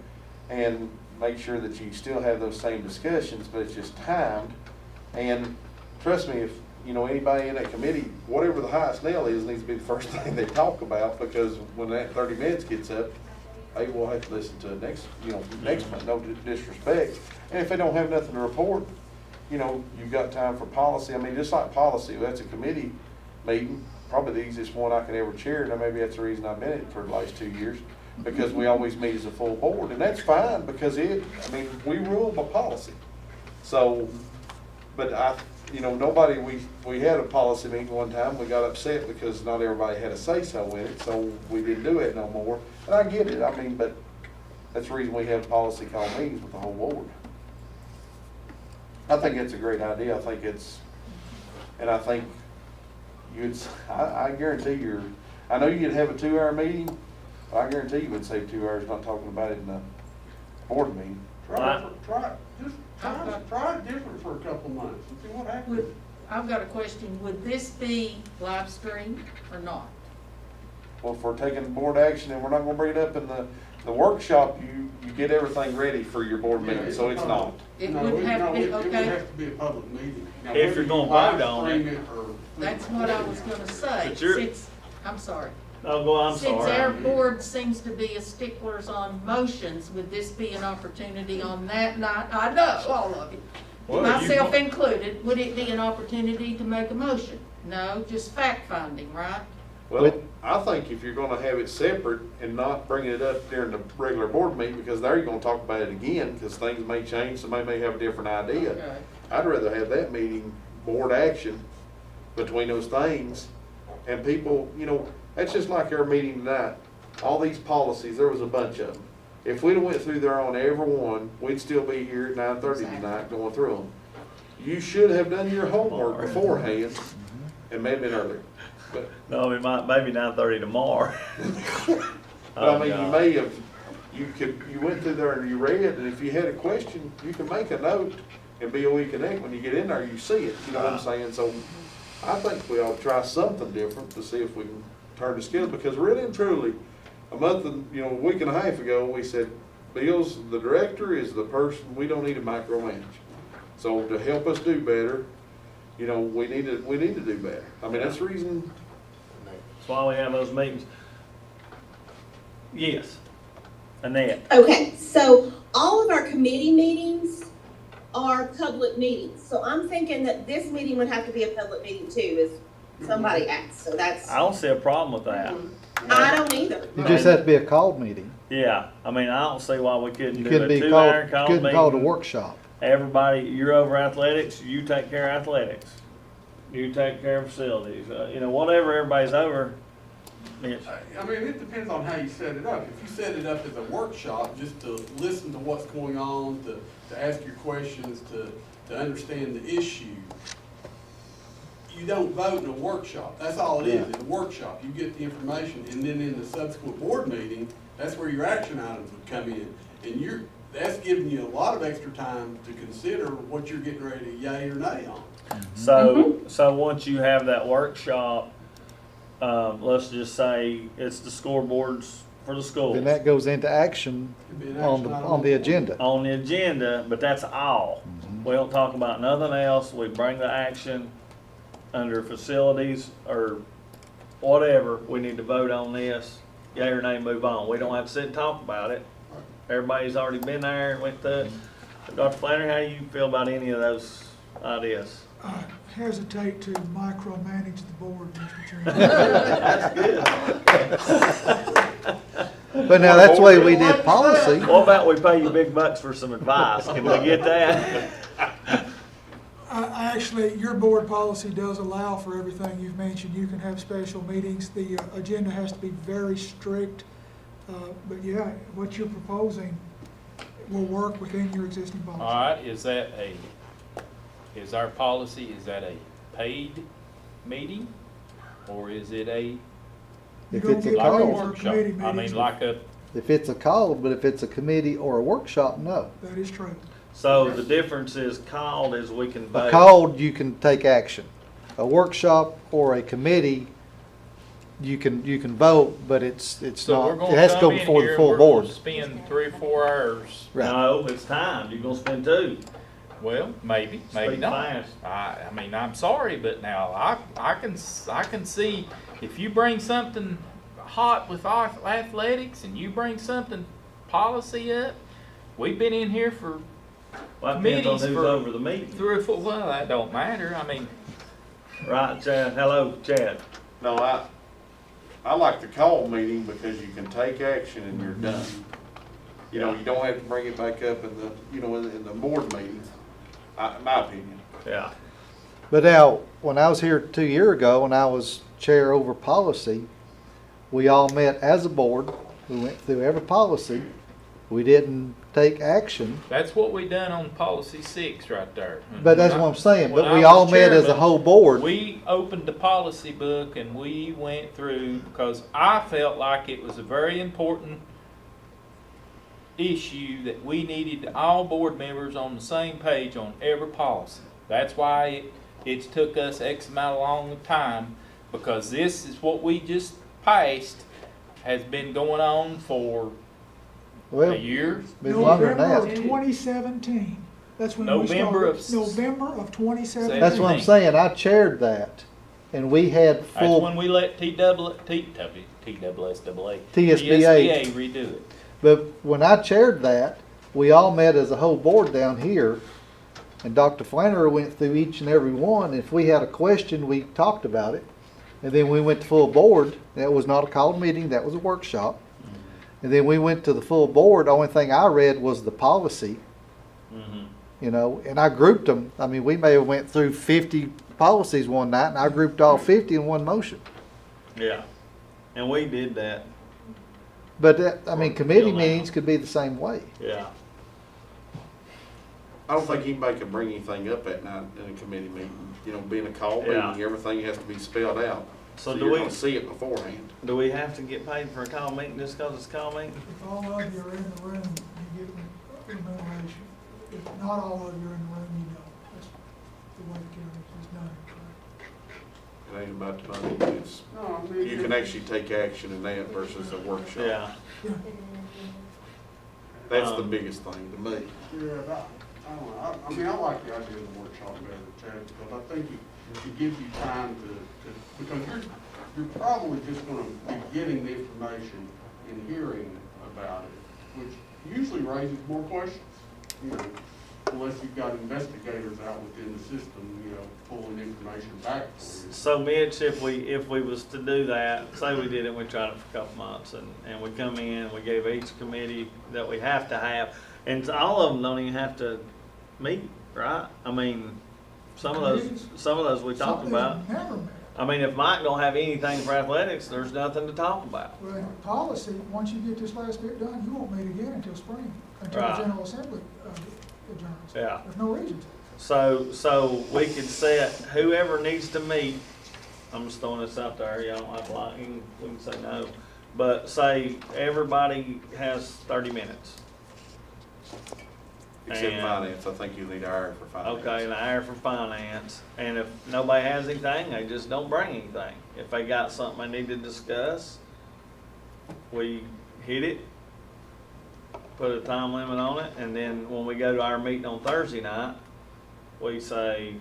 and make sure that you still have those same discussions, but it's just timed. And trust me, if, anybody in that committee, whatever the highest nail is, needs to be the first thing they talk about, because when that 30 minutes gets up, they will have to listen to it next month, no disrespect. And if they don't have nothing to report, you've got time for policy. I mean, just like policy, that's a committee meeting, probably the easiest one I can ever chair, and maybe that's the reason I've been in it for the last 2 years, because we always meet as a full board, and that's fine, because we rule by policy. So, but nobody, we had a policy meeting one time, we got upset because not everybody had a say-so in it, so we didn't do it no more. And I get it, but that's the reason we have policy call meetings with the whole board. I think it's a great idea. I think I guarantee I know you'd have a 2-hour meeting, but I guarantee you would save 2 hours not talking about it in the board meeting. Try it different for a couple months and see what happens. I've got a question. Would this be live streamed or not? Well, if we're taking board action and we're not gonna bring it up in the workshop, you get everything ready for your board meeting, so it's not. It No, would have to be, It would okay? have to be a public meeting. Now, If you're whether gonna you live vote on it. stream or- That's what I was gonna say. But you're- I'm sorry. Oh, I'm Since our sorry. board seems to be a sticklers on motions, would this be an opportunity on that night? I know, all of you, Well, myself included, would it be an opportunity to make a motion? No, just fact finding, right? Well, I think if you're gonna have it separate and not bringing it up during the regular board meeting, because there you're gonna talk about it again, because things may change, somebody may have a different idea. Okay. I'd rather have that meeting, board action between those things, and people, that's just like our meeting tonight. All these policies, there was a bunch of them. If we'd have went through there on every one, we'd still be here at 9:30 tonight going through them. You should have done your homework beforehand, and maybe been earlier. But No, maybe 9:30 tomorrow. But I mean, you may have, you went through there and you read, and if you had a question, you can make a note in BOE Connect. When you get in there, you see it, you know what I'm saying? So I think we ought to try something different to see if we can turn the scale, because really and truly, a week and a half ago, we said, Bill's, the director is the person, we don't need to micromanage. So to help us do better, we need to do better. I mean, that's the reason. That's why we have those meetings. Yes. Annette. Okay, so all of our committee meetings are public meetings. So I'm thinking that this meeting would have to be a public meeting too, as somebody asked, so that's, I don't see a problem with that. I don't either. You just have to be a called meeting. Yeah, I mean, I don't see why we couldn't You do couldn't a be 2-hour called, call couldn't call it a meeting. workshop. Everybody, you're over athletics, you take care of athletics. You take care of facilities, whatever everybody's over. It's, I mean, it depends on how you set it up. If you set it up as a workshop, just to listen to what's going on, to ask your questions, to understand the issue, you don't vote in a workshop. That's all it is, in a workshop. You get the information, and then in the subsequent board meeting, that's where your action items would come in. And that's giving you a lot of extra time to consider what you're getting ready to yay or nay on. so once you have that workshop, let's just say it's the scoreboards for the schools. Then that goes into action It'd be an on action the, item on the agenda. On the agenda, but that's all. We don't talk about nothing else. We bring the action under facilities or whatever. We need to vote on this, yea or nay, move on. We don't have to sit and talk about it. Everybody's already been there and went through it. Dr. Flannery, how do you feel about any of those ideas? I hesitate to micromanage the board, Mr. Chairman. That's good. But now, that's the way we did policy. What about we pay you big bucks for some advice? Can we get that? Actually, your board policy does allow for everything you've mentioned. You can have special meetings. The agenda has to be very strict. But yeah, what you're proposing will work within your existing policy. All right, is our policy, is that a paid meeting? Or is it a, You If don't it's a get like a paid call, for workshop? committee I mean, meetings. like a, if it's a call, but if it's a committee or a workshop, no. That is true. So the difference is called is we can A vote. called, you can take action. A workshop or a committee, you can vote, but it's so we're not, gonna it has to come go in before here the and full we're gonna board. spend 3 or 4 hours. Right. No, it's time. You're gonna spend 2. Well, maybe Speak not. fast. I mean, I'm sorry, but now I can see if you bring something hot with athletics and you bring something policy up, we've been in here for Well, it depends on committees who's for over the meeting. 3 or 4, well, that don't matter. I mean, Right, Chad? Hello, Chad. No, I like the call meeting because you can take action and you're done. You don't have to bring it back up in the board meetings, in my opinion. Yeah. But now, when I was here 2 years ago, and I was chair over policy, we all met as a board. We went through every policy. We didn't take action, that's what we done on policy 6 right there. but that's what I'm saying. When But I we was all met as a chairman, whole board. We opened the policy book and we went through, because I felt like it was a very important issue that we needed all board members on the same page on every policy. That's why it's took us X amount of long time, because this is what we just passed has been going on for Well, a year. been longer than November that. of 2017. That's when we November started. of November of 2017. That's what I'm saying. I chaired that, and we had That's full. when we let TSBA TSBA. redo it. But when I chaired that, we all met as a whole board down here, and Dr. Flannery went through each and every one. If we had a question, we talked about it. And then we went to full board. That was not a called meeting, that was a workshop. And then we went to the full board. The only thing I read was the policy, and I grouped them. I mean, we may have went through 50 policies one night, and I grouped all 50 in one motion. Yeah. And we did that. But committee Till now. meetings could be the same way. Yeah. I don't think anybody can bring anything up at night in a committee meeting. Being a call Yeah. meeting, everything has to be spelled out. So do you're we- gonna see it beforehand. Do we have to get paid for a call meeting just because it's a call meeting? If all of you are in the room, you get remuneration. If not all of you are in the room, you don't. That's the way the county is done. It ain't about the money, it's, No, I mean, you can actually take action in that versus a workshop. Yeah. That's the biggest thing to me. Yeah, I don't know, I mean, I like the idea of the workshop better, Chad, because I think it gives you time to, because you're probably just gonna be getting the information and hearing about it, which usually raises more questions, you know, unless you've got investigators out within the system, you know, pulling information back for you. So Mitch, if we was to do that, say we did it, we tried it for a couple months, and we come in, we gave each committee that we have to have, and all of them don't even have to meet, right? I mean, some of those we talked about. Never met. I mean, if Mike don't have anything for athletics, there's nothing to talk about. Well, in policy, once you get this last bit done, you won't meet again until spring, until the Right. General Assembly adjourns. Yeah. There's no reason to. So we could set whoever needs to meet, I'm just throwing this out there, y'all don't have to like, we can say no, but say everybody has 30 minutes. Except And- finance, I think you need an hour for finance. Okay, an hour for finance, and if nobody has anything, they just don't bring anything. If they got something they need to discuss, we hit it, put a time limit on it, and then when we go to our meeting on Thursday night, we say,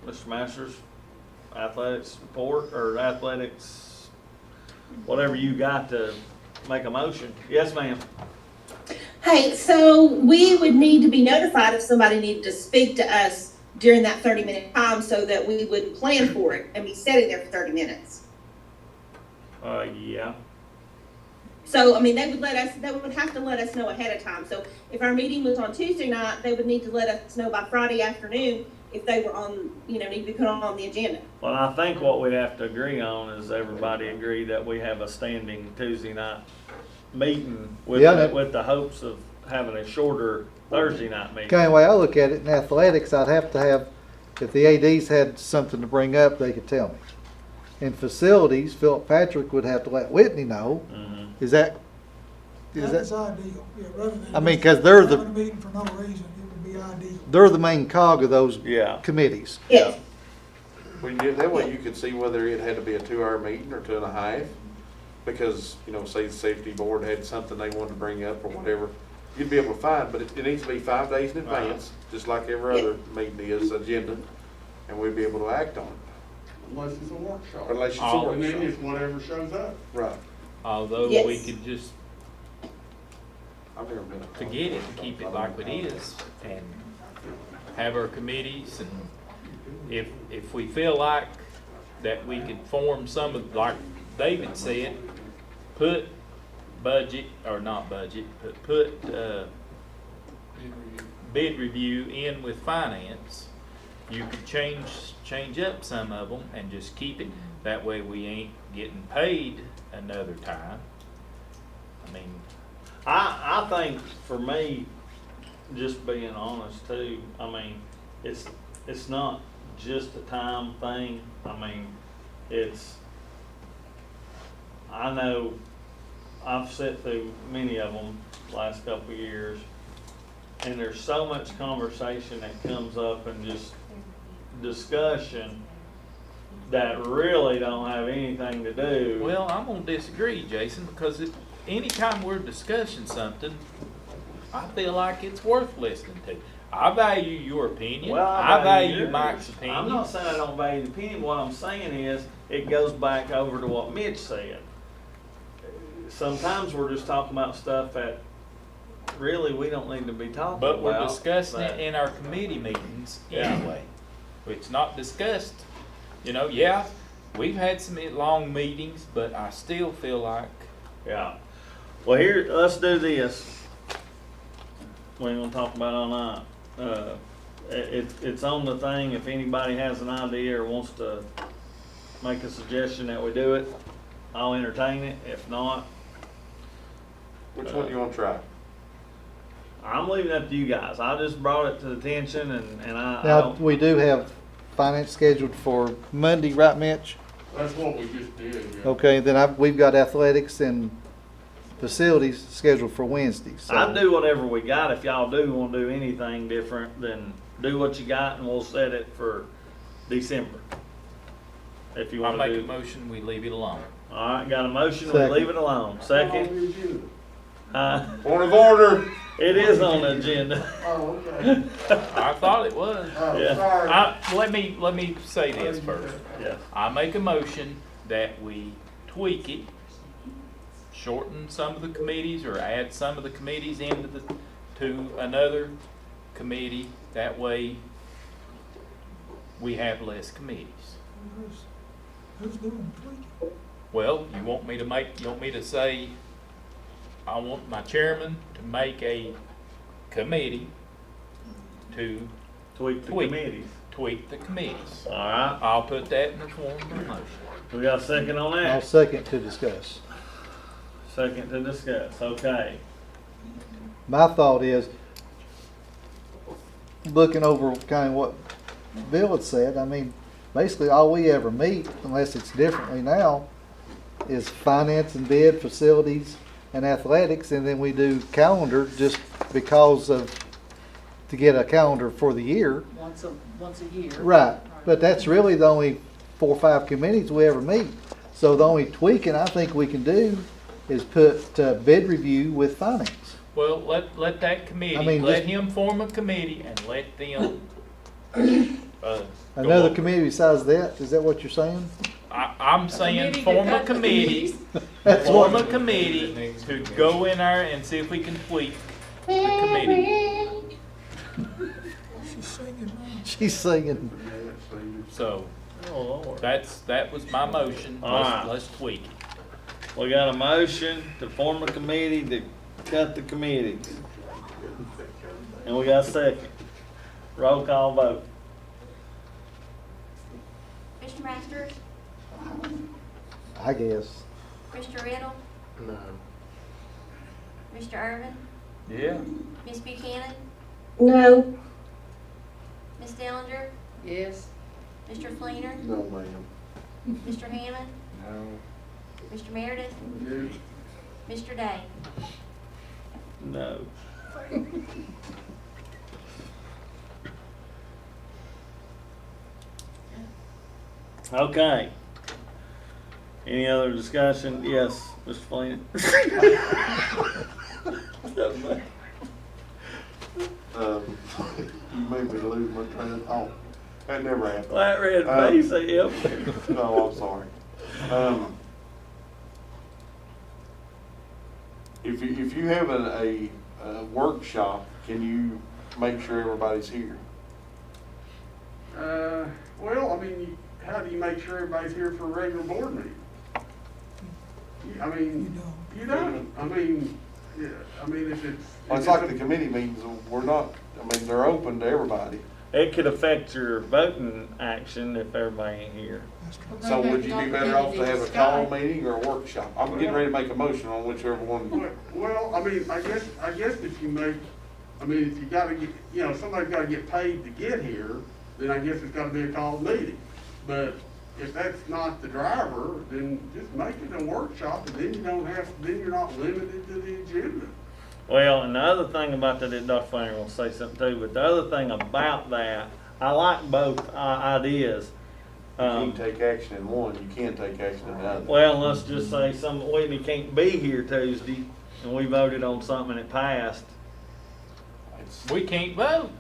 Mr. Masters, athletics report, or athletics, whatever you got to make a motion. Yes, ma'am. Hey, so we would need to be notified if somebody needed to speak to us during that 30-minute time so that we would plan for it and be sitting there for 30 minutes. Yeah. So, I mean, they would have to let us know ahead of time. So if our meeting was on Tuesday night, they would need to let us know by Friday afternoon if they were on, need to be put on the agenda. Well, I think what we'd have to agree on is everybody agree that we have a standing Tuesday night meeting with, Yeah, with the hopes of having a shorter Thursday night meeting. Kind of way I look at it, in athletics, I'd have to have, if the ADs had something to bring up, they could tell me. In facilities, Philip Patrick would have to let Whitney know. Mhm. Is that, That's ideal, yeah, rather than. I mean, 'cause they're the- having a meeting for no reason, it would be ideal. they're the main cog of those Yeah. committees. Yes. Well, that way you could see whether it had to be a 2-hour meeting or 2.5, because, say the safety board had something they wanted to bring up or whatever, you'd be able to find, but it needs to be 5 days in advance, just like every other meeting is, agenda, and we'd be able to act on it. Unless it's a workshop. Unless it's a And then workshop. it's whatever shows up. Right. Although Yes. we could just I've never been. forget it and keep it like it is and have our committees, and if we feel like that we could form some of, like David said, put budget, or not budget, but put bid review in with finance. You could change up some of them and just keep it. That way we ain't getting paid another time. I mean, I think for me, just being honest too, I mean, it's not just a time thing. I mean, I know I've sat through many of them last couple of years, and there's so much conversation that comes up and just discussion that really don't have anything to do. well, I'm gonna disagree, Jason, because anytime we're discussing something, I feel like it's worth listening to. I value your opinion. Well, I value yours. Mike's opinion. I'm not saying I don't value the opinion. What I'm saying is, it goes back over to what Mitch said. Sometimes we're just talking about stuff that really we don't need to be talking But about. we're discussing but- it in our committee meetings Yeah. anyway. It's not discussed, yeah, we've had some long meetings, but I still feel like, Yeah. Well, here, let's do this. We ain't gonna talk about it all night. It's on the thing. If anybody has an idea or wants to make a suggestion that we do it, I'll entertain it. If not, Which one do you want to try? I'm leaving it up to you guys. I just brought it to the attention and I Now, don't. we do have finance scheduled for Monday, right, Mitch? That's what we just did, yeah. Okay, then we've got athletics and facilities scheduled for Wednesday, so. I do whatever we got. If y'all do want to do anything different, then do what you got and we'll set it for December. if you I wanna make a do. motion, we leave it alone. All right, got a motion, we Second. leave it alone. Second? Point of order. It is on the agenda. Oh, okay. I thought it was. Oh, Yeah. sorry. Let me say this first. Yes. I make a motion that we tweak it, shorten some of the committees or add some of the committees to another committee. That way we have less committees. Who's doing the tweaking? Well, you want me to say, I want my chairman to make a committee to Tweak the Tweak. committees. tweak the committees. All right, I'll put that in the form of a motion. we got a second on I'll that? second to discuss. Second to discuss, okay. My thought is, looking over kind of what Bill had said, I mean, basically all we ever meet, unless it's differently now, is finance and bid, facilities and athletics, and then we do calendar just because of, to get a calendar for the year. Once a year. Right, but that's really the only 4 or 5 committees we ever meet. So the only tweaking I think we can do is put bid review with finance. Well, let that committee, I mean, let just- him form a committee and let them, go Another over. committee besides that, is that what you're saying? I'm saying Committee form to a cut the committee, That's form what, a committee to go in there and see if we can tweak the committee. She's singing now. she's singing. So, Oh, Lord. that was my motion. All right. Let's tweak it. We got a motion to form a committee to cut the committees. And we got a second. Roll call vote. Mr. Masters, I guess. Mr. Riddle, No. Mr. Irvin, Yeah. Ms. Buchanan, No. Ms. Dellinger, Yes. Mr. Fleener, No, ma'am. Mr. Hammond, No. Mr. Meredith, Yeah. Mr. Day. No. Okay. Any other discussion? Yes, Mr. Flynn. You made me lose my train of thought. That never happened. Flat red face, yep. No, I'm sorry. If you have a workshop, can you make sure everybody's here? Well, I mean, how do you make sure everybody's here for a regular board meeting? I You mean, don't. you don't. I mean, yeah, I mean, if it's. Well, it's like the committee meetings, we're not, I mean, they're open to everybody. It could affect your voting action if everybody ain't here. That's true. So would you be better off to have a call meeting or a workshop? I'm getting ready to make a motion on whichever one. Well, I mean, I guess if you make, I mean, if you gotta get, you know, somebody's gotta get paid to get here, then I guess it's gotta be a called meeting. But if that's not the driver, then just make it a workshop, and then you don't have, then you're not limited to the agenda. Well, and the other thing about that, Dr. Flannery will say something too, but the other thing about that, I like both ideas. You can't take action in one, you can take action in the other. Well, let's just say Whitney can't be here Tuesday, and we voted on something and it passed. It's- We can't vote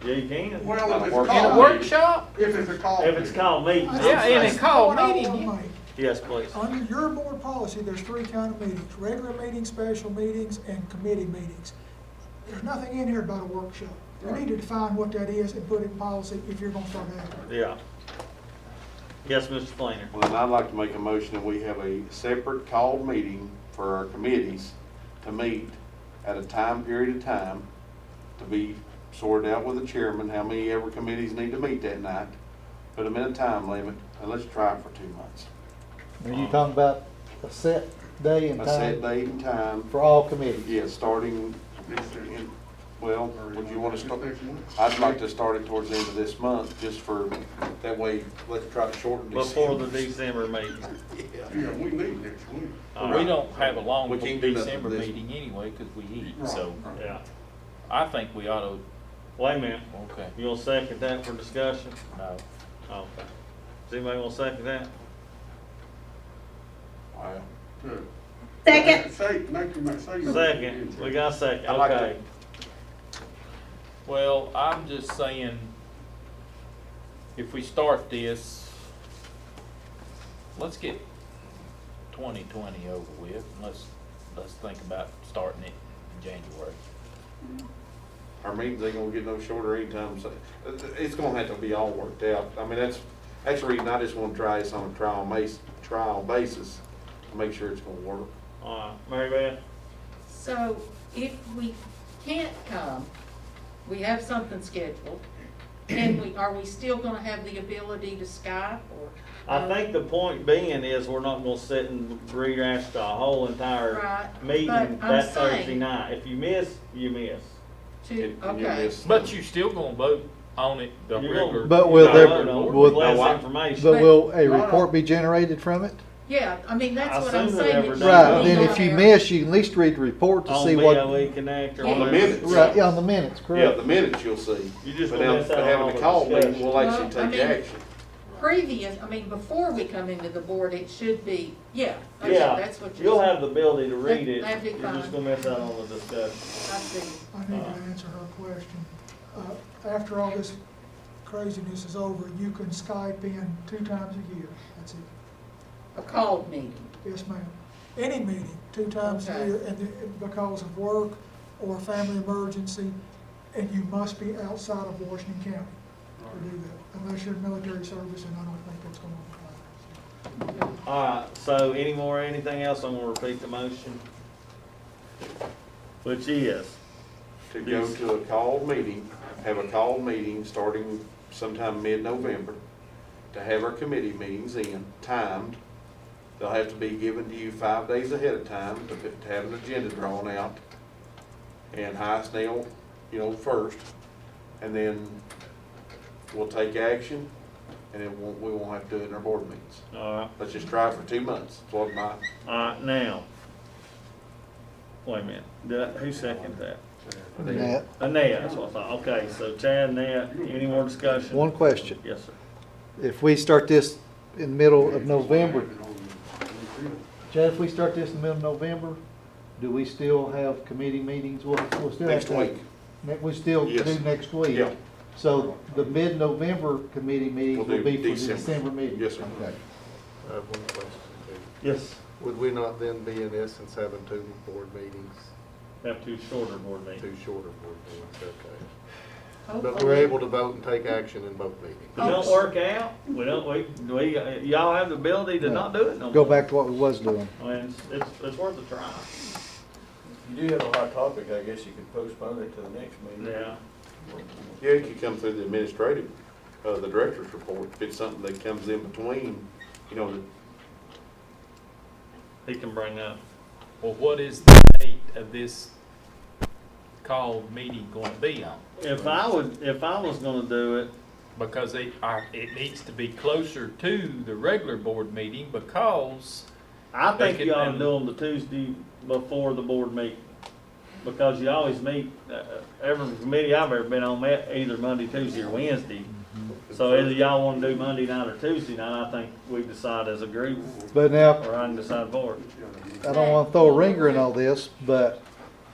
Yeah, you can. Well, if it's a In a in a call meeting, workshop. if it's a call. If it's meeting. called meeting. Yeah, in a call Point I meeting. wanna make. Yes, please. Under your board policy, there's 3 kind of meetings: regular meetings, special meetings, and committee meetings. There's nothing in here about a workshop. You need to define what that is and put it in policy if you're gonna start acting. Yeah. Yes, Mr. Flannery. Well, then I'd like to make a motion that we have a separate called meeting for our committees to meet at a time period of time to be sorted out with the chairman, how many ever committees need to meet that night. Put them in a time limit, and let's try it for 2 months. Are you talking about a set day and A set time date and time, for all committees? yeah, starting in, well, would you want to start? Next month. I'd like to start it towards the end of this month, just for, that way, let's try to shorten Before the December. December meeting. Yeah, we meet next week. We don't have a long We can't do nothing December this- meeting anyway, cause we eat, Right. so Yeah. I think we ought to, Wait a minute. okay, You'll second that for discussion? no. Okay. Does anybody want to second that? Good. Second. Say, make you say. Second, we got a second, I like okay. Well, I'm just saying, if we start this, let's get 2020 over with, and let's think about starting it in January. Our meetings ain't gonna get no shorter anytime soon. It's gonna have to be all worked out. I mean, that's the reason I just wanna try this on a trial basis to make sure it's gonna work. All right, Mary Beth? So if we can't come, we have something scheduled, are we still gonna have the ability to Skype or? I think the point being is we're not gonna sit and rehash the whole entire Right, meeting but I'm that Thursday saying- night. If you miss, you miss. Okay. But you still gonna vote on it, the You're regular. gonna- But will you're there- gonna vote on it will- with No, less information. But will a report be generated from it? Yeah, I mean, I that's what I'm assume saying. whoever It does should Right, be then on if you there. miss, you can at least read the report to On see what. BOE Connect or On the whatever. minutes. Right, yeah, on the minutes, Yeah, correct. the minutes you'll see. You just But gonna now, miss out on having all a the call meeting, discussion. we'll actually Well, I take mean- action. Before we come into the board, it should be, yeah, Yeah, that's what you're you'll saying. have the ability to read it. That'd be You're just fine. gonna miss out on the discussion. I see. I need to answer her question. After all this craziness is over, you can Skype in 2 times a year. That's it. A called meeting. Yes, ma'am. Any meeting, 2 times a Okay. year, and because of work or family emergency, and you must be outside of Washington County to do that, unless you're in military service, and I don't think that's going to apply. Alright, so anything else? I'm gonna repeat the motion. Which is, To go to a called meeting, have a called meeting starting sometime mid-November, to have our committee meetings in, timed. They'll have to be given to you 5 days ahead of time to have an agenda drawn out. And highest nail, first. And then we'll take action, and then we won't have to do it in our board meetings. alright, Let's just try it for 2 months. That's what alright, now. Wait a minute, who seconded that? Nat, Annette, that's what I thought. Okay, so Chad, Annette, any more discussion? one question. Yes, sir. If we start this in the middle of November, Chad, if we start this in the middle of November, do we still have committee meetings? We'll still have Next to. week. We still Yes. do next week? Yeah. So the mid-November committee meetings We'll will do be for the December. December meeting? Yes, sir. Okay. I have one question too. Yes. Would we not then be in essence having 2 board meetings, Have 2 shorter board 2 meetings. shorter board meetings, okay? But Hopefully. we're able to vote and take action in both meetings. If it don't work out, y'all have the ability to No. not do it no more. Go back to what we was doing. I mean, it's worth a try. You do have a hot topic, I guess you could postpone it to the next meeting. Yeah. Yeah, it could come through the administrative, the director's report, if it's something that comes in between, that He can bring up. Well, what is the date of this called meeting gonna be on? If I was gonna do it, Because it needs to be closer to the regular board meeting because I think They you could- ought to do them the Tuesday before the board meeting. Because you always meet, every committee I've ever been on met either Monday, Tuesday, or Wednesday. So either y'all wanna do Monday night or Tuesday night, I think we decide as a group, But now, or I can decide for it. I don't want to throw a ringer in all this, but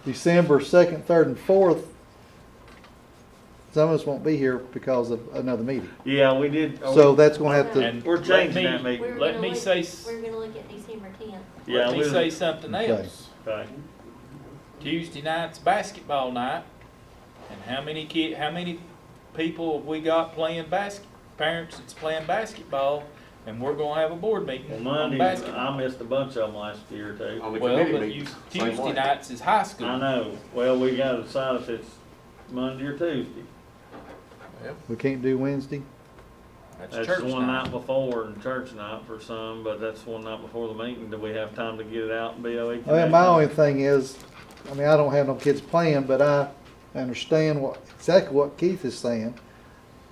December 2nd, 3rd, and 4th, some of us won't be here because of another meeting. Yeah, we did. So that's going to have to, and We're let changing me- that meeting. We're Let gonna me look- say, We're gonna look at December 10th. Yeah, let me we- say something Okay. else. Okay. Tuesday night's basketball night, and how many people have we got playing parents that's playing basketball, and we're gonna have a board meeting Well, on Monday, basketball. I missed a bunch of them last year too. on the Well, committee but meetings, same Tuesday way. nights is high school. I know. Well, we gotta decide if it's Monday or Tuesday. Well, we can't do Wednesday. that's That's church the one night night. before and church night for some, but that's one night before the meeting. Do we have time to get it out in BOE? Well, my only thing is, I mean, I don't have no kids playing, but I understand exactly what Keith is saying.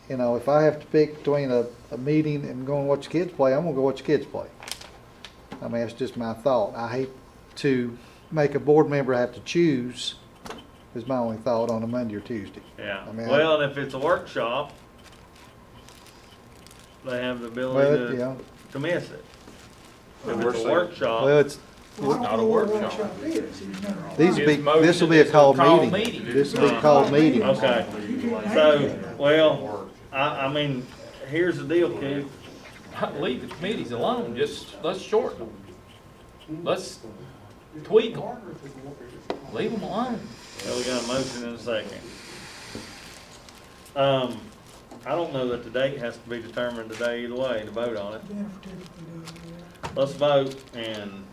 If I have to pick between a meeting and going to watch kids play, I'm gonna go watch kids play. I mean, that's just my thought. I hate to make a board member have to choose, is my only thought on a Monday or Tuesday. Yeah. I mean, Well, and if it's a workshop, they have the Well, ability yeah. to miss it. If We're it's a saying- workshop. Well, it's, Well, I don't not a know what workshop. is, you know. these His be, motion this will be a is a called called meeting. meeting. This will be a called meeting. Okay, You can't so, make it. well, I mean, here's the deal, kid. Leave the committees alone, just, let's shorten them. Let's tweak them. Leave them alone. Well, we got a motion in a second. I don't know that the date has to be determined today either way to vote on it. Jennifer typically does, yeah. Let's vote, and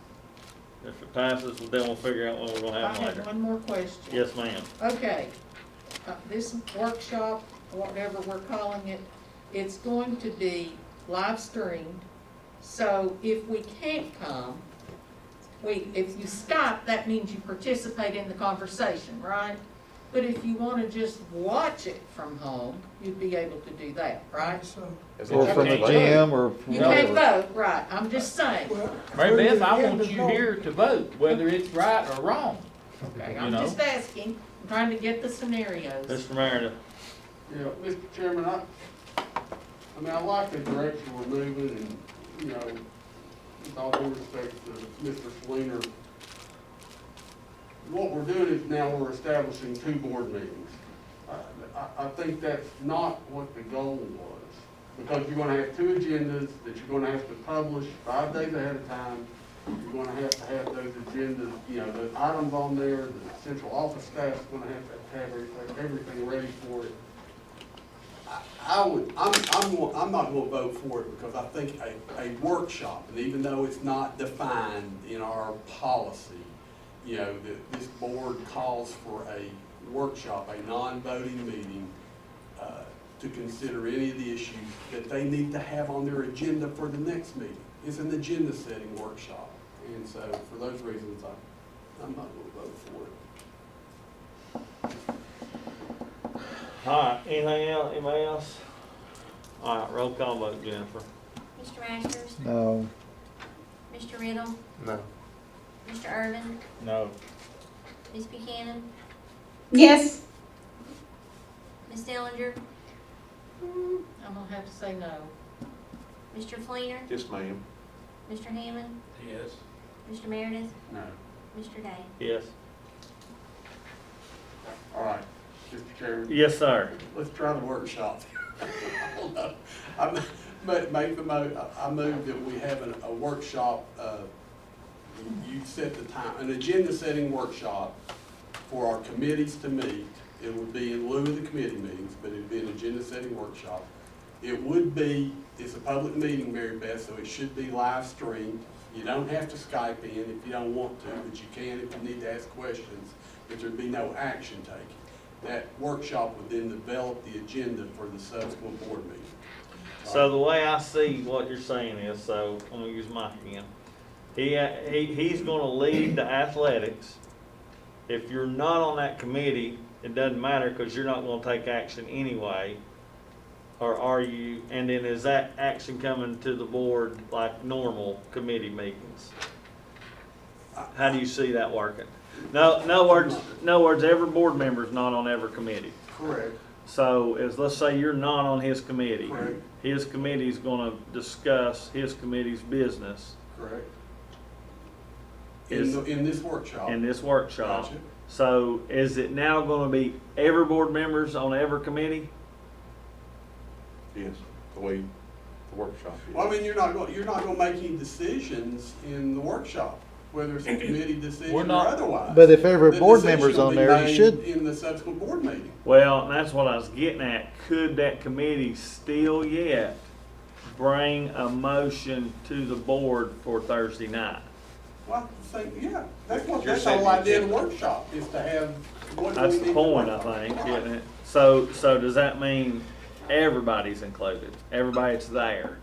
if it passes, then we'll figure out what we're gonna I have have later. one more question. Yes, ma'am. Okay, this workshop, whatever we're calling it, it's going to be live streamed. So if we can't come, if you Skype, that means you participate in the conversation, right? But if you wanna just watch it from home, you'd be able to do that, right? So, As long Or as from it's the late. gym or You can't whatever. vote, right, I'm just saying. well. Mary Beth, I yeah, want there's you no- here to vote, whether it's right or wrong. Okay, You I'm know? just asking, I'm trying to get the scenarios. Mr. Meredith, Yeah, Mr. Chairman, I mean, I like the direction we're moving and, you know, with all due respect to Mr. Fleener, what we're doing is now we're establishing 2 board meetings. I think that's not what the goal was, because you're gonna have 2 agendas that you're gonna have to publish 5 days ahead of time. You're gonna have to have those agendas, you know, the items on there, the central office staff's gonna have everything ready for it. I'm not gonna vote for it because I think a workshop, and even though it's not defined in our policy, you know, that this board calls for a workshop, a non-voting meeting, to consider any of the issues that they need to have on their agenda for the next meeting. It's an agenda setting workshop. And so for those reasons, I'm not gonna vote for it. alright, anything else, anybody else? Alright, roll call vote, Jennifer. Mr. Masters, No, Mr. Riddle, No. Mr. Irvin, No. Ms. Buchanan, Yes. Ms. Dillinger, I'm gonna have to say no. Mr. Fleener, Yes, ma'am. Mr. Hammond, Yes. Mr. Meredith, No. Mr. Day. Yes. All right, Mr. Chairman. Yes, sir. Let's try the workshop. I don't know. I move that we have a workshop, you set the time, an agenda setting workshop for our committees to meet. It would be in lieu of the committee meetings, but it'd be an agenda setting workshop. It would be, it's a public meeting, Mary Beth, so it should be live streamed. You don't have to Skype in if you don't want to, but you can if you need to ask questions, but there'd be no action taken. That workshop would then develop the agenda for the subsequent board meeting. So the way I see what you're saying is, so I'm gonna use Mike again. He's gonna lead the athletics. If you're not on that committee, it doesn't matter because you're not gonna take action anyway. Or are you, and then is that action coming to the board like normal committee meetings? How do you see that working? No, in other words, every board member's not on every committee. Correct. So let's say you're not on his committee. Correct. His committee's gonna discuss his committee's business Correct. Is- In this workshop. in this workshop. Gotcha. So is it now gonna be every board member's on every committee? Yes, the way the workshop is. Well, I mean, you're not gonna make any decisions in the workshop, whether it's a committee decision We're or not- otherwise. but if every The board decision member's will on be there, you made should, in the subsequent board meeting. Well, and that's what I was getting at. Could that committee still yet bring a motion to the board for Thursday night? Well, I think, yeah, that's You're the setting whole the idea of the agenda. workshop, is to have, what do That's we the need to point, work I on? think, Right. isn't it? So does that mean everybody's included? Everybody's there?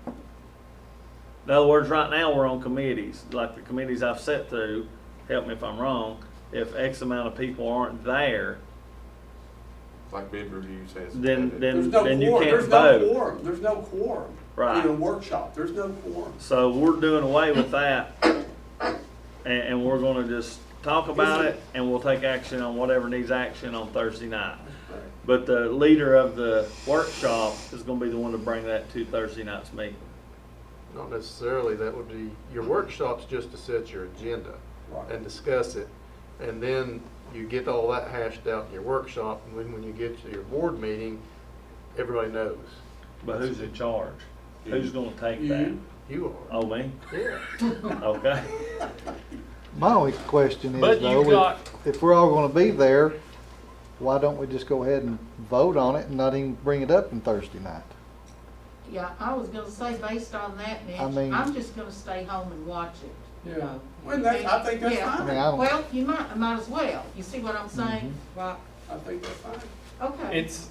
In other words, right now, we're on committees, like the committees I've sat through, help me if I'm wrong, if X amount of people aren't there, Like bid review says. then There's no you quorum, can't there's no vote. quorum, there's no quorum. Right. In a workshop, there's no quorum. So we're doing away with that, and we're gonna just talk about it, and we'll take action on whatever needs action on Thursday night. But the leader of the workshop is gonna be the one to bring that to Thursday night's meeting. Not necessarily, that would be, your workshop's just to set your agenda and discuss it. And then you get all that hashed out in your workshop, and when you get to your board meeting, everybody knows. But who's in charge? Who's gonna take that? You are. Oh, me? Yeah. Okay. My only question But is you though, got- if we're all gonna be there, why don't we just go ahead and vote on it and not even bring it up on Thursday night? Yeah, I was gonna say, based on that, Mitch, I mean- I'm just gonna stay home and watch it. Yeah, well, that's, I think that's Yeah. I mean, fine. I don't, Well, you might as well, you see what I'm saying? Right, I think that's fine. okay. It's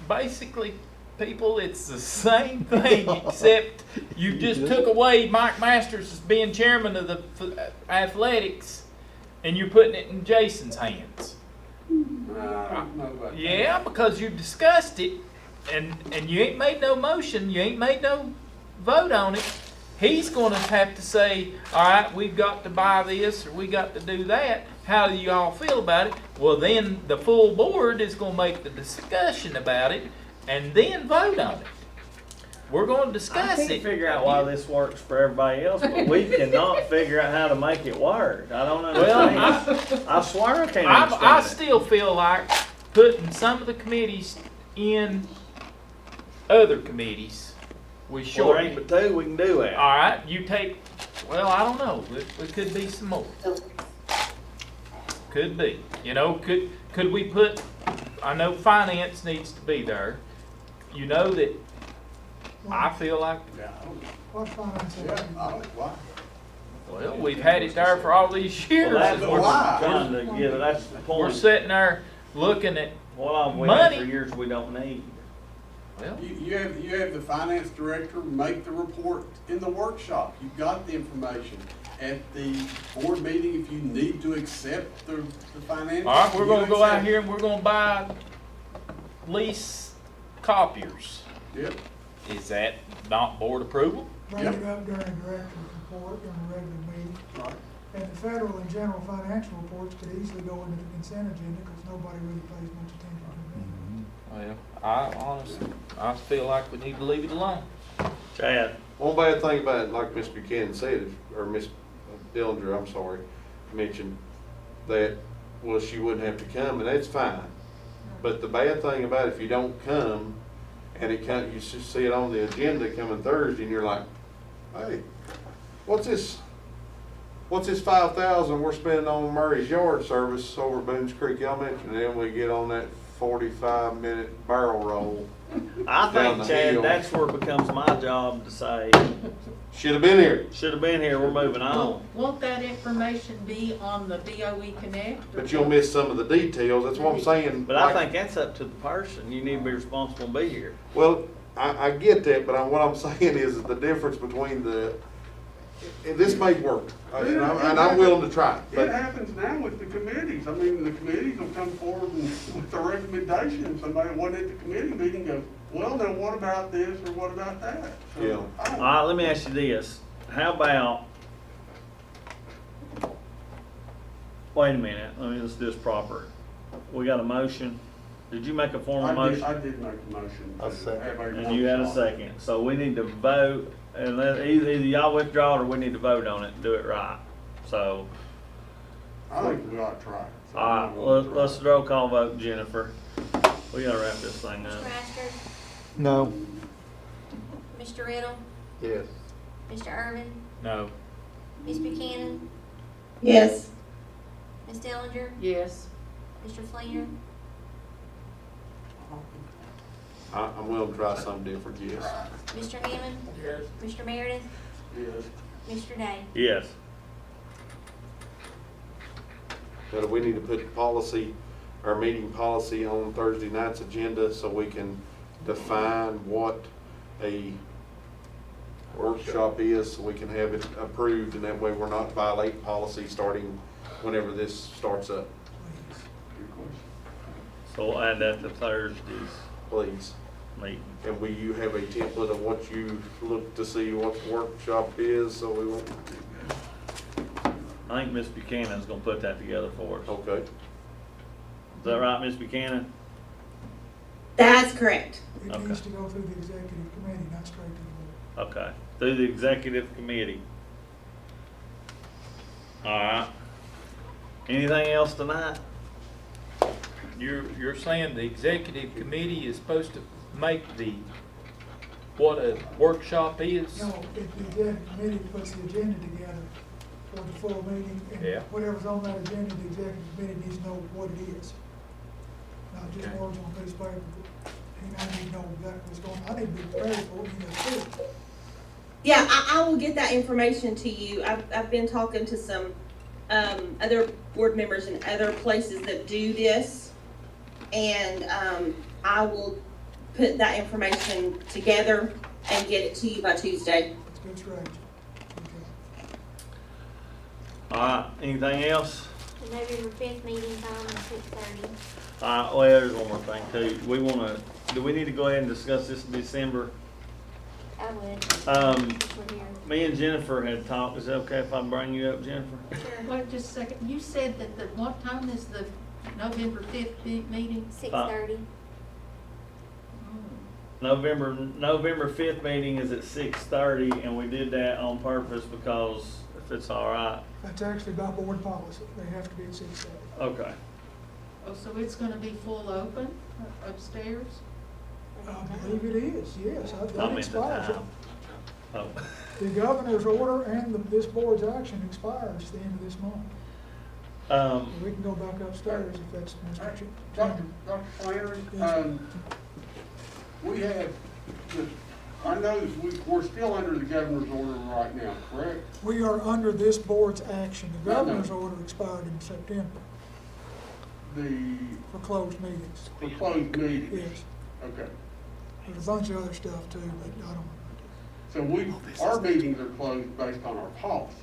basically, people, it's the same thing, except you just took away Mike Masters as being chairman of the athletics, and you're putting it in Jason's hands. I don't know about that. Yeah, because you discussed it, and you ain't made no motion, you ain't made no vote on it. He's gonna have to say, all right, we've got to buy this, or we got to do that. How do you all feel about it? Well, then the full board is gonna make the discussion about it, and then vote on it. We're gonna I discuss can't it. figure out why this works for everybody else, but we cannot figure out how to make it work. I don't Well, understand. I swear I can't I understand it. still feel like putting some of the committees in other committees with Well, there short. ain't but two, we can do that. All right, you take, well, I don't know, it could be some more. Could be, you know, could we put, I know finance needs to be there. You know that, I feel like, Yeah, I don't know. What finance? Yeah, I don't, why? well, we've had it there for all these years. Well, that's and what why? we're trying to get, that's the We're point. sitting there looking at, What I've waited for money. years we don't need. well, You have the finance director make the report in the workshop. You've got the information. At the board meeting, if you need to accept the financials. all right, we're gonna you go out accept. here and we're gonna buy lease copiers. Yep. Is that not board approval? Bring Yep. it up during director's report, during the regular meeting. Right. And the federal and general financial reports could easily go into the consent agenda, because nobody really pays much attention to them. Well, I honestly, I feel like we need to leave it alone. Chad, One bad thing about it, like Ms. Buchanan said, or Ms. Dillinger, I'm sorry, mentioned that, well, she wouldn't have to come, and that's fine. But the bad thing about it, if you don't come, and it you just see it on the agenda coming Thursday, and you're like, hey, what's this 5,000 we're spending on Murray's yard service over at Boones Creek Elementary? And then we get on that 45-minute barrel roll. I Down think, the Chad, hill. that's where it becomes my job to say, Should have been here. should have been here, we're moving on. Won't that information be on the BOE Connect? But you'll miss some of the details, that's what I'm saying. But I Like, think that's up to the person, you need to be responsible and be here. well, I get that, but what I'm saying is the difference between this may work, and I'm willing to try. It But happens now with the committees. I mean, the committees will come forward with a recommendation. Somebody wasn't at the committee meeting goes, well, then what about this or what about that? So, Yeah. I don't- All right, let me ask you this, how about, wait a minute, let's do this proper. We got a motion, did you make a formal motion? I did make a motion. I'll to second. have a And you had a workshop. second, so we need to vote, and either y'all withdraw it or we need to vote on it and do it right, so. I think we ought to try it. So All I'm right, gonna try let's it. roll call vote, Jennifer. We gotta wrap this thing up. Mr. Masters, no, Mr. Riddle, Yes. Mr. Irvin, No. Ms. Buchanan, Yes. Ms. Dillinger, Yes. Mr. Fleener, I'm willing to try something different, yes. Mr. Hammond, Yes. Mr. Meredith, Yes. Mr. Day. Yes. But we need to put policy, our meeting policy on Thursday night's agenda so we can define what a workshop is, so we can have it approved, and that way we're not violating policy starting whenever this starts up, Good question. So we'll add that to Thursday's please. meeting. And will you have a template of what you look to see what the workshop is, so we won't, I think Ms. Buchanan's gonna put that together for us. okay. Is that right, Ms. Buchanan? That's correct. It Okay. needs to go through the executive committee, not straight to the board. Okay, through the executive committee. All right. Anything else tonight? You're saying the executive committee is supposed to make what a workshop is? No, if the executive committee puts the agenda together for the full meeting, Yeah. and whatever's on that agenda, the executive committee needs to know what it is. Not just Okay. words on a piece of paper. And I need to know exactly what's going on. I need to be prepared for it, you know, too. Yeah, I will get that information to you. I've been talking to some, other board members in other places that do this. And, I will put that information together and get it to you by Tuesday. It's good strategy. Okay. All right, anything else? The November 5th meeting time is 6:30. Well, there's one more thing too. Do we need to go ahead and discuss this in December? I would. Um, We're here. Me and Jennifer had talked. Is it okay if I bring you up, Jennifer? Wait just a second, you said that what time is the November 5th meeting? 6:30. November 5th meeting is at 6:30, and we did that on purpose because if it's all right. That's actually by board policy. They have to be at 6:30. Okay. Oh, so it's gonna be full open upstairs? I believe it is, yes. I That meant the expires. time. Oh. The governor's order and this board's action expires the end of this month. We can go back upstairs if that's Mr. Dr. Chairman. Flannery, Yes, we have, I know we're still under the governor's order right now, correct? We are under this board's action. The I know. governor's order expired in September for closed meetings. For closed meetings? Yes. Okay. There's a bunch of other stuff too, but I don't, So our meetings are closed based on our policy.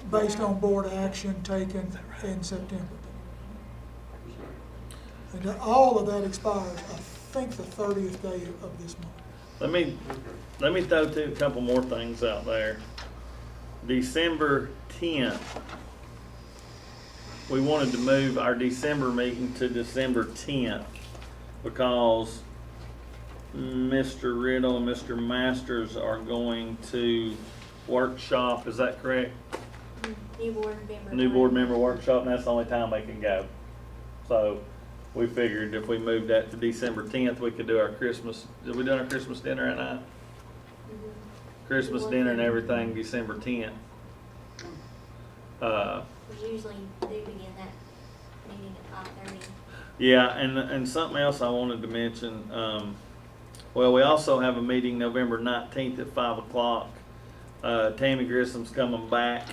based on board action taken in September. And all of that expires, I think, the 30th day of this month. Let me throw a couple more things out there. December 10th, we wanted to move our December meeting to December 10th because Mr. Riddle and Mr. Masters are going to workshop, is that correct? New board member. New board member workshop, and that's the only time they can go. So we figured if we moved that to December 10th, we could do our Christmas, did we do our Christmas dinner at night? Christmas dinner and everything December 10th. We usually do begin that meeting at 5:30. Yeah, and something else I wanted to mention, well, we also have a meeting November 19th at 5 o'clock. Tammy Grissom's coming back,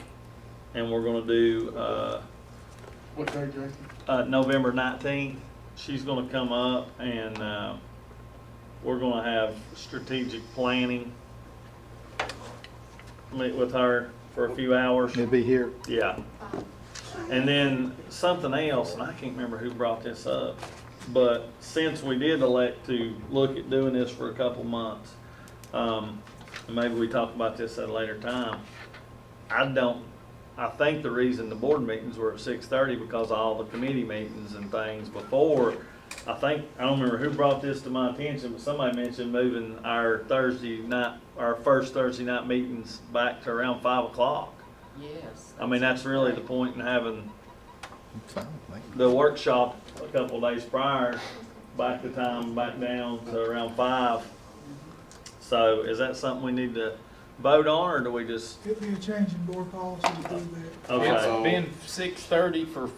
and we're gonna do, What day, Jason? November 19th. She's gonna come up and, we're gonna have strategic planning. Meet with her for a few hours. It'll be here. Yeah. And then something else, and I can't remember who brought this up, but since we did elect to look at doing this for a couple months, and maybe we talk about this at a later time, I think the reason the board meetings were at 6:30 because of all the committee meetings and things before. I don't remember who brought this to my attention, but somebody mentioned moving our first Thursday night meetings back to around 5 o'clock. Yes. I mean, that's really the point in having the workshop a couple days prior, back down to around 5. So is that something we need to vote on, or do we just? It'd be a change in board policy to do that. Okay. It's been 6:30 for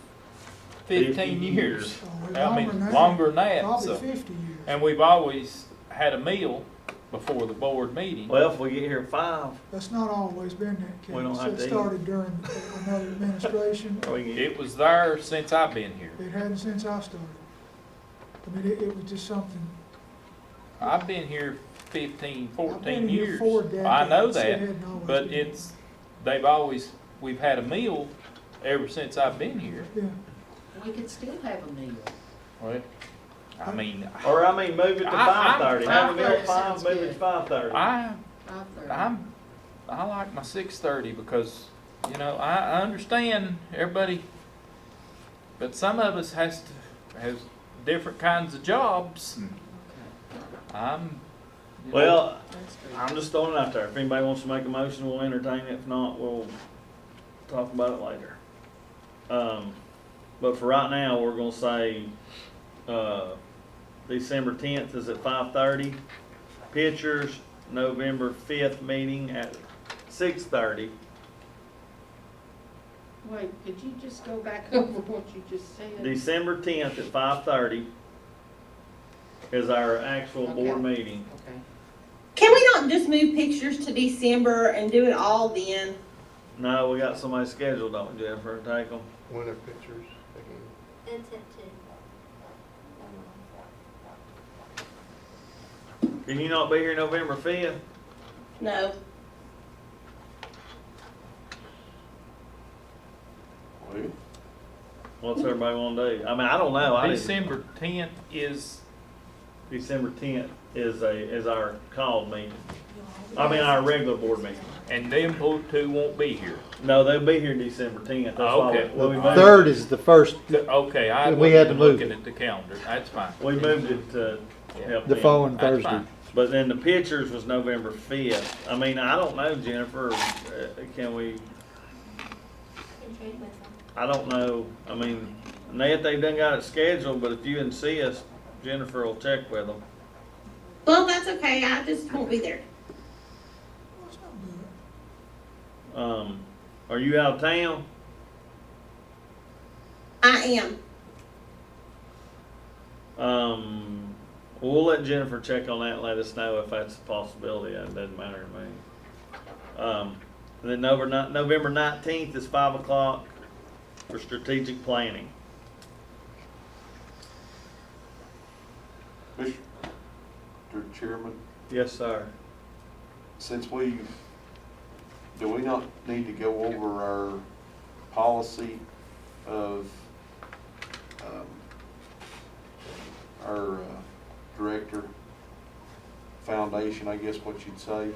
15 years. Oh, I mean, than that. longer than that. Probably So. 50 years. And we've always had a meal before the board meeting. Well, if we get here at 5, That's not always been that case. We don't have to It eat. started during another administration. or we get. It was there since I've been here. It hadn't since I started. I mean, it was just something. I've been here 15, I've 14 been here years. 4 I know decades. It that, hadn't always but been. we've had a meal ever since I've been here. Yeah. We could still have a meal. Well, I mean, Or move it to I- 5:30. Have a meal at 5:30 5, sounds move it good. to 5:30. I 5:30. I like my 6:30 because, I understand everybody, but some of us has different kinds of jobs. Well, I'm just throwing it out there. If anybody wants to make a motion, we'll entertain it. If not, we'll talk about it later. But for right now, we're gonna say, December 10th is at 5:30. Pictures, November 5th meeting at 6:30. Wait, could you just go back over what you just said? December 10th at 5:30 is our actual board Okay. meeting. Okay. Can we not just move pictures to December and do it all then? No, we got somebody scheduled, don't we, Jennifer, to take them? Winter pictures again. It's at 2. Can you not be here November 5th? No. Well, What's everybody wanna do? I mean, I don't know. I didn't- December 10th is, December 10th is our called meeting. I mean, our regular board meeting. and them two won't be here. No, they'll be here December 10th. That's why Okay. we moved Third it. is the first, Okay, I We had to wasn't move looking it. at the calendar, that's fine. We moved it to help the them. following That's Thursday. fine. But then the pictures was November 5th. I mean, I don't know, Jennifer, can we, Can trade with them. I don't know. I mean, they've done got it scheduled, but if you insist, Jennifer will check with them. Well, that's okay. I just won't be there. That's not good. Are you out of town? I am. We'll let Jennifer check on that and let us know if that's a possibility. It doesn't matter to me. And then November 19th is 5 o'clock for strategic planning. Mr. Chairman, Yes, sir. since do we not need to go over our policy of, our director foundation, I guess what you'd say?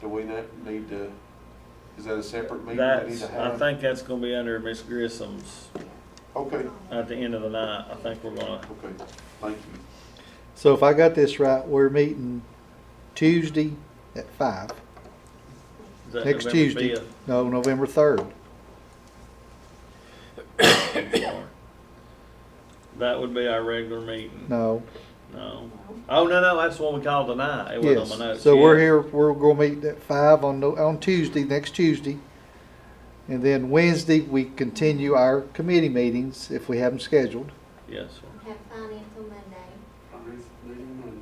Do we not need to, is that a separate meeting we need That's, to I have? think that's gonna be under Miss Grissom's Okay, at the end of the night. I think we're gonna, okay, thank you. So if I got this right, we're meeting Tuesday at 5. is that Next November Tuesday. 5th? No, November 3rd. That would be our regular meeting. No. No. Oh, no, that's the one we called tonight. It wasn't Yes. on my notes. So we're Yeah. here, we're gonna meet at 5 on Tuesday, next Tuesday. And then Wednesday, we continue our committee meetings if we have them scheduled. Yes, sir. Have finance on Monday.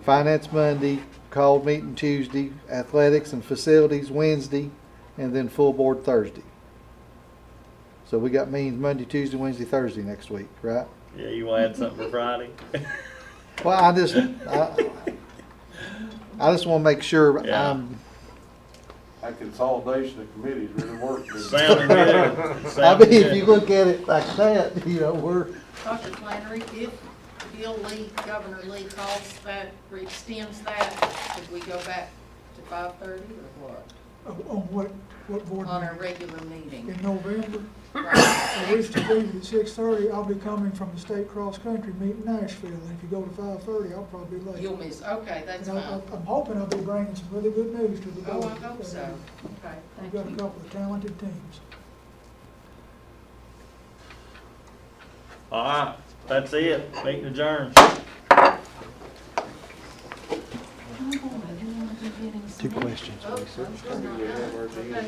Finance Monday, called meeting Tuesday, athletics and facilities Wednesday, and then full board Thursday. So we got meetings Monday, Tuesday, Wednesday, Thursday next week, right? Yeah, you want to add something for Friday? Well, I just want to make sure Yeah. That consolidation of committees really worked. Sounding good. I Sounding mean, if good. you look at it like that, we're, Dr. Flannery, if Bill Lee, Governor Lee calls that, or extends that, should we go back to 5:30 or what? On what board On our meeting? regular meeting? In November? Right. I wish to leave at 6:30. I'll be coming from the state cross-country meet in Nashville. And if you go to 5:30, I'll probably be late. You'll miss, okay, that's And fine. I'm hoping I'll be bringing some really good news to the Oh, board. I hope so. Okay, We've thank got a you. couple of talented teams. All right, that's it. Meeting adjourned. two questions. Oh, I'm sure not. Okay.